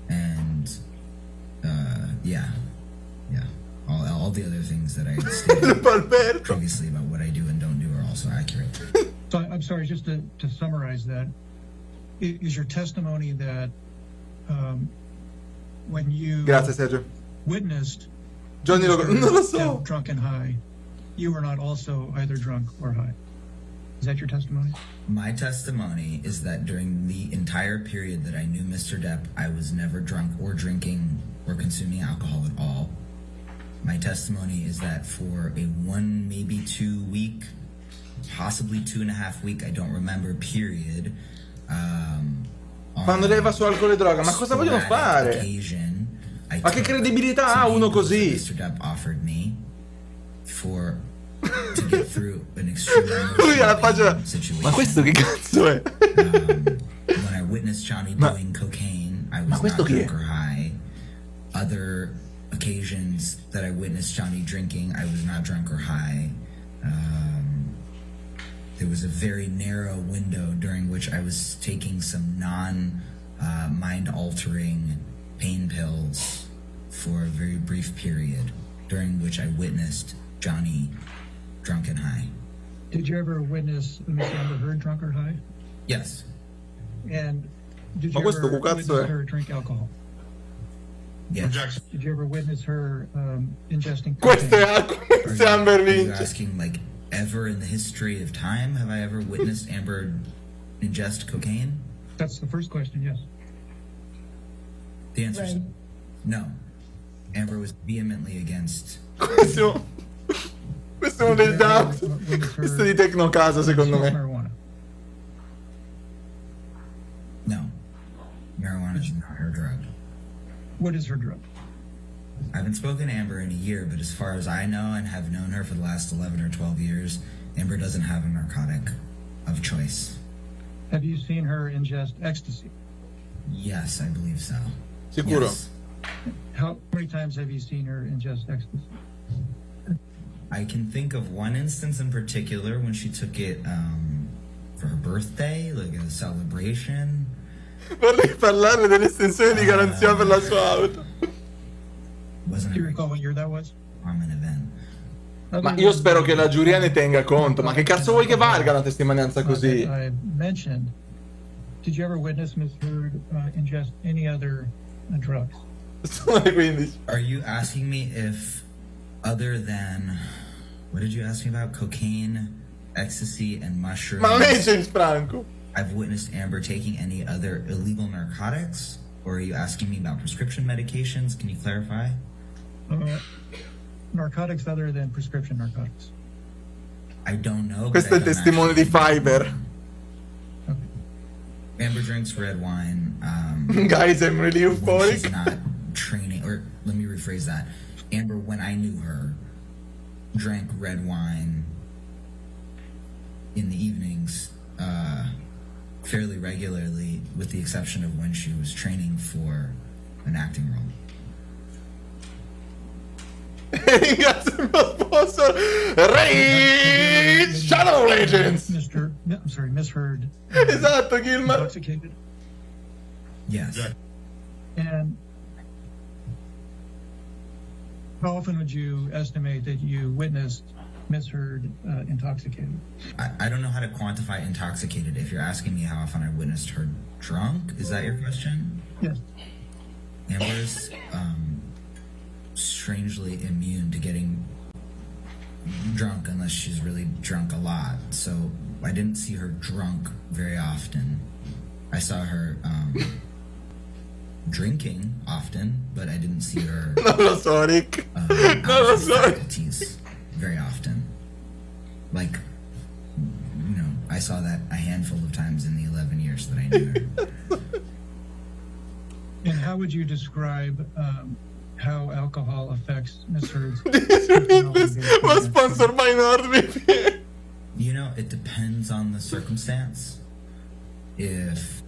And yeah, all the other things that I stated previously about what I do and don't do are also accurate. So I'm sorry, just to summarize that, is your testimony that when you Grazie Sergio. witnessed Johnny non lo so. Depp drunk and high, you were not also either drunk or high? Is that your testimony? My testimony is that during the entire period that I knew Mr. Depp, I was never drunk or drinking or consuming alcohol at all. My testimony is that for a 1, maybe 2 week, possibly 2.5 week, I don't remember, period. Fanno leva su alcol e droga, ma cosa vogliono fare? Ma che credibilità ha uno così? Mr. Depp offered me for to get through an extremely Lui alla faccia. situation. Ma questo che cazzo è? When I witnessed Johnny doing cocaine, I was not drunk or high. Other occasions that I witnessed Johnny drinking, I was not drunk or high. There was a very narrow window during which I was taking some mind-altering pain pills for a very brief period, during which I witnessed Johnny drunk and high. Did you ever witness Miss Amber Heard drunk or high? Yes. And did you ever witness her drink alcohol? Yes. Did you ever witness her ingesting Questo è Amber Are you vince. asking, like, ever in the history of time have I ever witnessed Amber ingest cocaine? That's the first question, yes. The answer is no. Amber was vehemently against. Questo è uno dei dati. Questo è di Tecnocasa, secondo me. No. Marijuana is not her drug. What is her drug? I haven't spoken to Amber in a year, but as far as I know and have known her for the last 11 or 12 years, Amber doesn't have a narcotic of choice. Have you seen her ingest ecstasy? Yes, I believe so. Sicuro. Yes. How many times have you seen her ingest ecstasy? I can think of one instance in particular when she took it for her birthday, like a celebration. Vorrei parlare dell'estensione di garanzia per la sua auto. Do you recall what year that was? Common event. Ma io spero che la giuria ne tenga conto. Ma che cazzo vuoi che valga una testimonianza così? I mentioned. Did you ever witness Miss Heard ingest any other drugs? Sono le 15. Are you asking me if, other than, what did you ask me about? Cocaine, ecstasy, and mushrooms? Ma me James Franco. I've witnessed Amber taking any other illegal narcotics? Or are you asking me about prescription medications? Can you clarify? Narcotics other than prescription narcotics. I don't know. Questo è il testimone di Fiverr. Amber drinks red wine. Guys, I'm really euphoric. She's not training, or let me rephrase that. Amber, when I knew her, drank red wine in the evenings fairly regularly, with the exception of when she was training for an acting role. Ringrazio il mio sponsor, Raid Shadow Legends. Miss Heard. Esatto, Gilmar. Intoxicated. Yes. And how often would you estimate that you witnessed misheard intoxicated. I don't know how to quantify intoxicated. If you're asking me how often I witnessed her drunk, is that your question? Yes. Amber's strangely immune to getting drunk unless she's really drunk a lot. So I didn't see her drunk very often. I saw her drinking often, but I didn't see her Non lo so, Rick. Non lo so. faculties very often. Like, you know, I saw that a handful of times in the 11 years that I knew her. And how would you describe how alcohol affects Miss Heard's? Was sponsored by NordVPN. You know, it depends on the circumstance. If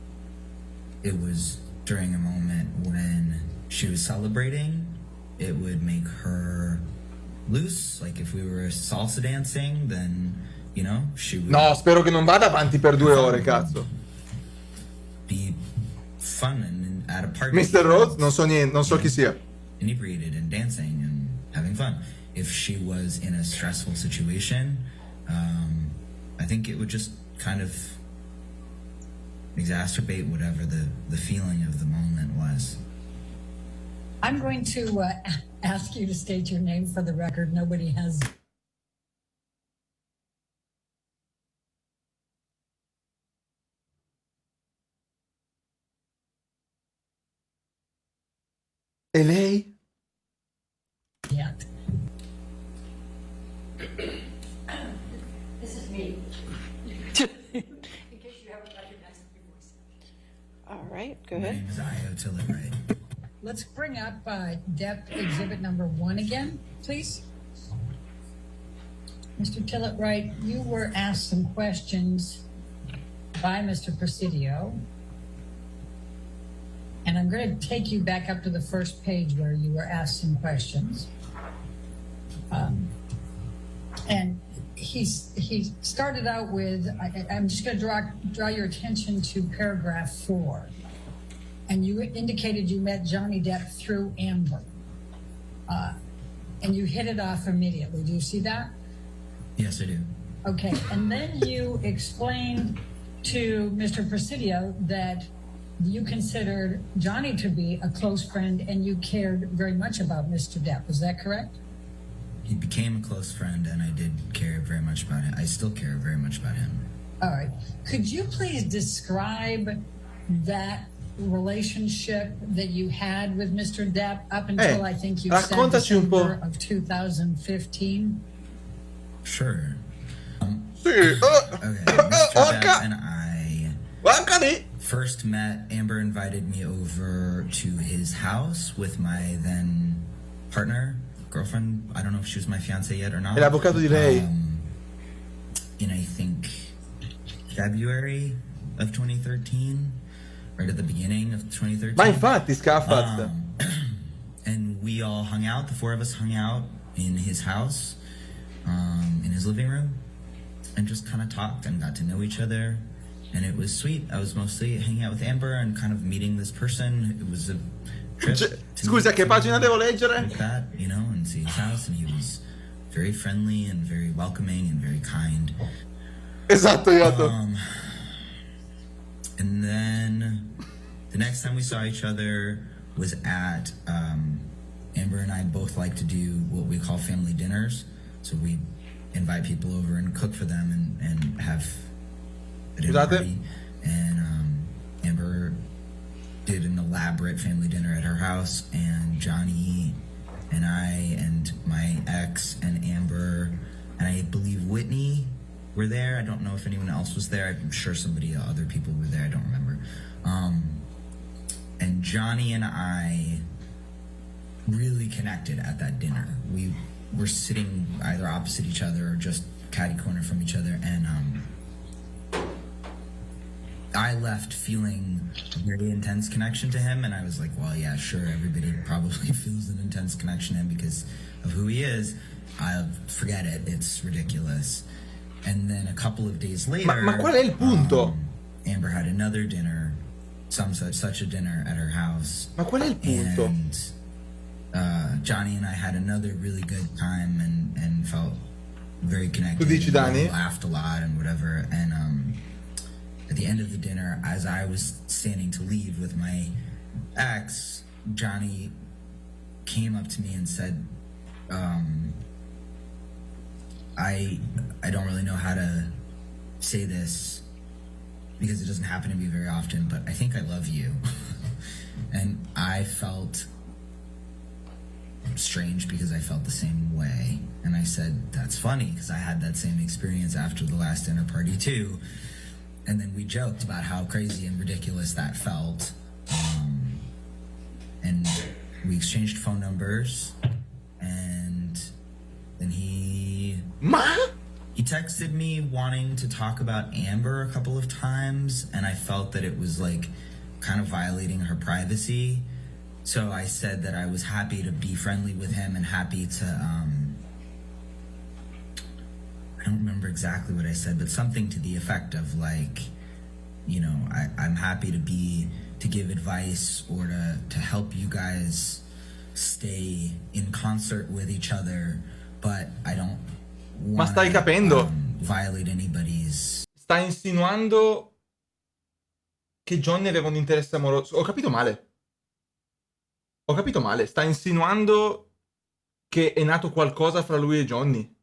it was during a moment when she was celebrating, it would make her loose. Like if we were salsa dancing, then, you know, she would No, spero che non vada avanti per 2 ore, cazzo. be fun and at a party. Mr. Rhodes? Non so niente, non so chi sia. Inebriated and dancing and having fun. If she was in a stressful situation, I think it would just kind of exacerbate whatever the feeling of the moment was. I'm going to ask you to state your name for the record. Nobody has. E lei? Yet. This is me. In case you haven't recognized my voice. All right, go My ahead. name is Io Tillett. Let's bring up Depp exhibit number 1 again, please. Mr. Tillett-Wright, you were asked some questions by Mr. Presidio. And I'm going to take you back up to the first page where you were asked some questions. And he started out with, I'm just going to draw your attention to paragraph 4. And you indicated you met Johnny Depp through Amber. And you hit it off immediately. Do you see that? Yes, I do. Okay. And then you explained to Mr. Presidio that you considered Johnny to be a close friend and you cared very much about Mr. Depp. Is that correct? He became a close friend and I did care very much about him. I still care very much about him. All right. Could you please describe that relationship that you had with Mr. Depp up until I think you said raccontaci un po'. December of 2015? Sure. Sì. Okay, Mr. Depp and I Guarda lì. first met. Amber invited me over to his house with my then partner, girlfriend. I don't know if she was my fiance yet or not. È l'avvocato di lei. In I think February of 2013, right at the beginning of 2013. Ma infatti, Scaffat. And we all hung out. The 4 of us hung out in his house, in his living room, and just kind of talked and got to know each other. And it was sweet. I was mostly hanging out with Amber and kind of meeting this person. It was a trip. Scusa, che pagina devo leggere? Like that, you know, and see his house. And he was very friendly and very welcoming and very kind. Esatto, Iato. And then the next time we saw each other was at Amber and I both like to do what we call family dinners. So we invite people over and cook for them and have a dinner party. And Amber did an elaborate family dinner at her house, and Johnny and I and my ex and Amber and I believe Whitney were there. I don't know if anyone else was there. I'm sure other people were there. I don't remember. And Johnny and I really connected at that dinner. We were sitting either opposite each other or just catty corner from each other, and I left feeling a very intense connection to him, and I was like, well, yeah, sure, everybody probably feels an intense connection to him because of who he is. I'll forget it. It's ridiculous. And then a couple of days later, Ma qual è il punto? Amber had another dinner, such a dinner at her house. Ma qual è il punto? And Johnny and I had another really good time and felt very connected. Tu dici, Dani? We laughed a lot and whatever. And at the end of the dinner, as I was standing to leave with my ex, Johnny came up to me and said, I don't really know how to say this because it doesn't happen to me very often, but I think I love you. And I felt strange because I felt the same way. And I said, that's funny because I had that same experience after the last dinner party too. And then we joked about how crazy and ridiculous that felt. And we exchanged phone numbers, and then he texted me wanting to talk about Amber a couple of times, and I felt that it was like kind of violating her privacy. So I said that I was happy to be friendly with him and happy to, I don't remember exactly what I said, but something to the effect of like, you know, I'm happy to give advice or to help you guys stay in concert with each other, but I don't Ma stai capendo? Violate anybody's. Sta insinuando che Johnny aveva un interesse amoroso. Ho capito male. Sta insinuando che è nato qualcosa fra lui e Johnny.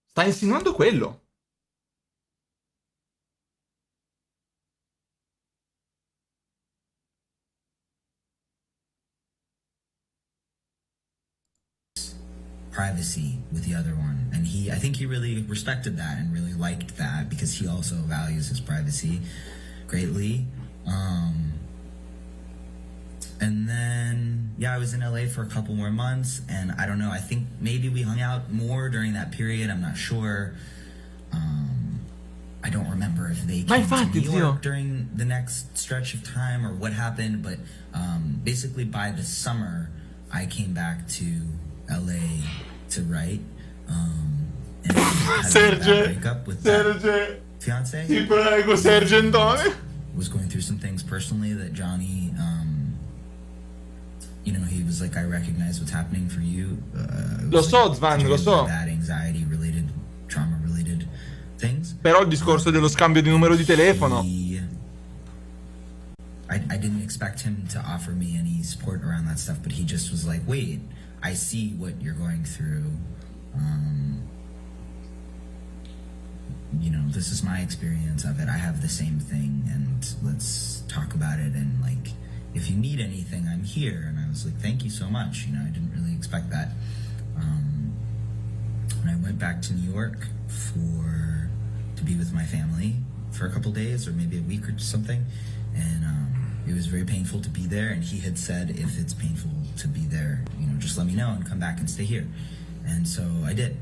Sta insinuando quello. Privacy with the other one, and I think he really respected that and really liked that because he also values his privacy greatly. And then I was in LA for a couple more months, and I don't know, I think maybe we hung out more during that period. I'm not sure. I don't remember if they came to New York during the next stretch of time or what happened, but basically by the summer I came back to LA to write, and Serge, breakup with Serge, fiance. Ti prego, Serge Antone. Was going through some things personally that Johnny, you know, he was like, I recognize what's happening for you. Lo so, Zvan, lo so. Bad anxiety related, trauma related things. Però il discorso dello scambio di numero di telefono. I didn't expect him to offer me any support around that stuff, but he just was like, wait, I see what you're going through. You know, this is my experience of it. I have the same thing, and let's talk about it. And like, if you need anything, I'm here. And I was like, thank you so much. You know, I didn't really expect that. And I went back to New York to be with my family for a couple days, or maybe a week or something. And it was very painful to be there, and he had said, if it's painful to be there, you know, just let me know and come back and stay here. And so I did.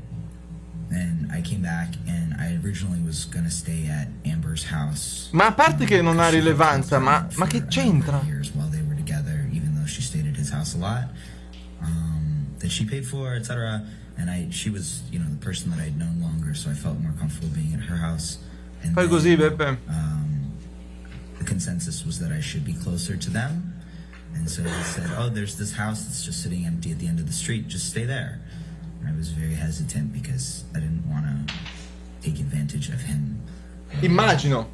And I came back, and I originally was gonna stay at Amber's house. Ma a parte che non ha rilevanza, ma che c'entra? Years while they were together, even though she stayed at his house a lot, that she paid for, etc. And she was, you know, the person that I'd known longer, so I felt more comfortable being at her house. And Fai così, Beppe. The consensus was that I should be closer to them. And so he said, oh, there's this house that's just sitting empty at the end of the street. Just stay there. And I was very hesitant because I didn't want to take advantage of him. Immagino.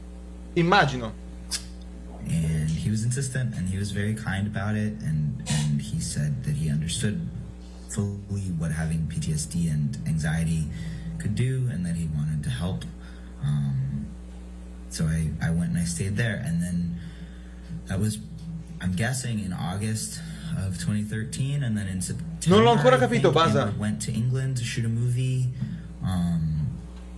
And he was insistent, and he was very kind about it. And he said that he understood fully what having PTSD and anxiety could do, and that he wanted to help. So I went and I stayed there, and then that was, I'm guessing, in August of 2013, and then in September, Non l'ho ancora capito, Basa. I went to England to shoot a movie.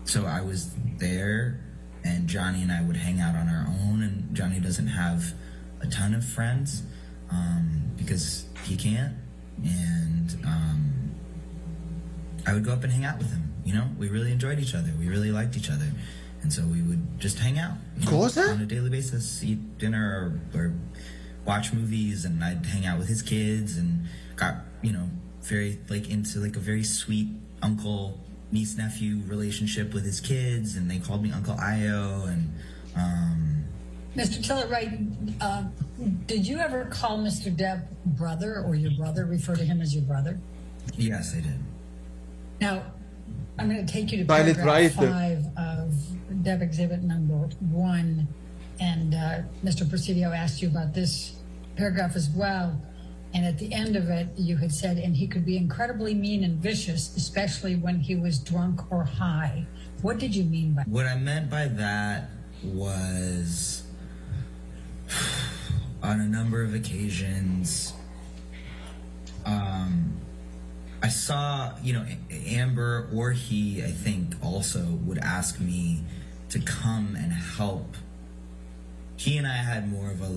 So I was there, and Johnny and I would hang out on our own, and Johnny doesn't have a ton of friends because he can't, and I would go up and hang out with him. You know, we really enjoyed each other. We really liked each other. And so we would just hang out, you know, on a daily basis, eat dinner or watch movies, and I'd hang out with his kids, and got, you know, very like into like a very sweet uncle niece nephew relationship with his kids, and they called me Uncle Io, and Mr. Tiller, right, Did you ever call Mr. Depp brother or your brother, refer to him as your brother? Yes, I did. Now, I'm going to take you to Pilot paragraph right. 5 of Depp Exhibit number 1, and Mr. Presidio asked you about this paragraph as well. And at the end of it, you had said, and he could be incredibly mean and vicious, especially when he was drunk or high. What did you mean by that? What I meant by that was on a number of occasions, I saw, Amber or he, I think, also would ask me to come and help. He and I had more of a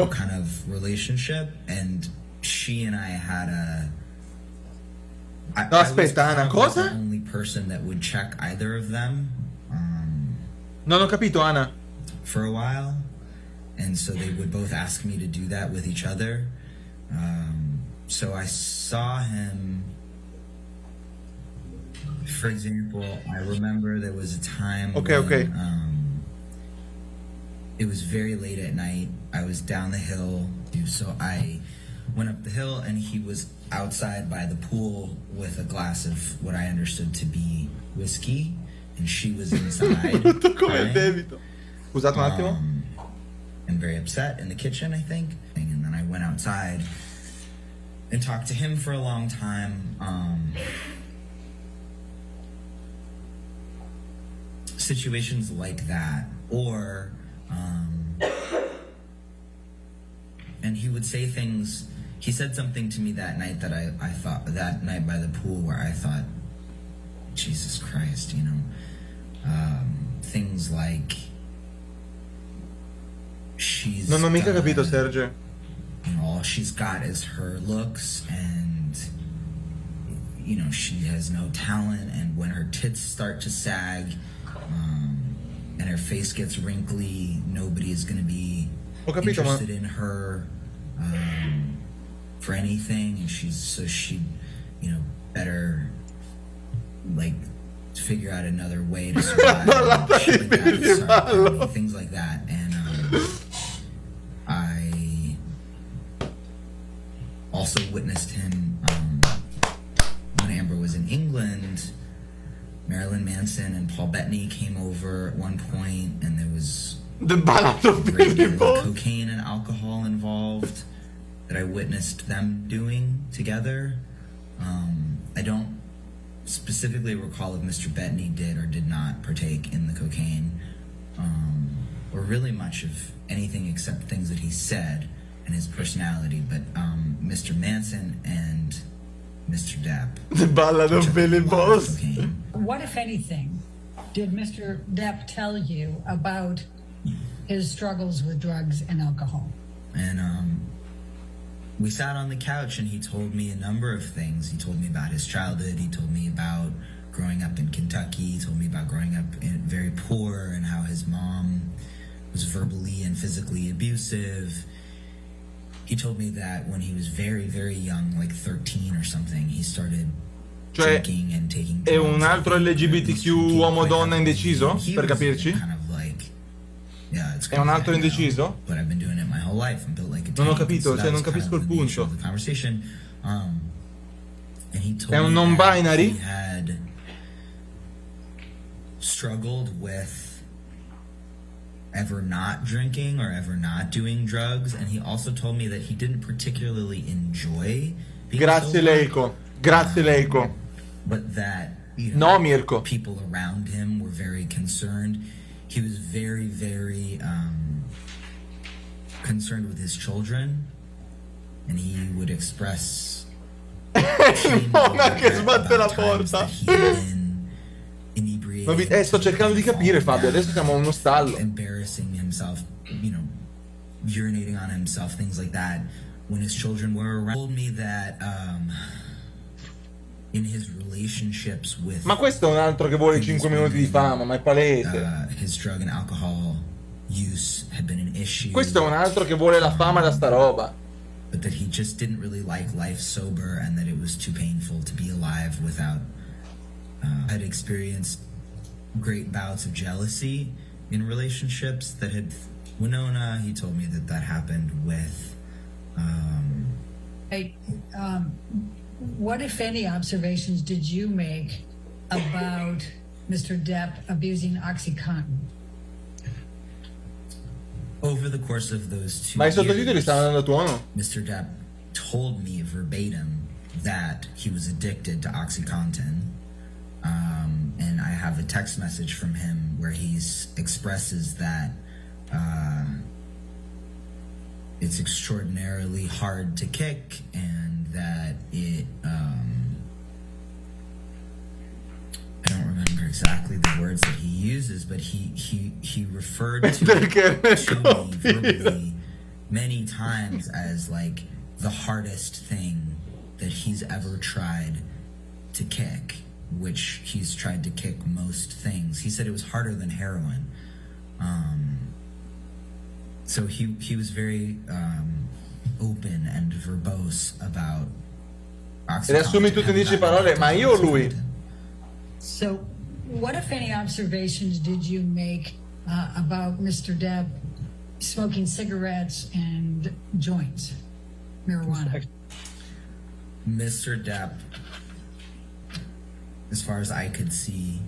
kind of relationship, and she and I had I was the only person that would check either of them. Non ho capito, Anna. For a while, and so they would both ask me to do that with each other. So I saw him, for example, I remember there was a time when, it was very late at night. I was down the hill, so I went up the hill, and he was outside by the pool with a glass of what I understood to be whiskey, and she was inside crying, Scusate un attimo. and very upset in the kitchen, I think. And then I went outside and talked to him for a long time. Situations like that, or and he would say things. He said something to me that night that I thought, that night by the pool, where I thought, Jesus Christ, things like, she's Non ho mica capito, Sergio. All she's got is her looks, and she has no talent, and when her tits start to sag, and her face gets wrinkly, nobody is going to be interested in her for anything, and she better figure out another way to survive. Things like that, and I also witnessed him when Amber was in England. Marilyn Manson and Paul Bettany came over at one point, and there was a great deal of cocaine and alcohol involved that I witnessed them doing together. I don't specifically recall if Mr. Bettany did or did not partake in the cocaine, or really much of anything except things that he said and his personality. But Mr. Manson and Mr. Depp. What, if anything, did Mr. Depp tell you about his struggles with drugs and alcohol? And we sat on the couch, and he told me a number of things. He told me about his childhood. He told me about growing up in Kentucky. He told me about growing up very poor, and how his mom was verbally and physically abusive. He told me that when he was very, very young, 13 or something, he started drinking and taking drugs. È un altro LGBTQ uomo-donna indeciso, per capirci? È un altro indeciso? But I've been doing it my whole life. I'm built like a tank. Non ho capito, non capisco il punto. È un non-binary? He had struggled with ever not drinking or ever not doing drugs, and he also told me that he didn't particularly enjoy being Grazie Leico. Grazie Leico. But that no, Mirko. People around him were very concerned. He was very, very concerned with his children, and he would express Mona che sbatte la porta. Sto cercando di capire, Fabio, adesso siamo a uno stallo. Embarrassing himself, urinating on himself, things like that, when his children were around. He told me that in his relationships with, ma questo è un altro che vuole 5 minuti di fama, ma è palese. His drug and alcohol use had been an issue. Questo è un altro che vuole la fama da sta roba. But that he just didn't really like life sober, and that it was too painful to be alive without. Had experienced great bouts of jealousy in relationships that had Winona, he told me that happened with. Hey, what, if any, observations did you make about Mr. Depp abusing OxyContin? Over the course of those 2 Ma i years, sottotitoli stanno andando a tuono? Mr. Depp told me verbatim that he was addicted to OxyContin. And I have a text message from him where he expresses that it's extraordinarily hard to kick, and that it I don't remember exactly the words that he uses, but he referred to me verbally many times as like the hardest thing that he's ever tried to kick, which he's tried to kick most things. He said it was harder than heroin. So he was very open and verbose about Riassumi tutto in 10 parole, ma io o lui? So, what, if any, observations did you make about Mr. Depp smoking cigarettes and joints, marijuana? Mr. Depp, as far as I could see,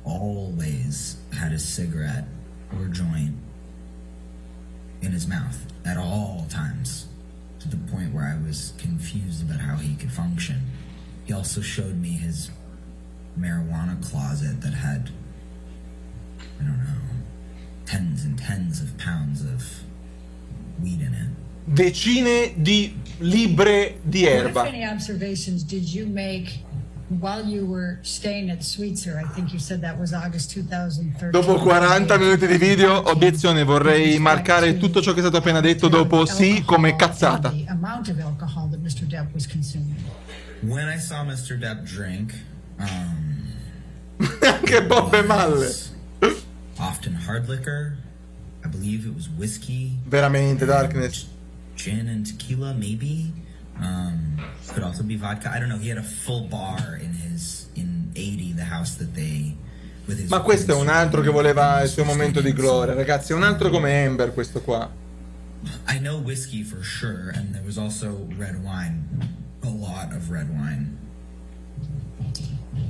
always had a cigarette or joint in his mouth at all times, to the point where I was confused about how he could function. He also showed me his marijuana closet that had, I don't know, tens and tens of pounds of weed in it. Decine di libre di What, if erba. any, observations did you make while you were staying at Sweetser? I think you said that was August 2013. Dopo 40 minuti di video, obiezione, vorrei marcare tutto ciò che è stato appena detto dopo sì come cazzata. The amount of alcohol that Mr. Depp was consuming. When I saw Mr. Depp drink, Che bombe malle. often hard liquor, I believe it was whiskey. Veramente, Darkness. Gin and tequila, maybe. Could also be vodka. I don't know. He had a full bar in 80, the house that they. With his Ma questo è un altro che voleva il suo momento di gloria, ragazzi, è un altro come Amber questo qua. I know whiskey for sure, and there was also red wine. A lot of red wine.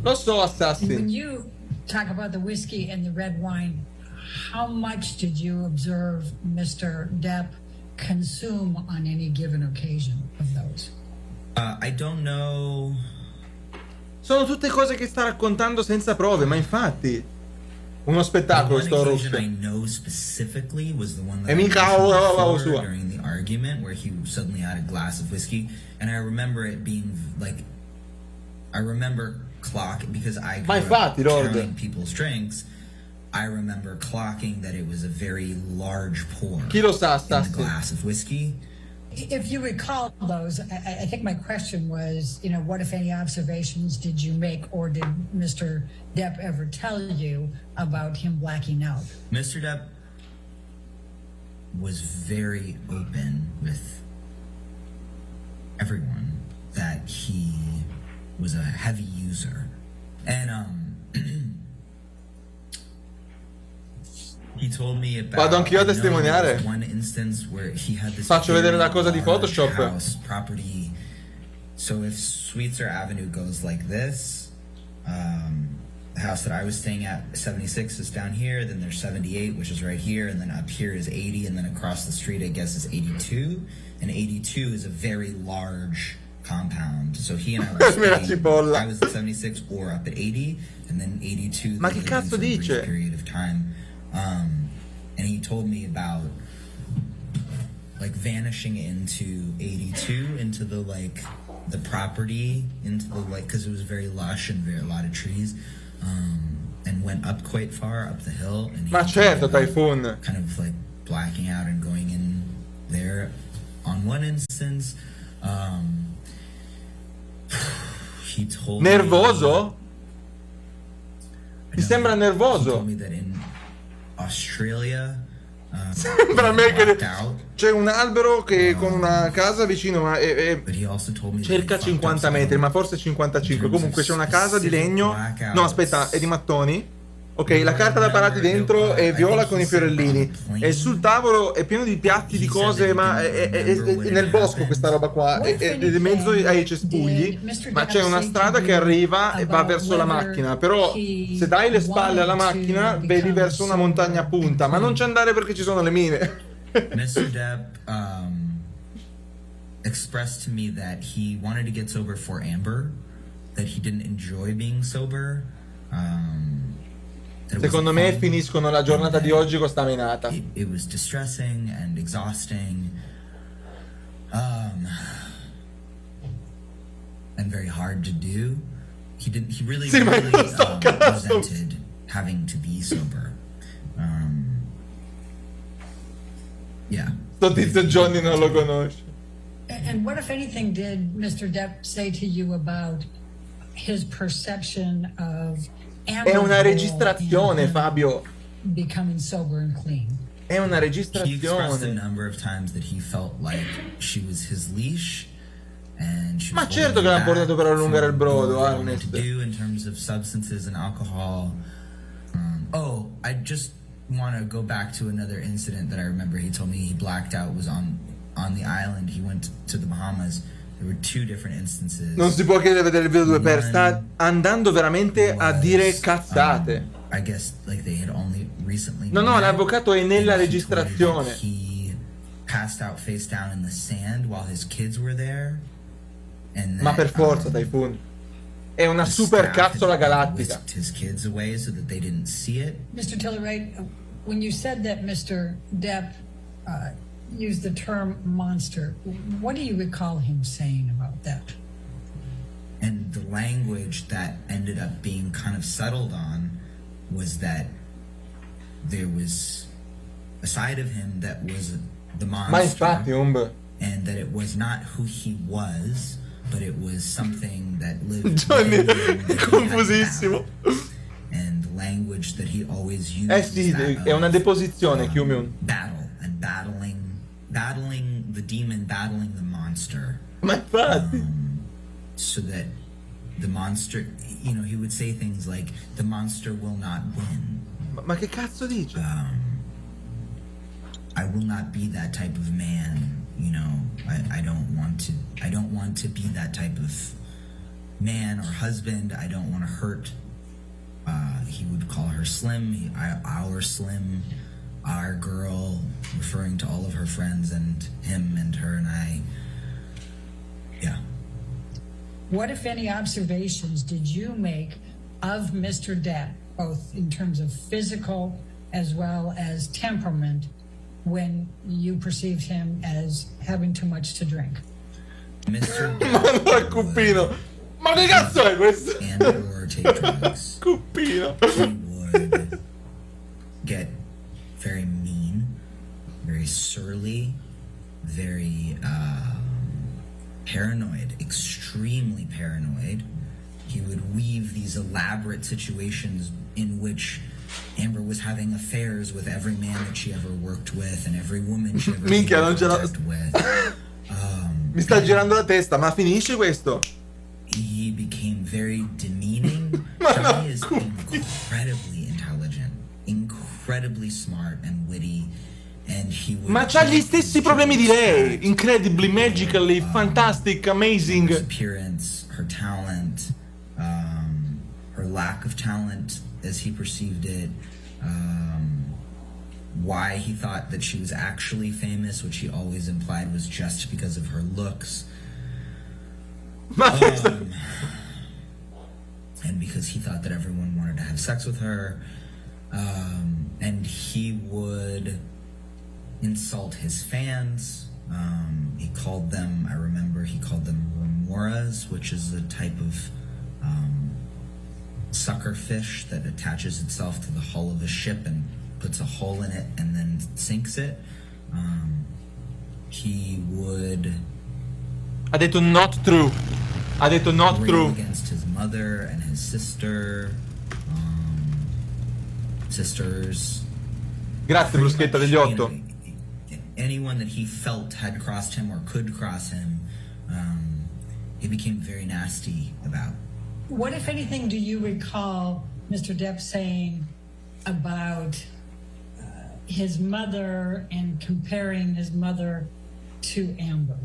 Lo so, When Assassin. you talk about the whiskey and the red wine, how much did you observe Mr. Depp consume on any given occasion of those? I don't know. Sono tutte cose che sta raccontando senza prove, ma infatti uno spettacolo The sto one occasion I Rush. know specifically was the one that E mica I mentioned oh, before sua. during the argument where he suddenly had a glass of whiskey, and I remember it being like, I remember clocking because I grew Ma infatti, up Lord. counting people's drinks. I remember clocking that it was a very large pour Chi lo sa, in the Assassin? glass of whiskey. If you recall those, I think my question was, what, if any, observations did you make, or did Mr. Depp ever tell you about him blacking out? Mr. Depp was very open with everyone that he was a heavy user, and he told me about. Vado anch'io a I know there testimoniare. was one instance where he had this Faccio vedere la very cosa di large Photoshop. house property. So if Sweetser Avenue goes like this, the house that I was staying at, 76, is down here. Then there's 78, which is right here, and then up here is 80, and then across the street, I guess, is 82. And 82 is a very large compound. So he and I were staying, I was at 76 or up at 80, and then 82. Ma they che lived cazzo for a brief dice? period of time. And he told me about like vanishing into 82, into the the property, into the because it was very lush and a lot of trees, and went up quite far up the hill. And he Ma certo, talked about Typhoon. kind of like blacking out and going in there. On one instance, he told Nervoso? me, Mi sembra he nervoso. told me that in Australia, Sembra a me che blacked out. c'è un albero che con una casa vicino, ma But he also told me that circa he fucked up 50 metri, some- ma forse 55. Comunque c'è una casa di legno. No, aspetta, è di mattoni. Ok, la carta da parati dentro è viola con i fiorellini. E sul tavolo è pieno di piatti, di cose, ma è nel bosco questa roba qua. È in mezzo ai cespugli. Ma c'è una strada che arriva e va verso la macchina. Però se dai le spalle alla macchina, vedi verso una montagna a punta. Ma non ci andare perché ci sono le mine. Mr. Depp expressed to me that he wanted to get sober for Amber, that he didn't enjoy being sober. Secondo me finiscono la giornata di oggi con sta menata. It was distressing and exhausting, and very hard to do. He really resented having to be sober. Yeah. Sto tizio Johnny non lo conosce. And what, if anything, did Mr. Depp say to you about his perception of È una registrazione, Fabio. Becoming sober and clean? È una He expressed a registrazione. number of times that he felt like she was his leash, and she was Ma certo holding che l'hanno him portato per back allungare il from brodo, what he wanted to Ernest. do in terms of substances and alcohol. I just want to go back to another incident that I remember. He told me he blacked out, was on the island. He went to the Bahamas. There were 2 different instances. Non si può chiedere di vedere il video 2 per sta andando veramente a dire cazzate. I guess like they had only recently. No, l'avvocato è nella and he registrazione. tweeted that he passed out face down in the sand while his kids were there. And Ma that, per forza, Typhoon. È una super cazzola galattica. whisked his kids away so that they didn't see it. Mr. Tilleray, when you said that Mr. Depp used the term monster, what do you recall him saying about that? And the language that ended up being kind of settled on was that there was a side of him that was the monster. Ma infatti, And that it was not who he was, but it was something that lived Johnny within him è that he had to confusissimo. battle. And the language that he always used Sì, was that è una of, deposizione, Kyumiun. battle and battling the demon, battling the monster. Ma infatti. So that the monster, he would say things like, the monster will not win. Ma che cazzo dice? I will not be that type of man, I don't want to be that type of man or husband. I don't want to hurt. He would call her Slim, our Slim, our girl, referring to all of her friends and him and her and I. Yeah. What, if any, observations did you make of Mr. Depp, both in terms of physical as well as temperament, when you perceived him as having too much to drink? Mr. Ma il cupino. Ma che cazzo è questo? And or take drugs. Cupino. He would get very mean, very surly, very paranoid, extremely paranoid. He would weave these elaborate situations in which Amber was having affairs with every man that she ever worked with and every woman she ever Minchia, non ce la... worked with. Mi sta girando la testa, ma finisce questo? He became very demeaning. Johnny is incredibly intelligent, incredibly smart and witty, and he would... Ma c'ha gli stessi problemi di lei. Incredibly, magically, fantastic, amazing. Her appearance, her talent, her lack of talent as he perceived it, why he thought that she was actually famous, which he always implied was just because of her looks. And because he thought that everyone wanted to have sex with her. And he would insult his fans. He called them, I remember he called them remoras, which is a type of sucker fish that attaches itself to the hull of a ship and puts a hole in it and then sinks it. He would... Ha detto not true. Ha detto not true. Against his mother and his sisters. Grazie, bruschetta degli 8. Anyone that he felt had crossed him or could cross him, he became very nasty about. What, if anything, do you recall Mr. Depp saying about his mother and comparing his mother to Amber?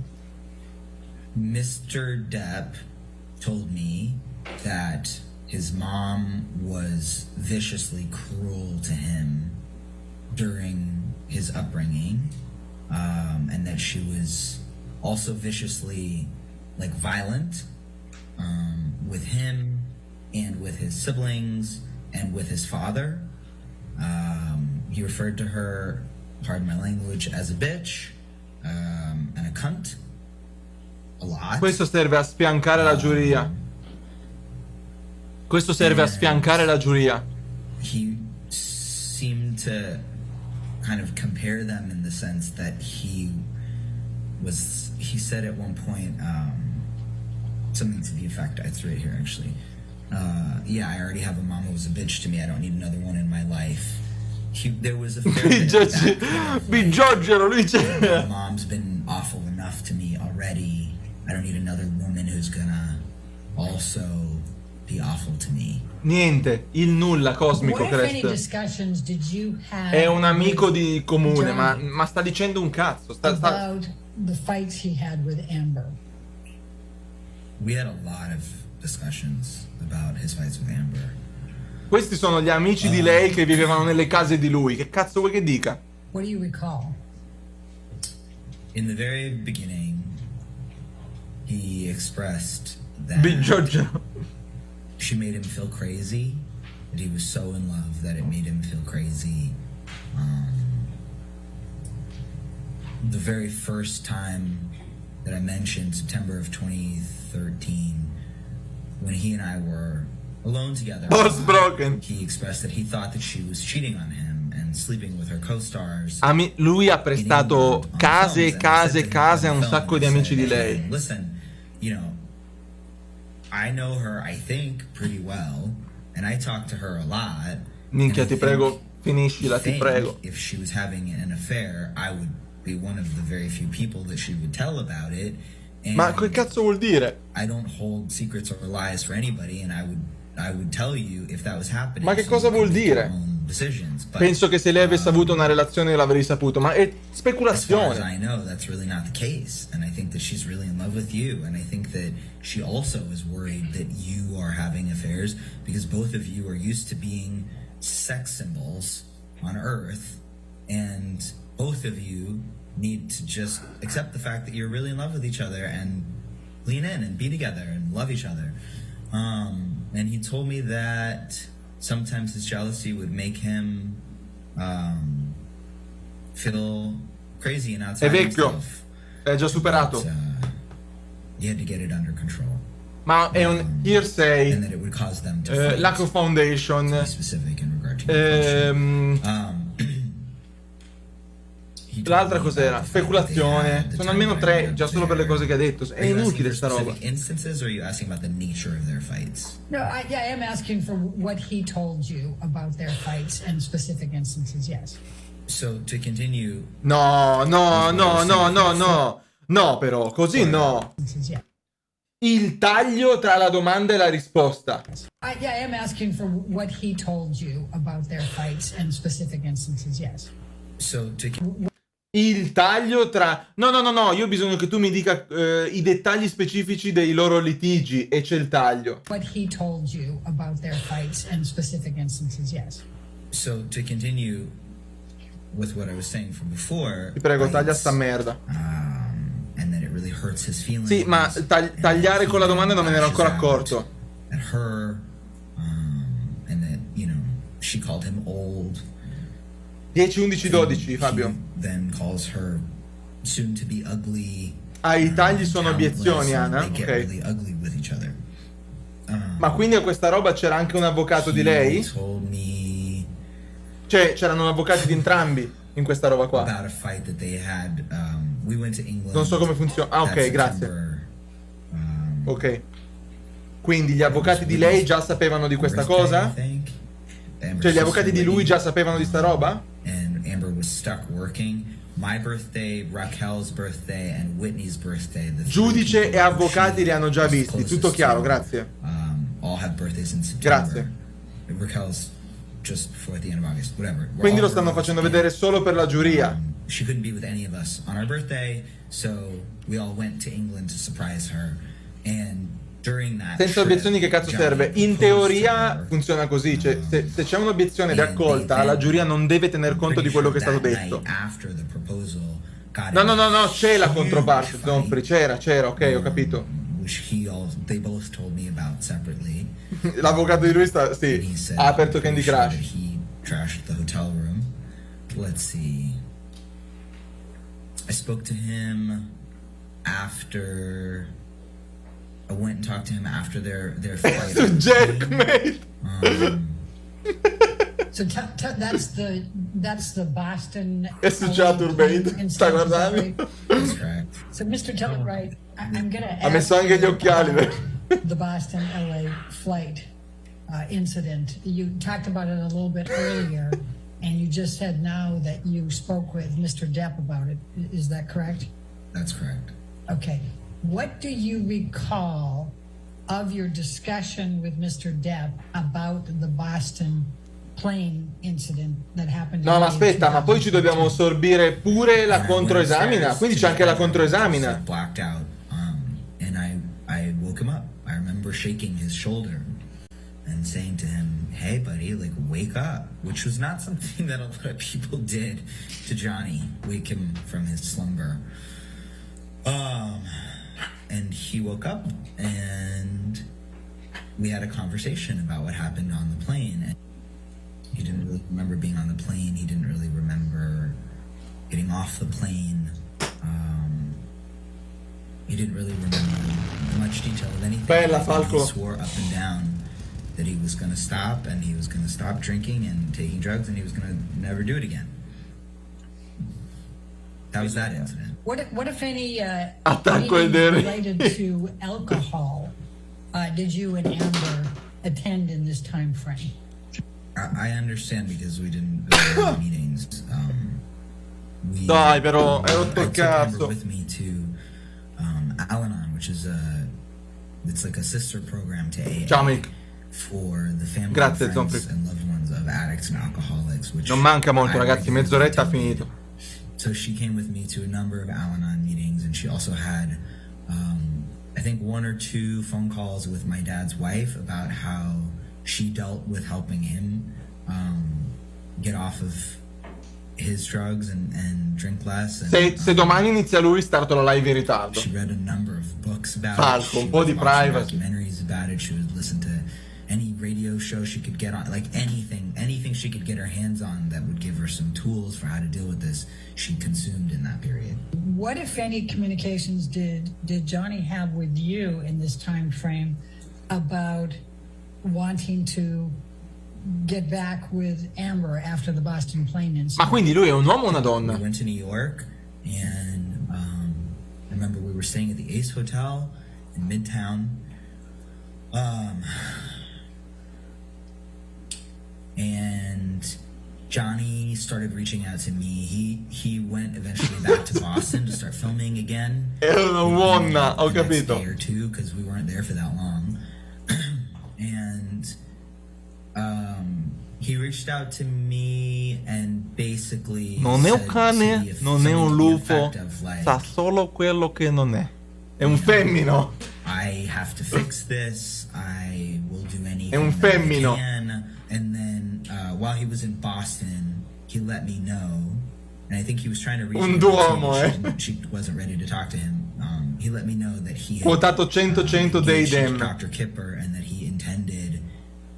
Mr. Depp told me that his mom was viciously cruel to him during his upbringing, and that she was also viciously, like, violent with him and with his siblings and with his father. He referred to her, pardon my language, as a bitch and a cunt a lot. Questo serve a sfiancare la giuria. Questo serve a sfiancare la giuria. He seemed to kind of compare them in the sense that he said at one point something to the effect, it's right here actually, yeah, I already have a mom who was a bitch to me, I don't need another one in my life. There was a fair bit of that kind of, my mom's been awful enough to me already, I don't need another woman who's gonna also be awful to me. Niente, il nulla cosmico What, if any, Crest. discussions did you have È un amico di comune, Johnny ma sta dicendo un cazzo. about the fights he had with Amber? We had a lot of discussions about his fights with Amber. Questi sono gli amici di lei che vivevano nelle case di lui. Che cazzo vuoi che dica? What do you recall? In the very beginning, he expressed that Big Giorgio. she made him feel crazy, that he was so in love that it made him feel crazy. The very first time that I mentioned, September of 2013, when he and I were alone together, Balls broken. he expressed that he thought that she was cheating on him and sleeping with her co-stars. Lui ha prestato case e case e case a un sacco di amici di lei. Listen, you know, I know her, I think, pretty well, and I talk to her a lot. Minchia, ti prego, finiscila, ti prego. If she was having an affair, I would be one of the very few people that she would tell about it. And Ma che cazzo vuol dire? I don't hold secrets or lies for anybody, and I would tell you if that was happening. Ma che cosa vuol dire? Penso che se lei avesse avuto una relazione l'avrei saputo, ma è As far as speculazione. I know, that's really not the case, and I think that she's really in love with you, and I think that she also is worried that you are having affairs because both of you are used to being sex symbols on Earth, and both of you need to just accept the fact that you're really in love with each other and lean in and be together and love each other. And he told me that sometimes his jealousy would make him feel crazy and outside È vecchio, himself. è già superato. But, you had to get it under control. Ma è un hearsay, And that it would cause them to fight, lack of foundation, to be specific in regard to your question. l'altra cos'era? Speculazione. Sono almeno tre, già solo per le cose che ha detto. È Are you asking inutile for sta roba. specific instances, or are you asking about the nature of their fights? No, I am asking for what he told you about their fights and specific instances, yes. So to continue, No, però, così no. Instances, yeah. Il taglio tra la domanda e la risposta. I am asking for what he told you about their fights and specific instances, yes. so to Il taglio tra... No, io ho bisogno che tu mi dica i dettagli specifici dei loro litigi e c'è il taglio. What he told you about their fights and specific instances, yes. So to continue with what I was saying from before, Ti prego, fights, taglia sta merda. and that it really hurts his feelings. Sì, ma tagliare con la domanda non me ne ero ancora lashes out accorto. At her, and that, you know, she called him old. 10, 11, 12, Fabio. He then calls her soon to be ugly. Ah, i tagli sono obiezioni, Anna? They get Ok. really ugly with each other. Ma quindi a questa roba c'era anche un avvocato di lei? Told me Cioè, c'erano avvocati di entrambi in questa roba qua. about a fight that they had. We went to England. Non so come funziona. Ah, ok, that grazie. September, Ok. Quindi gli avvocati di lei già sapevano di questa birthday, cosa? I think. Amber's Cioè, gli avvocati di sister lui Whitney, già sapevano di sta roba? And Amber was stuck working. My birthday, Raquel's birthday, and Whitney's birthday. The three Giudice people e avvocati she li hanno già was visti. closest Tutto chiaro, to, grazie. all have birthdays in September. Grazie. Raquel's just before the end of August, whatever. Quindi lo stanno facendo vedere solo per la giuria. She couldn't be with any of us on our birthday, so we all went to England to surprise her. And during that Senza obiezioni che cazzo serve? In teoria funziona così, cioè se c'è un'obiezione raccolta, la giuria non deve tener conto di quello che è stato detto. No, c'è la controparte, Zonfri, c'era, ok, ho capito. They both told me about separately. L'avvocato di lui ha aperto Candy Crush. He trashed the hotel room. Let's see. I spoke to him after. I went and talked to him after their flight. It's a jerk, mate. So that's the Boston. È succiato, mate. Stai guardando? That's correct. So Mr. Telleright, I'm gonna ask Ha messo anche gli occhiali. the Boston LA flight incident. You talked about it a little bit earlier, and you just said now that you spoke with Mr. Depp about it. Is that correct? That's correct. Okay. What do you recall of your discussion with Mr. Depp about the Boston plane incident that happened? No, ma aspetta, ma poi ci dobbiamo sorbire pure la controesamina. Quindi c'è anche la controesamina. Blacked out, and I woke him up. I remember shaking his shoulder and saying to him, "Hey, buddy, like wake up," which was not something that a lot of people did to Johnny. Wake him from his slumber. And he woke up, and we had a conversation about what happened on the plane. And he didn't really remember being on the plane. He didn't really remember getting off the plane. He didn't really remember much detail of anything. Bella, Falco. He swore up and down that he was going to stop, and he was going to stop drinking and taking drugs, and he was going to never do it again. That was that incident. What if any Attacco ai meetings deri. related to alcohol did you and Amber attend in this time frame? I understand because we didn't go to any meetings. Dai, però, hai rotto il I took Amber cazzo. with me to Al-Anon, which is it's like a sister program to AA. Ciao, Mick. For the family, Grazie, friends, Zonfri. and loved ones of addicts and alcoholics. Which Non manca molto, I ragazzi, regularly mezz'oretta ha attended. finito. So she came with me to a number of Al-Anon meetings, and she also had, I think, 1 or 2 phone calls with my dad's wife about how she dealt with helping him get off of his drugs and drink less. And, Se domani inizia lui, starto la live in ritardo. she read a number of books about Falco, it. un po' di She was watching privacy. documentaries about it. She would listen to any radio show she could get on, like anything she could get her hands on that would give her some tools for how to deal with this, she consumed in that period. What, if any, communications did Johnny have with you in this time frame about wanting to get back with Amber after the Boston plane incident? Ma quindi lui è un uomo o una donna? We went to New York, and I remember we were staying at the Ace Hotel in Midtown. And Johnny started reaching out to me. He went eventually back to Boston to start filming again. Era una buona, ho The next capito. day or two, because we weren't there for that long. And he reached out to me and basically Non è un said, cane, "See if non è un something to the lupo, effect of, like, sa solo quello che non è. È un femmino. I have to fix this. I will do anything È un that I femmino. can." And then while he was in Boston, he let me know, and I think he was trying to reach Un me, but duomo, she wasn't ready to talk to him. He let me know that he had Quotato 100 dei engaged dem. Dr. Kipper, and that he intended,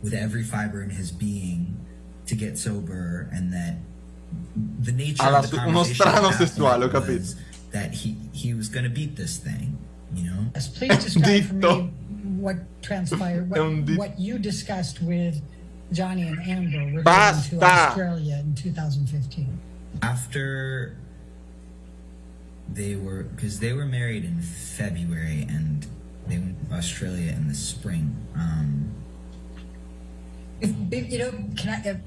with every fiber in his being, to get sober, and that the nature of the uno conversation strano at that sessuale, ho point capito. was that he was going to beat this thing, you know. Yes, please describe for Ditto. me what transpired, È un ditto. what you discussed with Johnny and Amber regarding to Basta. Australia in 2015. After they were married in February, and they went to Australia in the spring. You know,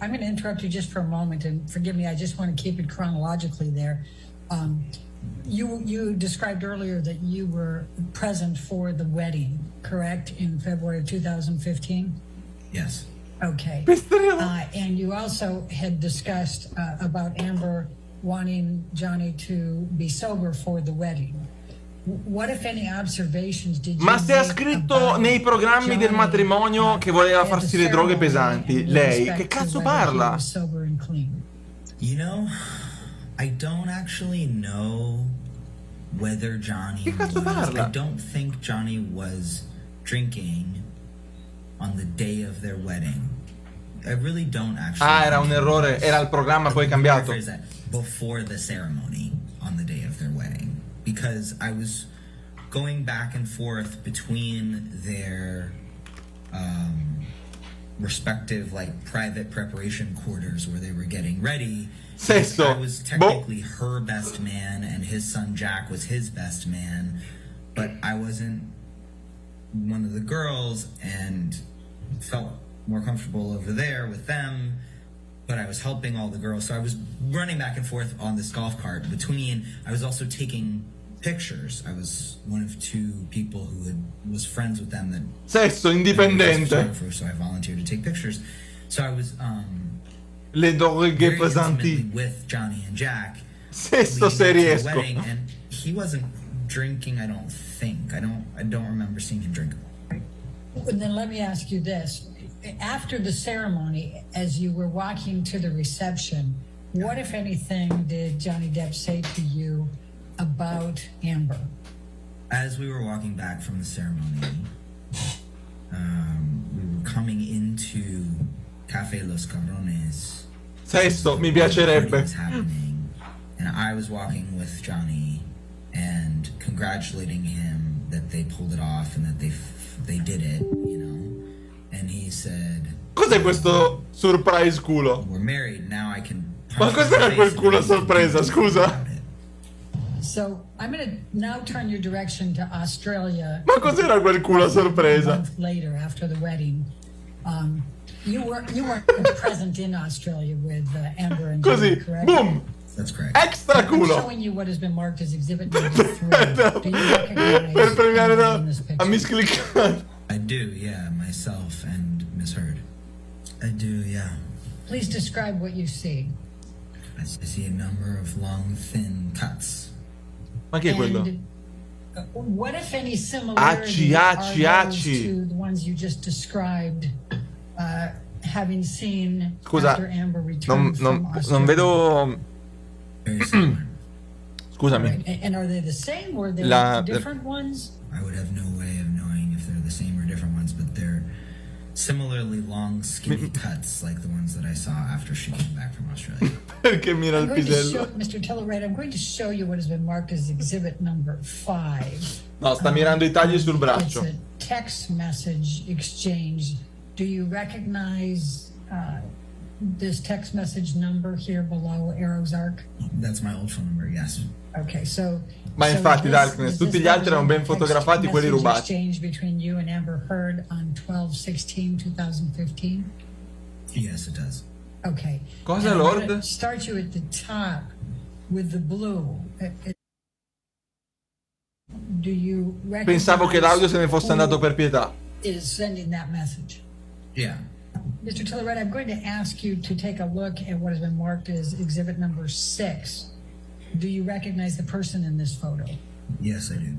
I'm going to interrupt you just for a moment, and forgive me, I just want to keep it chronologically there. You described earlier that you were present for the wedding, correct, in February of 2015? Yes. Okay. And you also had discussed about Amber wanting Johnny to be sober for the wedding. What, if any, observations did you Ma se ha make scritto about nei programmi del Johnny, matrimonio che voleva at the farsi le droghe ceremony pesanti, with lei respect che to cazzo whether he parla? was sober and clean? You know, I don't actually know whether Johnny Che cazzo was. parla? I don't think Johnny was drinking on the day of their wedding. I really don't actually. Ah, era un errore, era il programma poi cambiato. Before the ceremony on the day of their wedding, because I was going back and forth between their respective like private preparation quarters where they were getting ready. Sesso. I was technically her best man and his son Jack was his best man, but I wasn't one of the girls and felt more comfortable over there with them, but I was helping all the girls. So I was running back and forth on this golf cart between, I was also taking pictures. I was one of two people who was friends with them that Sesso indipendente. So I volunteered to take pictures. So I was le droghe very pesanti intimately with Johnny and Jack. Sesso se leading up to the riesco. wedding, and he wasn't drinking, I don't think. I don't remember seeing him drink. And then let me ask you this. After the ceremony, as you were walking to the reception, what, if anything, did Johnny Depp say to you about Amber? As we were walking back from the ceremony, we were coming into Café Los Cabrones. Sesso, mi piacerebbe. Was happening, and I was walking with Johnny and congratulating him that they pulled it off and that they did it, you know. And he said, Cos'è questo surprise culo? We're married, now I can. Ma cos'era quel culo a sorpresa, scusa? So I'm going to now turn your direction to Australia. Ma cos'era quel culo a A sorpresa? month later, after the wedding, you weren't present in Australia with Amber and Johnny, Così, correct? boom! That's correct. Extra I'm culo! showing you what has been marked as exhibit number 3. Do you recognize Per premiare anyone in this picture? a miscliccare. I do, yeah, myself and Miss Heard. I do, yeah. Please describe what you see. I see a number of long, thin cuts. Ma chi è quello? And what, if any, similarities are those to the ones you just described, having seen Scusa, after Amber returned from Australia? non vedo. Very similar. Scusami. Right. And are they the same or are they different ones? I would have no way of knowing if they're the same or different ones, but they're similarly long, skinny cuts like the ones that I saw after she came back from Australia. Perché mira il I'm going to show, pisello? Mr. Telleright, I'm going to show you what has been marked as exhibit number 5. No, sta mirando i tagli sul It's braccio. a text message exchange. Do you recognize this text message number here below Arrow's Arc? That's my old phone number, yes. Okay, so. Ma infatti, Darkness, tutti gli altri erano ben fotografati, quelli rubati. Exchange between you and Amber Heard on 12/16/2015. Yes, it does. Okay. Cosa, And I'm Lord? gonna start you at the top with the blue. Do you Pensavo che l'audio se ne fosse who andato per pietà. is sending that message? Yeah. Mr. Tilleright, I'm going to ask you to take a look at what has been marked as exhibit number 6. Do you recognize the person in this photo? Yes, I do.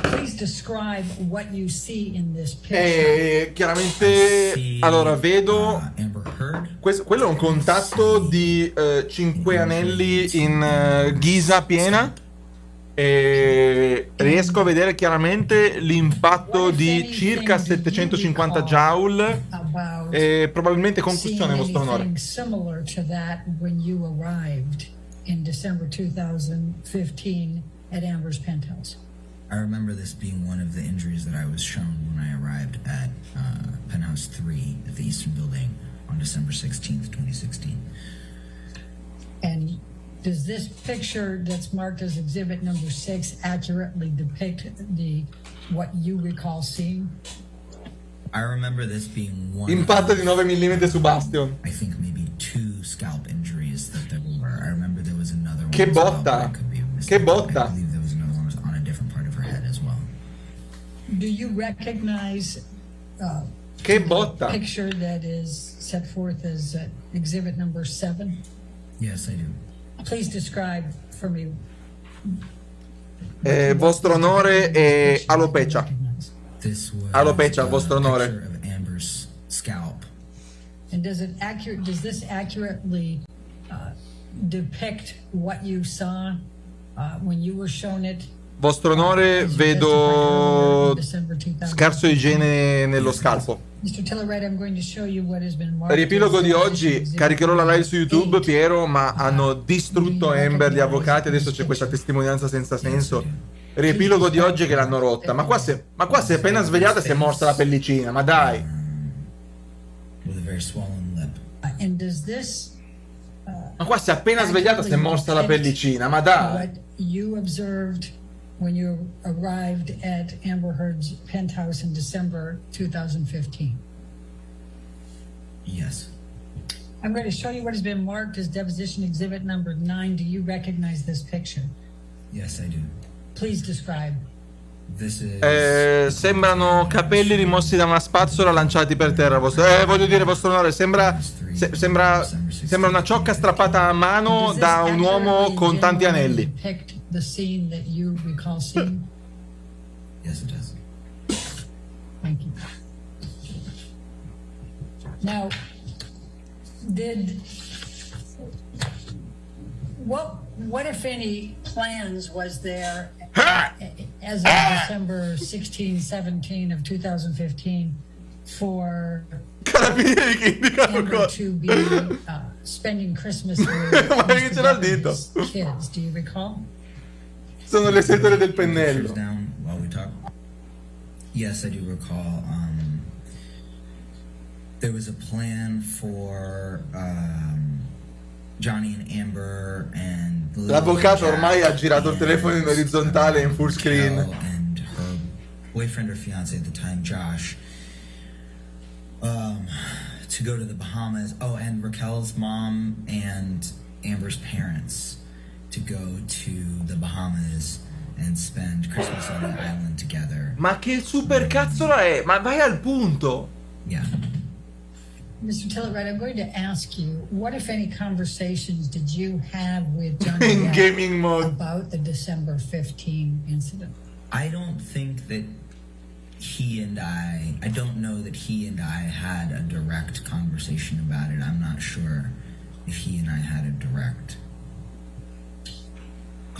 Please describe what you see in this picture. Chiaramente, allora vedo. Amber Heard. Quello è un contatto di 5 anelli in ghisa piena. E riesco a vedere chiaramente l'impatto di circa 750 joule e probabilmente concussione a vostro onore. Similar to that when you arrived in December 2015 at Amber's penthouse. I remember this being one of the injuries that I was shown when I arrived at Penthouse 3 at the Eastern Building on December 16th, 2016. And does this picture that's marked as exhibit number 6 accurately depict what you recall seeing? I remember this being one Impatto di 9 mm su Bastion. I think maybe 2 scalp injuries that there were. I remember there was another one. Che as well, botta! but I could be Che mistaken. botta! I believe there was another one on a different part of her head as well. Do you recognize Che botta! Picture that is set forth as exhibit number 7. Yes, I do. Please describe for me. Vostro onore e alopecia. This was Alopecia, a vostro onore. picture of Amber's scalp. And does this accurately depict what you saw when you were shown it? Vostro onore, vedo scarso igiene nello scalpo. Mr. Tiller-Wright, I'm going to show you what has been marked. Riepilogo di as oggi, exhibit caricherò la live su YouTube, 8. Piero, ma hanno distrutto Amber, gli avvocati, adesso c'è questa testimonianza senza senso. Riepilogo di oggi che l'hanno rotta, ma qua si è appena svegliata e si è morsa la pellicina, ma dai! With a very swollen lip. And does this Ma qua si è appena svegliata e si è morsa la pellicina, ma dai! what you observed when you arrived at Amber Heard's penthouse in December 2015? Yes. I'm going to show you what has been marked as deposition exhibit number 9. Do you recognize this picture? Yes, I do. Please describe. This is Sembrano capelli rimossi da una spazzola lanciati per terra, voglio dire, vostro onore, sembra una ciocca strappata a mano da un uomo con tanti anelli. Depict the scene that you recall seeing? Yes, it does. Thank you. Now, what if any plans was there as of December 16, 17 of 2015 for Amber to be spending Christmas with Mr. Depp's kids? Do you recall? Sono le setole del pennello. Down while we talk. Yes, I do recall. There was a plan for Johnny and Amber and L'avvocato ormai ha girato il telefono in orizzontale in full screen. And her boyfriend or fiance at the time, Josh, to go to the Bahamas. Oh, and Raquel's mom and Amber's parents to go to the Bahamas and spend Christmas on the island together. Ma che super cazzola è? Ma vai al punto! Yeah. Mr. Tiller-Wright, I'm going to ask you, what, if any, conversations did you have with Johnny In Depp gaming mode. about the December 15 incident? I don't think that I don't know that he and I had a direct conversation about it. I'm not sure if he and I had a direct.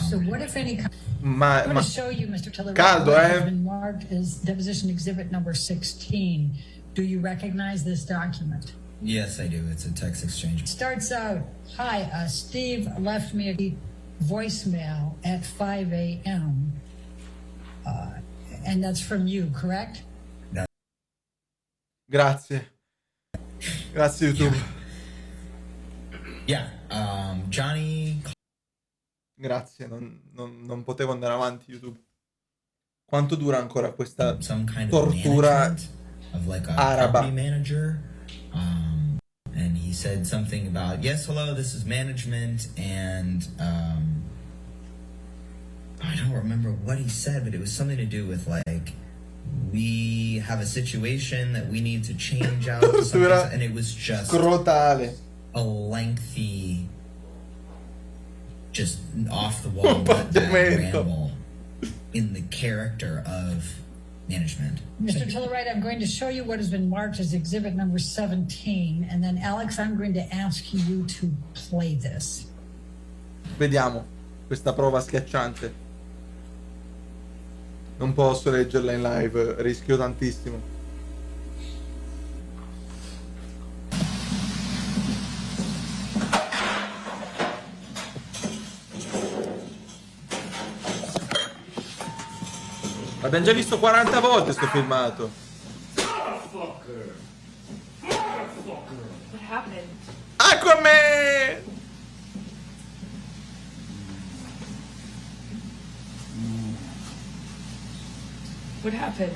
So what, if any, I'm Ma going to show you, Mr. Tiller-Wright, caldo, what has been marked as deposition exhibit number 16. Do you recognize this document? Yes, I do. It's a text exchange. It starts out, hi, Steve left me a voicemail at 5 a.m. And that's from you, correct? Grazie. Grazie YouTube. Yeah. Johnny. Grazie, non potevo andare avanti YouTube. Quanto dura ancora questa tortura Of like a araba? property manager, and he said something about, yes, hello, this is management, and I don't remember what he said, but it was something to do with like, we have a situation that we need to change out, and it was just Scrotale. a lengthy, just off the wall ramble in the character of management. Mr. Tiller-Wright, I'm going to show you what has been marked as exhibit number 17, and then Alex, I'm going to ask you to play this. Vediamo questa prova schiacciante. Non posso leggerla in live, rischio tantissimo. L'abbiamo già visto 40 volte sto filmato. What happened? Aquaman! What happened?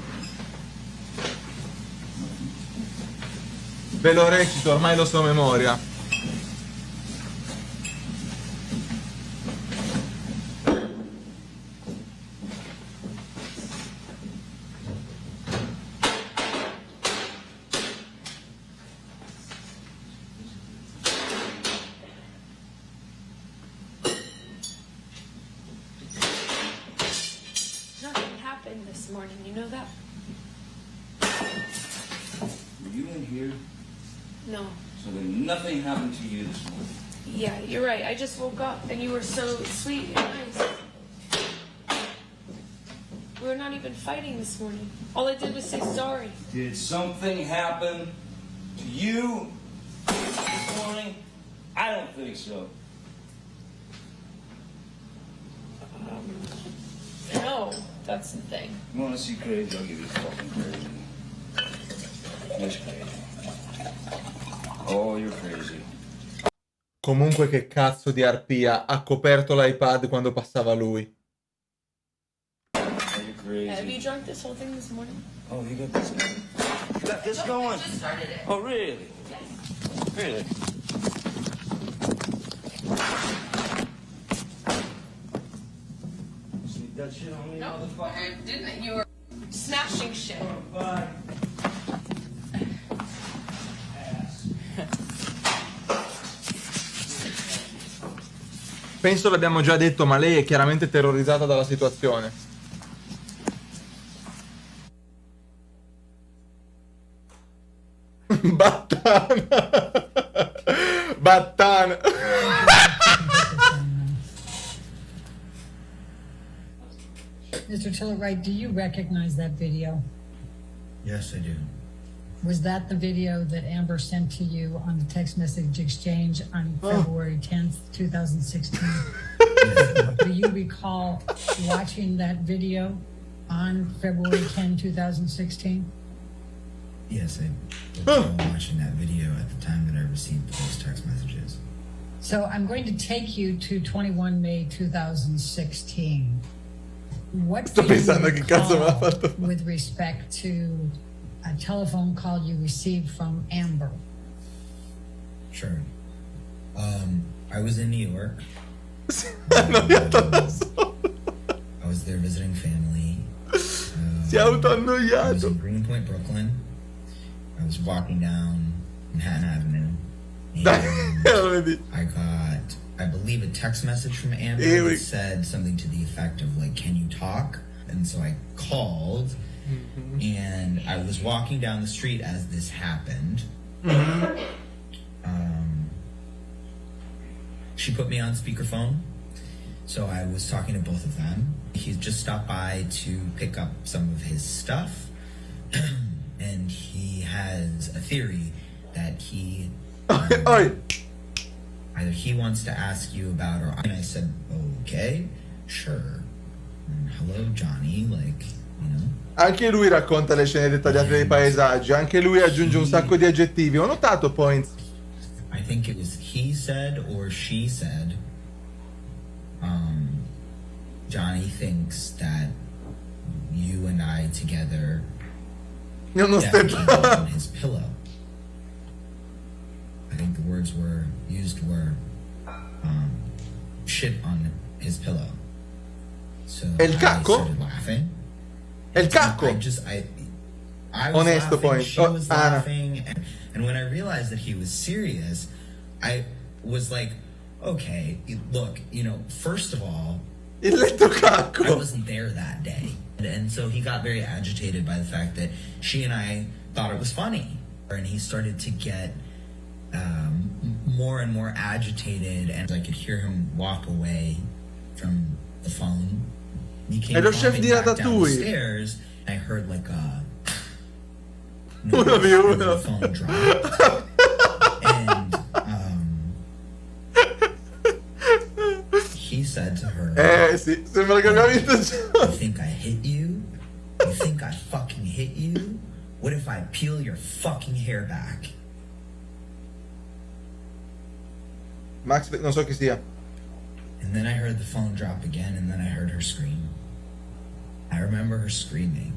Ve lo recito, ormai lo so a memoria. this morning, you know that? Were you in here? No. So then nothing happened to you this morning. Yeah, you're right. I just woke up and you were so sweet and nice. We were not even fighting this morning. All I did was say sorry. Did something happen to you this morning? I don't think so. No, that's the thing. You want to see crazy? I'll give you fucking crazy. It's crazy. Oh, you're crazy. Comunque che cazzo di arpia, ha coperto l'iPad quando passava lui. Have you drunk this whole thing this morning? Oh, you got this going? You got this going? I just started it. Oh, really? Yes. Really? Sneak that shit on me, No, motherfucker? I didn't. You were smashing shit. Oh, bye. Penso l'abbiamo già detto, ma lei è chiaramente terrorizzata dalla situazione. Battana! Battana! Mr. Tiller-Wright, do you recognize that video? Yes, I do. Was that the video that Amber sent to you on the text message exchange on February 10th, 2016? Do you recall watching that video on February 10, 2016? Yes, I recall watching that video at the time that I received those text messages. So I'm going to take you to 21 May 2016. What do you recall with respect to a telephone call you received from Amber? Sure. I was in New York. I was there visiting family. I was in Greenpoint, Brooklyn. I was walking down Manhattan Avenue. And I got, I believe, a text message from Amber that said something to the effect of, like, can you talk? And so I called, and I was walking down the street as this happened. She put me on speakerphone, so I was talking to both of them. He just stopped by to pick up some of his stuff, and he has a theory that he either he wants to ask you about, or and I said, okay, sure. And hello, Johnny, like, you know. Anche lui racconta le scene dettagliate dei paesaggi, anche lui aggiunge un sacco di aggettivi. Ho notato points. I think it was he said or she said, Johnny thinks that you and I together defecated on his pillow. I think the words used were shit on his pillow. So I started laughing. El cacco! I was Onesto laughing, poi. she was laughing, and when I realized that he was serious, I was like, okay, look, you know, first of all, Il letto cacco. I wasn't there that day. And so he got very agitated by the fact that she and I thought it was funny. And he started to get more and more agitated, and I could hear him walk away from the phone. He came climbing back down the stairs, and I heard like a noise, the phone dropped. And he said to her, sì, sembra che abbiamo visto già. You think I hit you? You think I fucking hit you? What if I peel your fucking hair back? Max, non so chi sia. And then I heard the phone drop again, and then I heard her scream. I remember her screaming.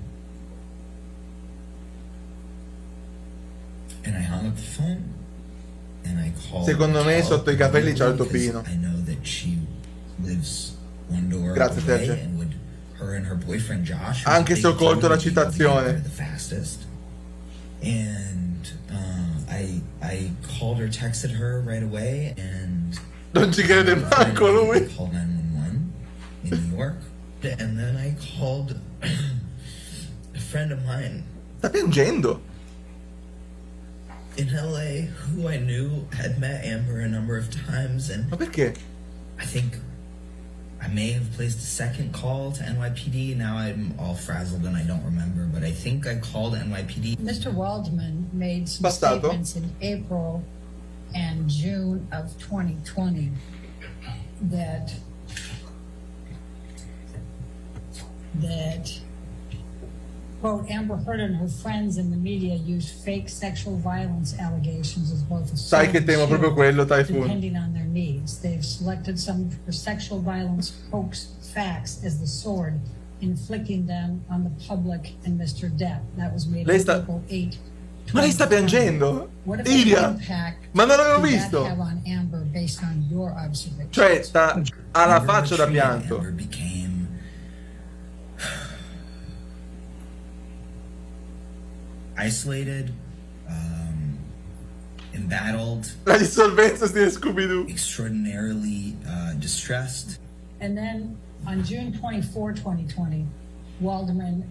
And I hung up the phone, and I called. Secondo me sotto I capelli c'ha il topino. I know that she lives one door Grazie, away, Sergio. and her and her boyfriend Josh. Anche se ho colto la citazione. The fastest. And I called her, texted her right away, and non ci crede manco lui. I called 911 in New York, and then I called friend of mine Sta piangendo. in LA who I knew had met Amber a number of times, and Ma perché? I think I may have placed a second call to NYPD. Now I'm all frazzled and I don't remember, but I think I called NYPD. Mr. Waldman made some Passato. statements in April and June of 2020 that quote, Amber Heard and her friends in the media used fake sexual violence allegations as both a Sai che temo proprio quello, Typhoon. depending on their needs. They've selected some of her sexual violence hoax facts as the sword, inflicting them on the public and Mr. Depp. That was made on April 8. Ma lei sta piangendo? What if Iria! impact Ma non l'avevo did that visto! have on Amber based on your observations? Cioè, ha la faccia da Amber pianto. became isolated, embattled, La dissolvenza stile Scooby-Doo. extraordinarily distressed. And then on June 24, 2020, Waldman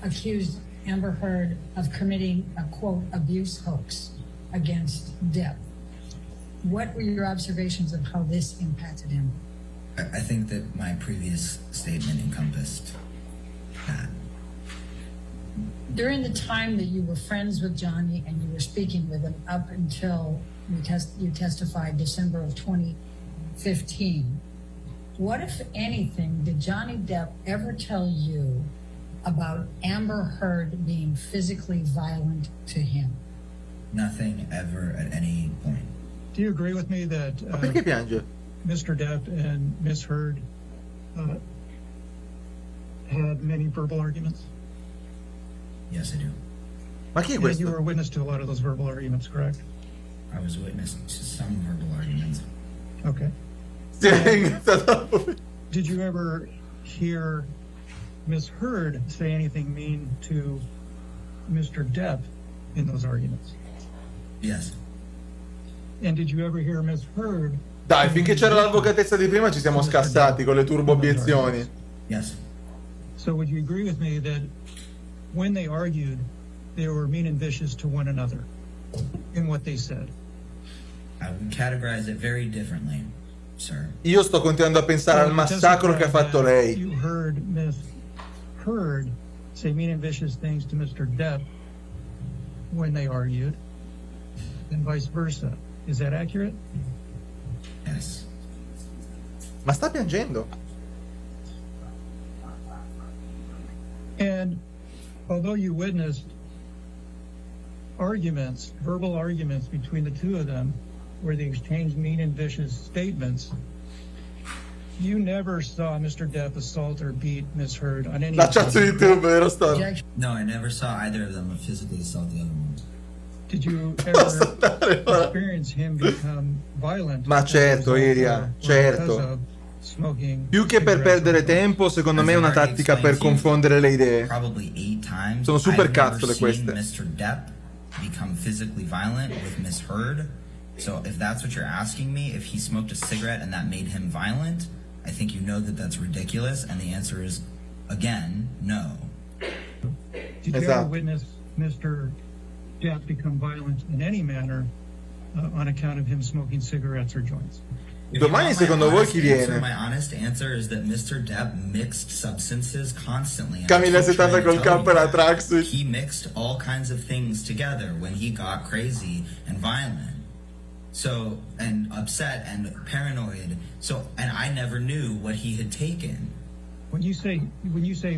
accused Amber Heard of committing a, quote, abuse hoax against Depp. What were your observations of how this impacted him? I think that my previous statement encompassed that. During the time that you were friends with Johnny and you were speaking with him up until you testified December of 2015, what, if anything, did Johnny Depp ever tell you about Amber Heard being physically violent to him? Nothing ever at any point. Do you agree with me that Ma perché piange? Mr. Depp and Miss Heard had many verbal arguments? Yes, I do. Ma chi è And you questo? were a witness to a lot of those verbal arguments, correct? I was witness to some verbal arguments. Okay. Si è ingazzato. Did you ever hear Miss Heard say anything mean to Mr. Depp in those arguments? Yes. And did you ever hear Miss Heard? Dai, finché c'era l'avvocatessa di prima ci siamo scassati con le turbo obiezioni. Yes. So would you agree with me that when they argued, they were mean and vicious to one another in what they said? I would categorize it very differently, sir. Io sto continuando a pensare al massacro che ha fatto lei. You heard Miss Heard say mean and vicious things to Mr. Depp when they argued, and vice versa. Is that accurate? Yes. Ma sta piangendo. And although you witnessed arguments, verbal arguments between the two of them, where they exchanged mean and vicious statements, you never saw Mr. Depp assault or beat Miss Heard on any La chat su YouTube, vero sto? No, I never saw either of them physically assault the other one. Did you ever experience him become violent? Ma certo, Iria, certo. Più che per perdere tempo, secondo me è una tattica per confondere le idee. Probably 8 times. Sono super I've never cazzole seen queste. Mr. Depp become physically violent with Miss Heard. So if that's what you're asking me, if he smoked a cigarette and that made him violent, I think you know that that's ridiculous, and the answer is, again, no. Did you ever witness Mr. Depp become violent in any manner on account of him smoking cigarettes or joints? Domani secondo voi chi viene? My honest answer is that Mr. Depp mixed substances constantly. and Camilla I keep trying 70 to col tell campo you e la that. tracksuit. He mixed all kinds of things together when he got crazy and violent. So, and upset and paranoid. So, and I never knew what he had taken. When you say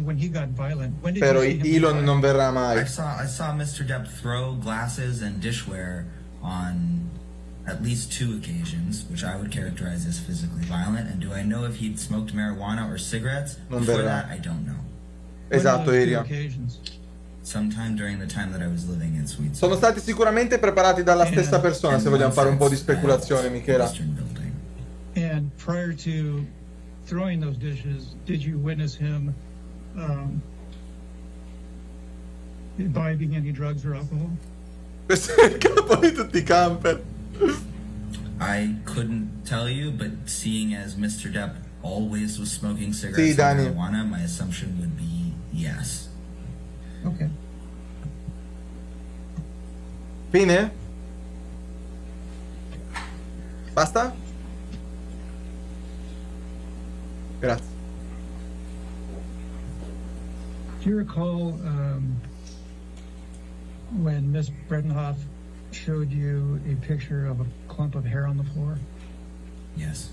when he got violent, when did Però you see him Elon non verrà mai. I saw Mr. Depp throw glasses and dishware on at least 2 occasions, which I would characterize as physically violent. And do I know if he'd smoked marijuana or cigarettes? Non Before verrà. that, I don't know. Esatto, Iria. Sometime during the time that I was living in Sweet. Sono stati sicuramente preparati dalla stessa persona, se vogliamo fare un po' di speculazione, Michela. And prior to throwing those dishes, did you witness him imbibing any drugs or alcohol? Questo è il capo di tutti i camper. I couldn't tell you, but seeing as Mr. Depp always was smoking cigarettes Sì, and Dani. marijuana, my assumption would be yes. Okay. Fine? Basta? Grazie. Do you recall when Miss Bredenhoff showed you a picture of a clump of hair on the floor? Yes.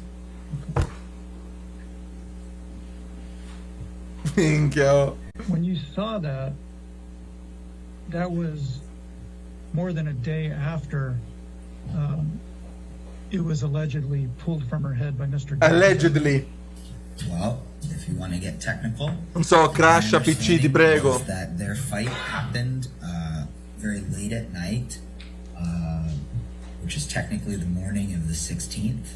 Minchia. When you saw that, that was more than a day after it was allegedly pulled from her head by Mr. Depp. Allegedly. Well, if you want to get technical, Non so, crasha PC, ti prego. that their fight happened very late at night, which is technically the morning of the 16th,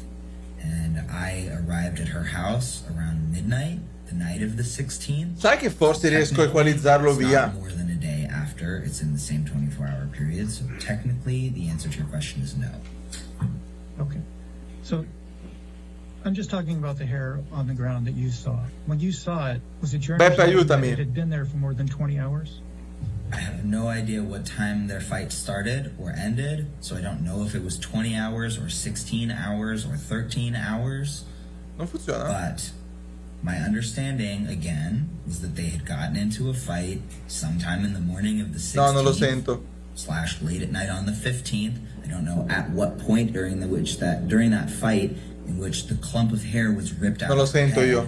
and I arrived at her house around midnight, the night of the 16th. Sai che forse riesco a equalizzarlo It's via? not more than a day after. It's in the same 24-hour period. So technically, the answer to your question is no. Okay. So I'm just talking about the hair on the ground that you saw. When you saw it, was it your Beppe, understanding that aiutami. it had been there for more than 20 hours? I have no idea what time their fight started or ended, so I don't know if it was 20 hours or 16 hours or 13 hours. Non funziona. But my understanding, again, was that they had gotten into a fight sometime in the morning of the 16th. No, non lo sento. / late at night on the 15th. I don't know at what point during that fight in which the clump of hair was ripped out Non lo of her sento head. io.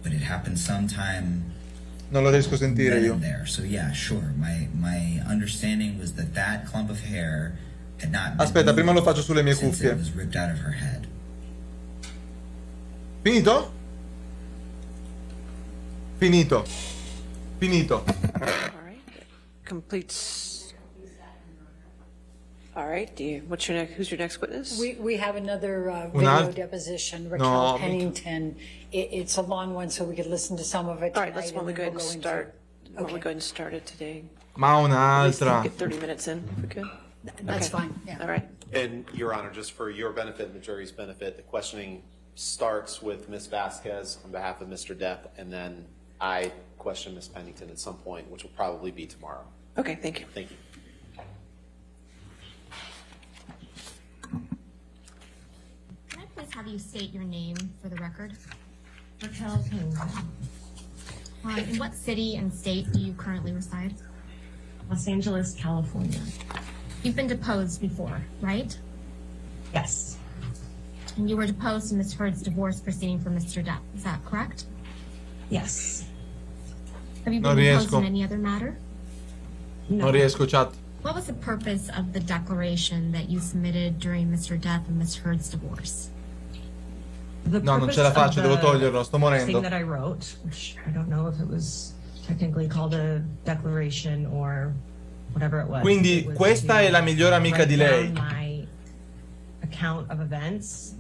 But it happened sometime Non lo riesco a sentire then io. and there. So yeah, sure. My understanding was that clump of hair had not been Aspetta, prima lo moved faccio sulle mie since cuffie. it was ripped out of her head. Finito? Finito. Finito. All right. Completes. All right. Who's your next witness? We have another Un video altro? deposition, Raquel No, Pennington. It's a long one, so we could listen to some of it All right. tonight. Let's go ahead and start. Why don't we Okay. go ahead and start it today? Ma At least un'altra. get 30 minutes in, if we could. That's Okay. fine, yeah. All right. And, Your Honor, just for your benefit and the jury's benefit, the questioning starts with Ms. Vasquez on behalf of Mr. Depp, and then I question Ms. Pennington at some point, which will probably be tomorrow. Okay. Thank you. Thank you. Can I please have you state your name for the record? Raquel Pennington. In what city and state do you currently reside? Los Angeles, California. You've been deposed before, right? Yes. And you were deposed in Ms. Heard's divorce proceeding for Mr. Depp, is that correct? Yes. Have you Non been deposed riesco. in any other matter? Non riesco, chat. What was the purpose of the declaration that you submitted during Mr. Depp and Ms. Heard's divorce? The No, non purpose ce la of faccio, devo the toglierlo, sto morendo. thing that I wrote, which I don't know if it was technically called a declaration or whatever it was. Quindi It was questa to è la migliore amica write di lei. down my account of events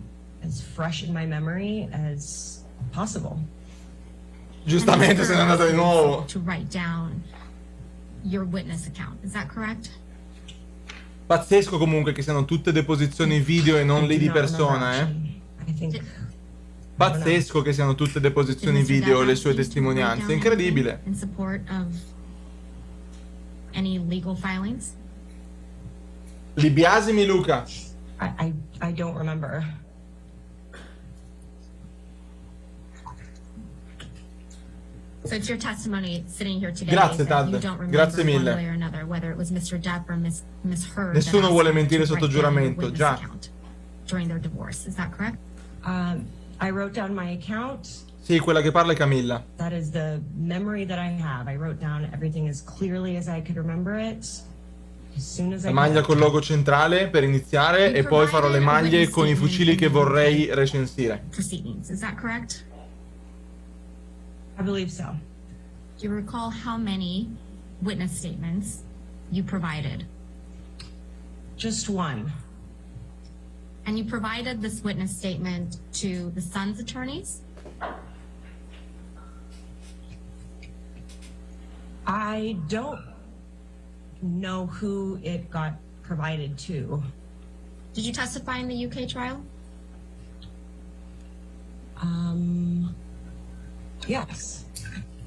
as fresh in my memory as possible. Giustamente se n'è andata di nuovo. To write down your witness account, is that correct? Pazzesco comunque che siano tutte deposizioni video e non lì di persona, eh. I think Pazzesco che siano tutte deposizioni Did Mr. video Depp le ask sue you to write testimonianze. down Incredibile. anything in support of any legal filings? Li biasimi, Luca. I don't remember. So it's your testimony sitting here today Grazie, that you Tad. don't remember Grazie one mille. way or another, whether it was Mr. Depp or Ms. Heard. that Nessuno asked vuole you to mentire sotto write down your giuramento, witness già. account during their divorce, is that correct? I wrote down my account. Sì, quella che parla è Camilla. That is the memory that I have. I wrote down everything as clearly as I could remember it. As soon as I La maglia could. col logo centrale per iniziare e poi farò le maglie con i fucili che vorrei recensire. Proceedings, is that correct? I believe so. Do you recall how many witness statements you provided? Just one. And you provided this witness statement to the son's attorneys? I don't know who it got provided to. Did you testify in the UK trial? Yes.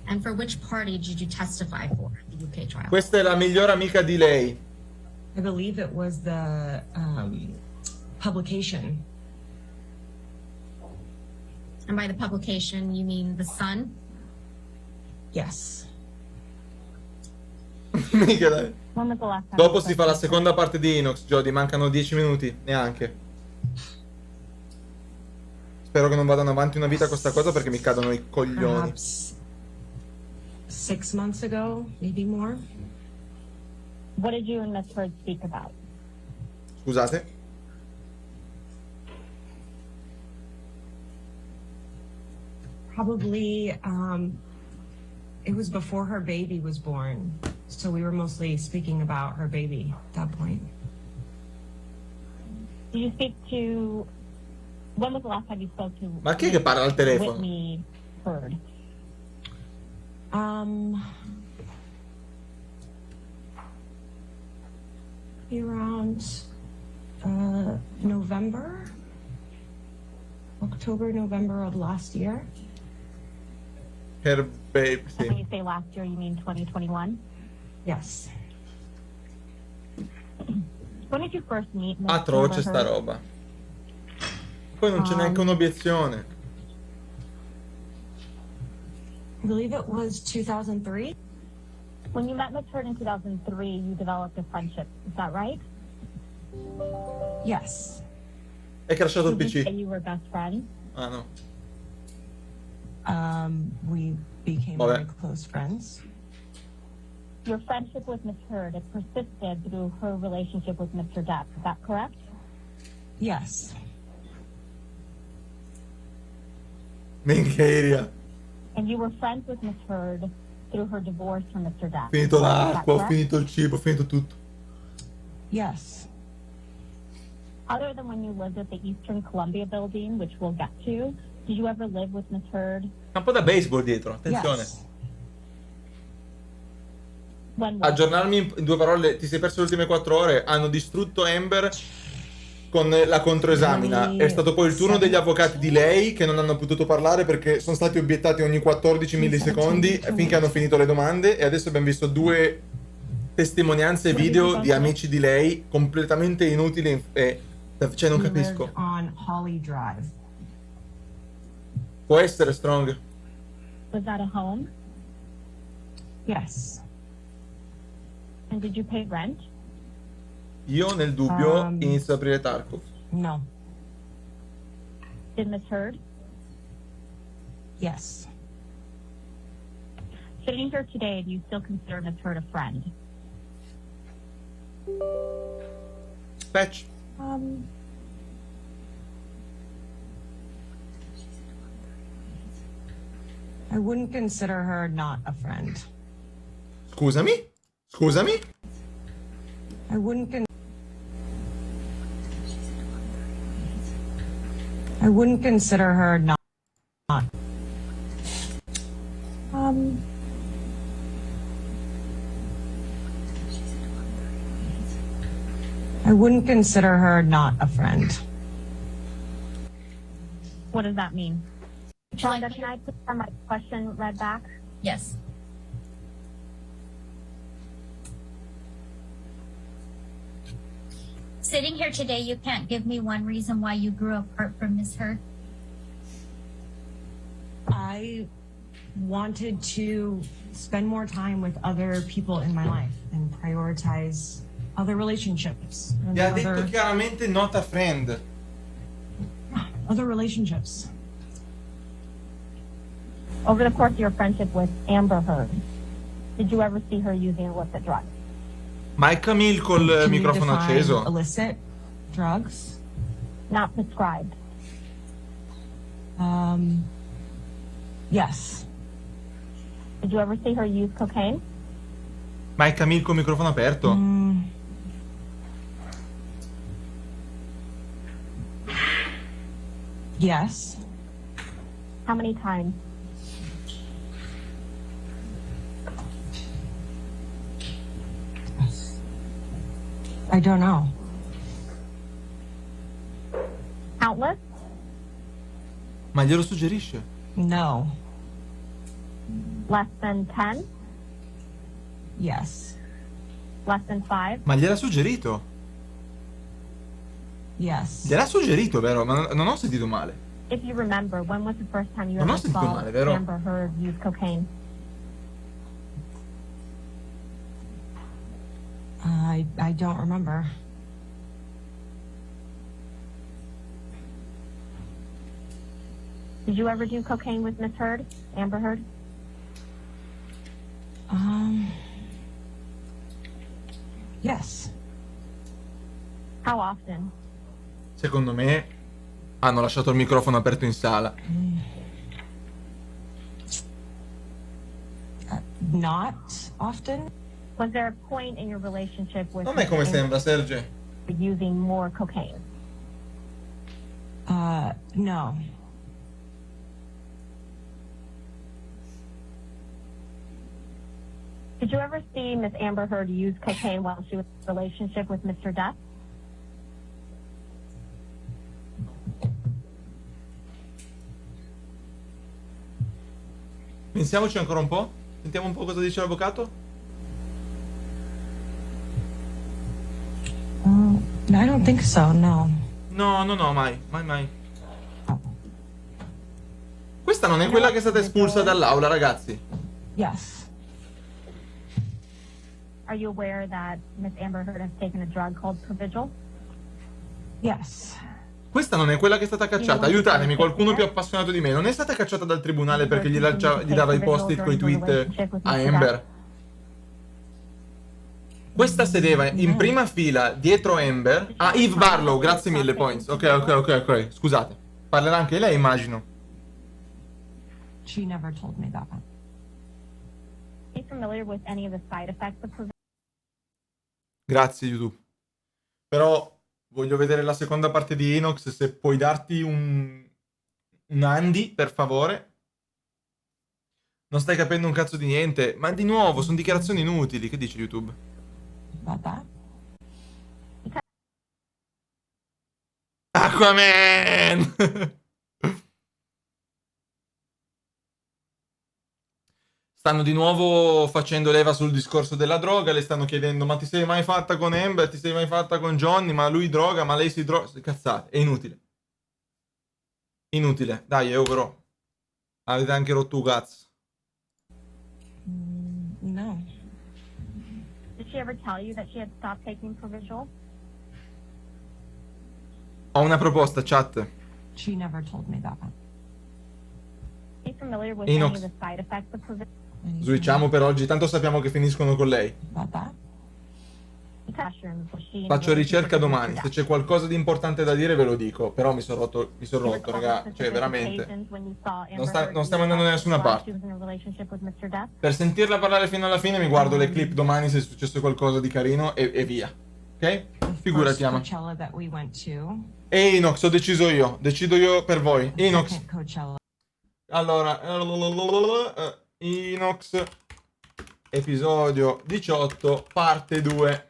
And for which party did you testify for the UK trial? Questa è la migliore amica di lei. I believe it was the publication. And by the publication, you mean The Sun? Yes. Mica dai. When was the last time Dopo you si spoke fa la to seconda parte di Inox, Jody, mancano 10 minuti, neanche. Spero che non vadano avanti una vita con sta cosa perché mi cadono i coglioni. Perhaps 6 months ago, maybe more. What did you and Miss Heard speak about? Scusate. Probably, it was before her baby was born. So we were mostly speaking about her baby at that point. Did you speak to... When was the last time you spoke to... Ma chi è che parla al telefono? Whitney Heard? Around November, October, November of last year. Her babe, And when sì. you say last year, you mean 2021? Yes. When did you first meet Miss Atroce Amber sta Heard? roba. Poi non c'è neanche un'obiezione. I believe it was 2003. When you met Miss Heard in 2003, you developed a friendship. Is that right? Yes. È crashato il Did you say PC. you were best friends? Ah no. We became Vabbè. very close friends. Your friendship with Miss Heard, it persisted through her relationship with Mr. Depp. Is that correct? Yes. Minchia. And you were friends with Miss Heard through her divorce from Mr. Depp. Finito Is that l'acqua, ho correct? finito il cibo, ho finito tutto. Yes. Other than when you lived at the Eastern Columbia building, which we'll get to, did you ever live with Miss Heard? Campo da baseball dietro, attenzione. Yes. When was Aggiornarmi in due parole, ti sei perso le ultime 4 ore, hanno distrutto Amber con la controesamina. È stato poi il turno degli avvocati di lei che non hanno potuto parlare perché sono stati obiettati ogni 14 millisecondi finché hanno finito le domande e adesso abbiamo visto 2 testimonianze video di amici di lei completamente inutili e cioè non We lived capisco. on Holly Drive. Può essere Strong. Was that a home? Yes. And did you pay rent? Io nel dubbio inizio ad aprire Tarkov. No. Did Miss Heard? Yes. Sitting here today, do you still consider Miss Heard a friend? Patch. I wouldn't consider her not a friend. Scusami? Scusami? I wouldn't consider her not. I wouldn't consider her not a friend. What does that mean? Shonda, can I please have my question read back? Yes. Sitting here today, you can't give me one reason why you grew apart from Miss Heard. I wanted to spend more time with other people in my life and prioritize other relationships. And Gli ha detto chiaramente not a friend. other relationships. Over the course of your friendship with Amber Heard, did you ever see her using illicit drugs? Ma è Camille col Can you microfono define acceso? illicit drugs? Not prescribed. Yes. Did you ever see her use cocaine? Ma è Camille col microfono aperto? Yes. How many times? I don't know. Countless? Ma glielo suggerisce? No. Less than 10? Yes. Less than 5? Ma gliel'ha suggerito. Yes. Gliel'ha suggerito, vero? Ma non ho sentito male. If you remember, when was the first time you Non ho ever sentito saw male, vero? Amber Heard use cocaine? I don't remember. Did you ever do cocaine with Miss Heard, Amber Heard? Yes. How often? Secondo me hanno lasciato il microfono aperto in sala. Not often. Was there a point in your relationship with Non è come Miss sembra, Serge. Amber using more cocaine? No. Did you ever see Miss Amber Heard use cocaine while she was in a relationship with Mr. Depp? Pensiamoci ancora un po'. Sentiamo un po' cosa dice l'avvocato. I don't think so, no. No, mai. Questa non è quella che è stata espulsa dall'aula, ragazzi. Yes. Are you aware that Miss Amber Heard has taken a drug called Provigil? Yes. Questa non è quella che è stata cacciata. Aiutatemi, qualcuno più appassionato di me. Non è stata cacciata dal tribunale perché gli dava i post-it con i tweet a Amber. Questa sedeva in prima fila dietro Amber. Ah, Eve Barlow, grazie mille, Points. Ok. Scusate. Parlerà anche lei, immagino. She never told me that. Are you familiar with any of the side effects of Provigil? Grazie, YouTube. Però voglio vedere la seconda parte di Inox, se puoi darti un Andy, per favore. Non stai capendo un cazzo di niente. Ma di nuovo, sono dichiarazioni inutili. Che dice YouTube? Aquaman! Stanno di nuovo facendo leva sul discorso della droga, le stanno chiedendo ma ti sei mai fatta con Amber, ti sei mai fatta con Johnny, ma lui droga, ma lei si droga... Cazzate, è inutile. Inutile, dai, però. Avete anche rotto un cazzo. No. Did she ever tell you that she had stopped taking Provigil? Ho una proposta, chat. She never told me that. Are you familiar with Inox. any of the side effects of Provigil? Switchiamo per oggi, tanto sappiamo che finiscono con lei. Faccio ricerca domani, se c'è qualcosa di importante da dire ve lo dico, però mi sono rotto, raga, cioè veramente. Non stiamo andando da nessuna parte. Per sentirla parlare fino alla fine mi guardo le clip domani se è successo qualcosa di carino e via. Ok? Figurati, ama. E Inox, ho deciso io, decido io per voi. Inox. Allora, Inox, episodio 18, parte 2.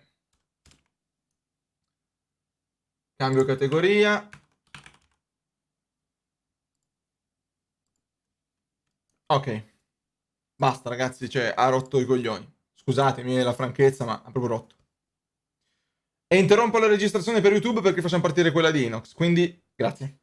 Cambio categoria. Ok. Basta, ragazzi, cioè, ha rotto i coglioni. Scusatemi la franchezza, ma ha proprio rotto. E interrompo la registrazione per YouTube perché facciamo partire quella di Inox, quindi grazie.